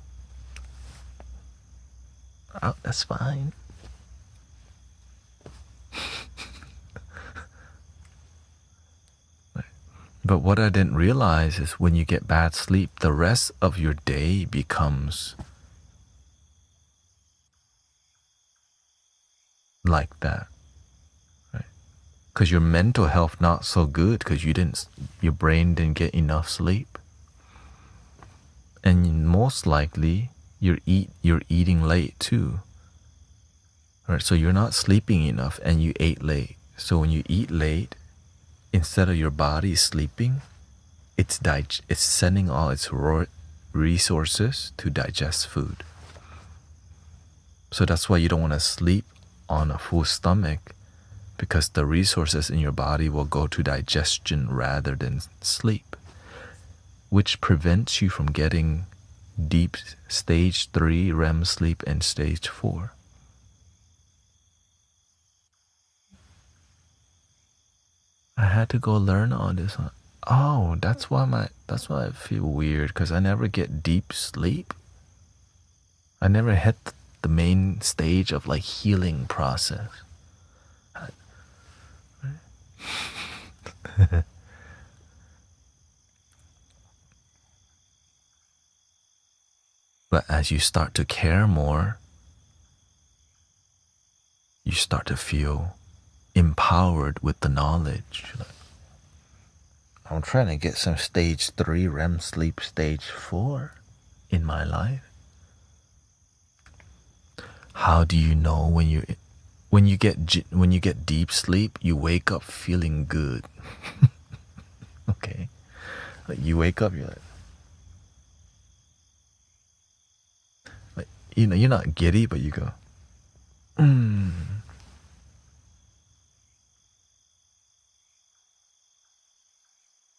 Speaker 1: Oh, that's fine." But what I didn't realize is when you get bad sleep, the rest of your day becomes like that, right? Because your mental health not so good because your brain didn't get enough sleep, and most likely you're eating late too, right? So you're not sleeping enough and you ate late. So when you eat late, instead of your body sleeping, it's sending all its resources to digest food. So that's why you don't want to sleep on a full stomach, because the resources in your body will go to digestion rather than sleep, which prevents you from getting deep stage 3 REM sleep and stage 4. I had to go learn all this. Oh, that's why I feel weird, because I never get deep sleep. I never hit the main stage of like healing process. But as you start to care more, you start to feel empowered with the knowledge. I'm trying to get some stage 3 REM sleep, stage 4 in my life. How do you know when you get deep sleep, you wake up feeling good? Okay, like you wake up, you're like you're not giddy, but you go, mm.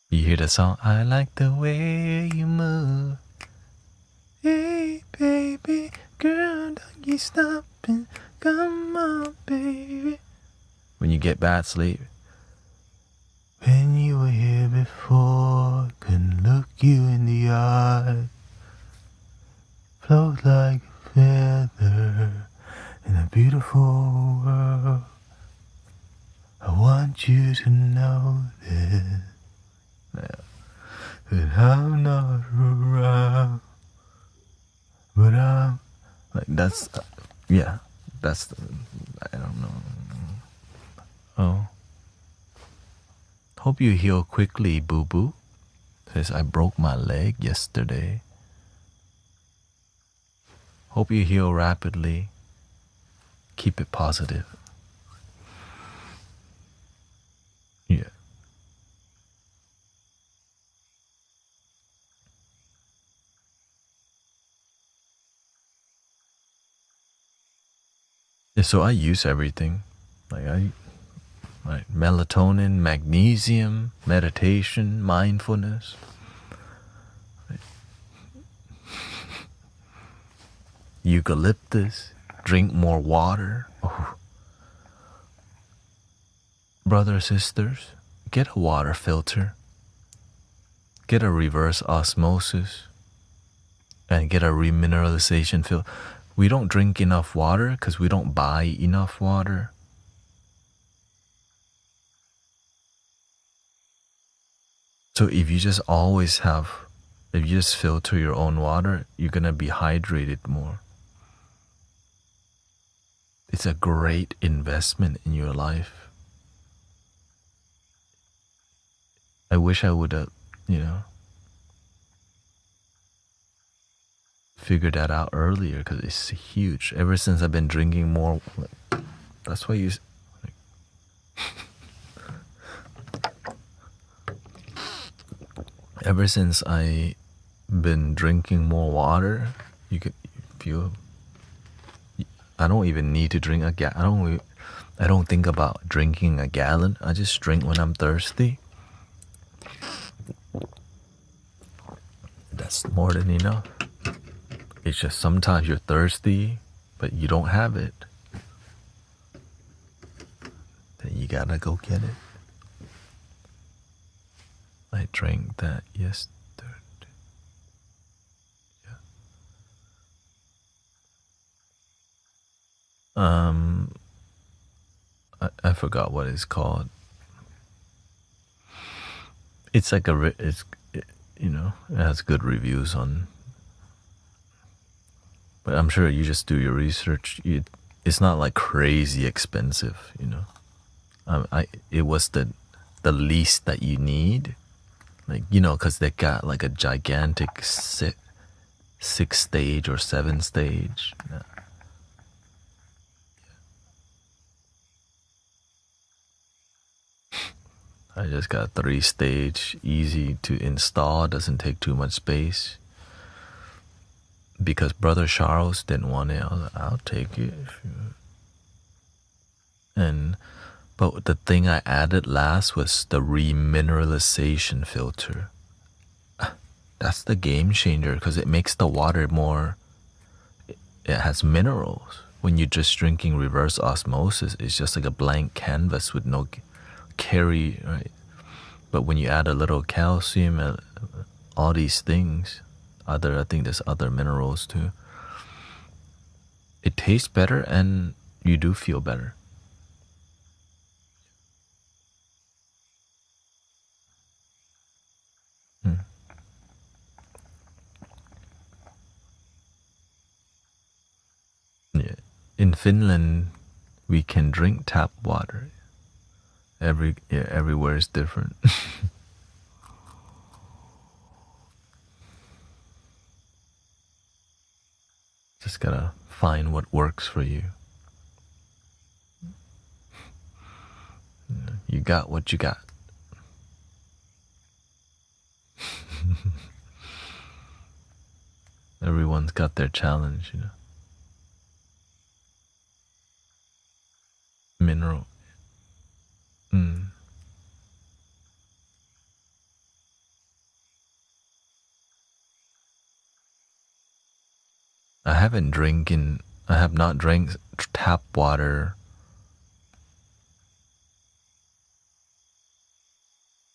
Speaker 1: You hear the song, I like the way you move. Hey, baby, girl, don't you stop and come on, baby. When you get bad sleep. When you were here before, couldn't look you in the eye. Float like a feather in a beautiful world. I want you to know this. That I'm not around. But I'm like that's yeah, that's I don't know. Oh, hope you heal quickly, boo boo. Says I broke my leg yesterday. Hope you heal rapidly. Keep it positive. Yeah. Yeah, so I use everything. Like melatonin, magnesium, meditation, mindfulness. Eucalyptus, drink more water. Oh. Brothers, sisters, get a water filter. Get a reverse osmosis. And get a remineralization filter. We don't drink enough water because we don't buy enough water. So if you just if you just filter your own water, you're going to be hydrated more. It's a great investment in your life. I wish I would have, figured that out earlier because it's huge. Ever since I've been drinking more, that's why you. Ever since I been drinking more water, you could feel. I don't even need to drink I don't think about drinking a gallon. I just drink when I'm thirsty. That's more than enough. It's just sometimes you're thirsty, but you don't have it. Then you gotta go get it. I drank that yesterday. Yeah. I forgot what it's called. It's like it has good reviews on. But I'm sure you just do your research. It's not like crazy expensive, It was the least that you need, like because they got like a gigantic six stage or 7 stage. Yeah. I just got 3 stage, easy to install, doesn't take too much space. Because Brother Charles didn't want it, I was like, I'll take it. But the thing I added last was the remineralization filter. That's the game changer because it makes the water more. It has minerals. When you're just drinking reverse osmosis, it's just like a blank canvas with no carry, right? But when you add a little calcium and all these things, I think there's other minerals too. It tastes better and you do feel better. In Finland, we can drink tap water. Everywhere is different. Just gotta find what works for you. You got what you got. Everyone's got their challenge, Mineral. I have not drank tap water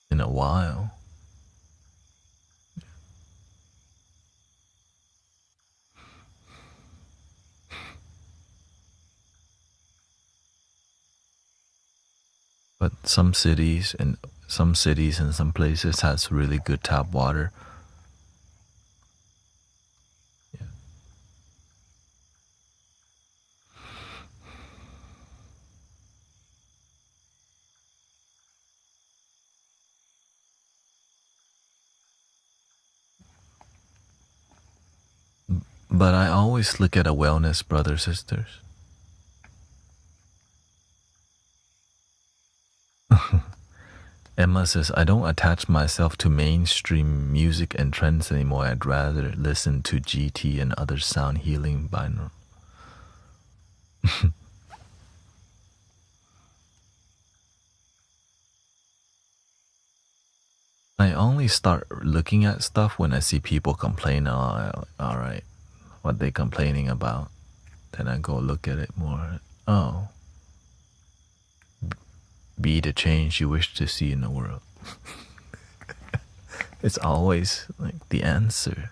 Speaker 1: in a while. But some cities and some places has really good tap water. Yeah. But I always look at a wellness, brothers, sisters. Emma says, I don't attach myself to mainstream music and trends anymore. I'd rather listen to GT and other sound healing binaural. I only start looking at stuff when I see people complain. Oh, all right, what they complaining about. Then I go look at it more. Oh. Be the change you wish to see in the world. It's always like the answer.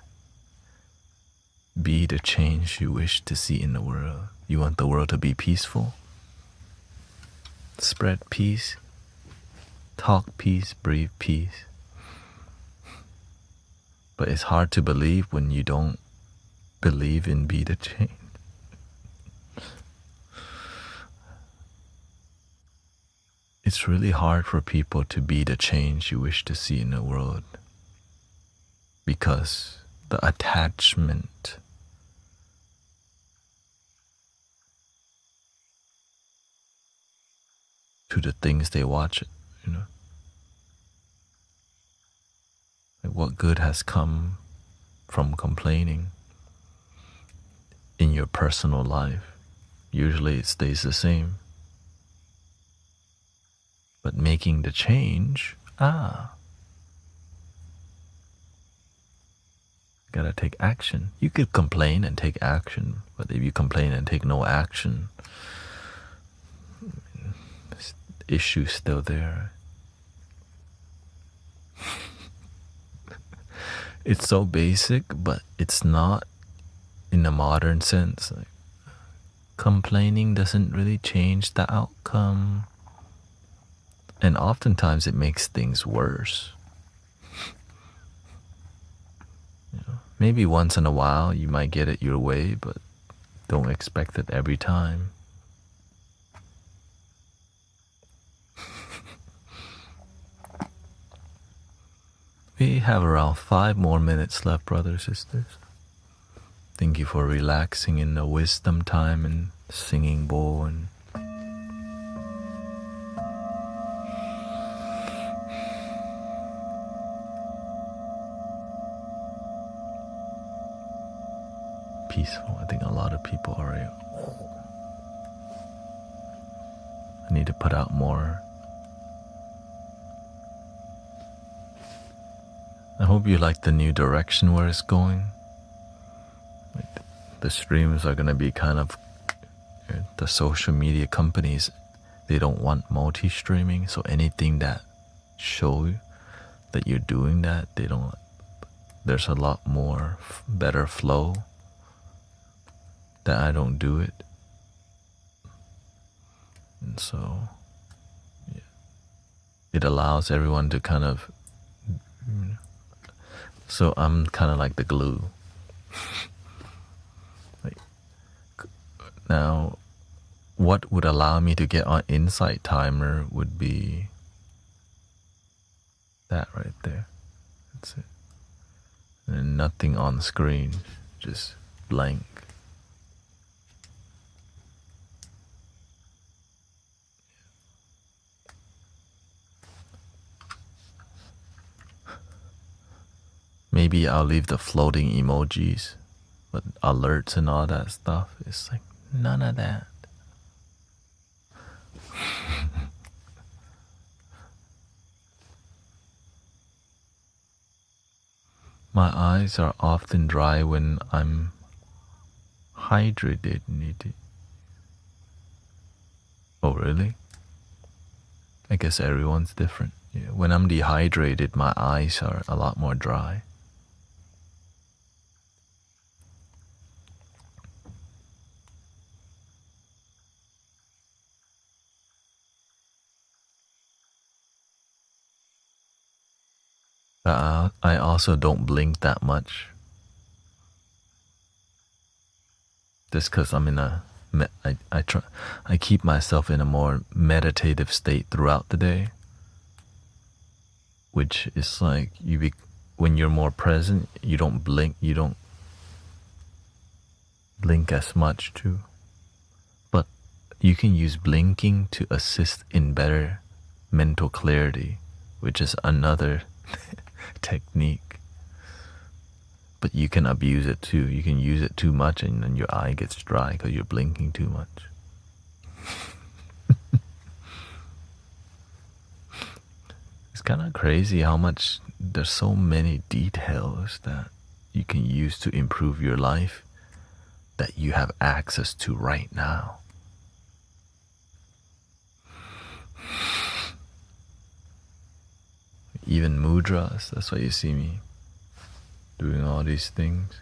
Speaker 1: Be the change you wish to see in the world. You want the world to be peaceful? Spread peace. Talk peace, breathe peace. But it's hard to believe when you don't believe in be the change. It's really hard for people to be the change you wish to see in the world because the attachment to the things they watch, Like what good has come from complaining in your personal life? Usually it stays the same. But making the change, gotta take action. You could complain and take action, but if you complain and take no action, this issue's still there. It's so basic, but it's not in a modern sense. Like, complaining doesn't really change the outcome. And oftentimes it makes things worse. Maybe once in a while you might get it your way, but don't expect it every time. We have around 5 more minutes left, brothers and sisters. Thank you for relaxing in the wisdom time and singing bowl and peaceful. I think a lot of people already. I need to put out more. I hope you like the new direction where it's going. Like the streams are gonna be kind of the social media companies. They don't want multi-streaming, so anything that show that you're doing that, they don't. There's a lot more better flow. That I don't do it. And so, yeah. It allows everyone to kind of, so I'm kind of like the glue. Like, now, what would allow me to get on insight timer would be that right there. That's it. And nothing on screen, just blank. Maybe I'll leave the floating emojis, but alerts and all that stuff, it's like none of that. My eyes are often dry when I'm hydrated. Oh, really? I guess everyone's different. Yeah. When I'm dehydrated, my eyes are a lot more dry. I also don't blink that much. Just because I'm in I keep myself in a more meditative state throughout the day, which is like when you're more present, you don't blink as much too. But you can use blinking to assist in better mental clarity, which is another technique. But you can abuse it too. You can use it too much and then your eye gets dry because you're blinking too much. It's kind of crazy how much there's so many details that you can use to improve your life that you have access to right now. Even mudras, that's why you see me doing all these things.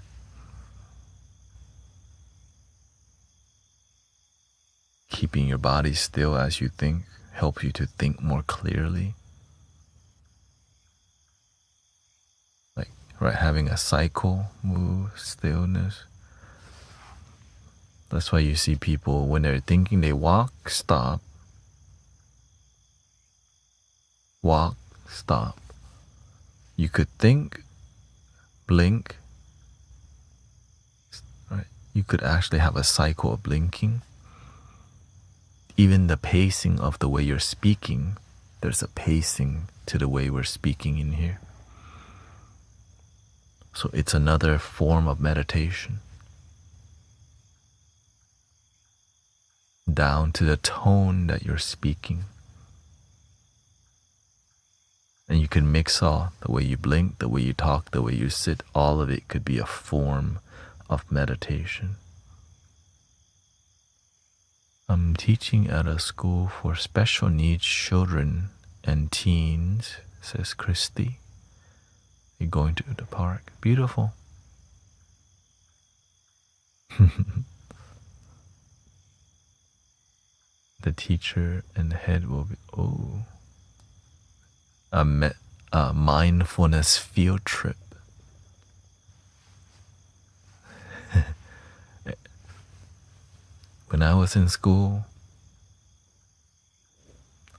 Speaker 1: Keeping your body still as you think helps you to think more clearly. Like, right, having a cycle, move, stillness. That's why you see people, when they're thinking, they walk, stop. Walk, stop. You could think, blink. Right? You could actually have a cycle of blinking. Even the pacing of the way you're speaking, there's a pacing to the way we're speaking in here. So it's another form of meditation. Down to the tone that you're speaking. And you can mix all, the way you blink, the way you talk, the way you sit, all of it could be a form of meditation. I'm teaching at a school for special needs children and teens, says Christy. You're going to the park. Beautiful. The teacher and the head will be, a mindfulness field trip. When I was in school,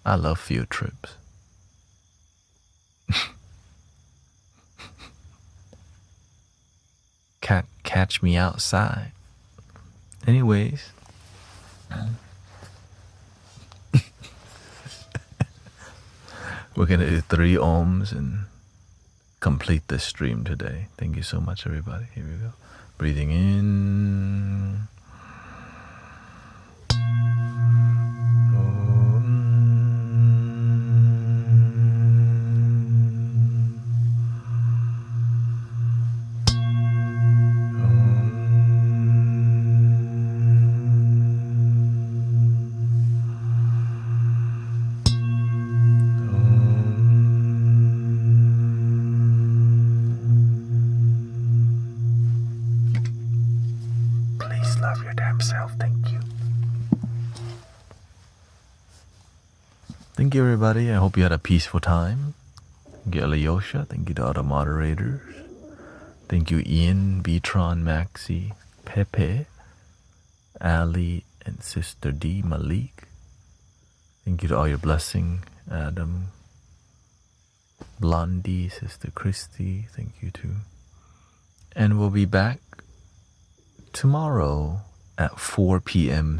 Speaker 1: I love field trips. Catch me outside. Anyways. We're going to do 3 ohms and complete this stream today. Thank you so much, everybody. Here we go. Breathing in. Love your damn self. Thank you. Thank you, everybody. I hope you had a peaceful time. Thank you, Alyosha. Thank you to all the moderators. Thank you, Ian, Vitron, Maxi, Pepe, Ali, and Sister D. Malik. Thank you to all your blessing, Adam. Blondie, Sister Christy, thank you too. And we'll be back tomorrow at 4 p.m.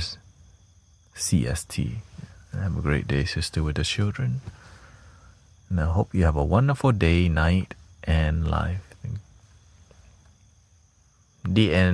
Speaker 1: CST. Have a great day, Sister with the children. And I hope you have a wonderful day, night, and life. The end.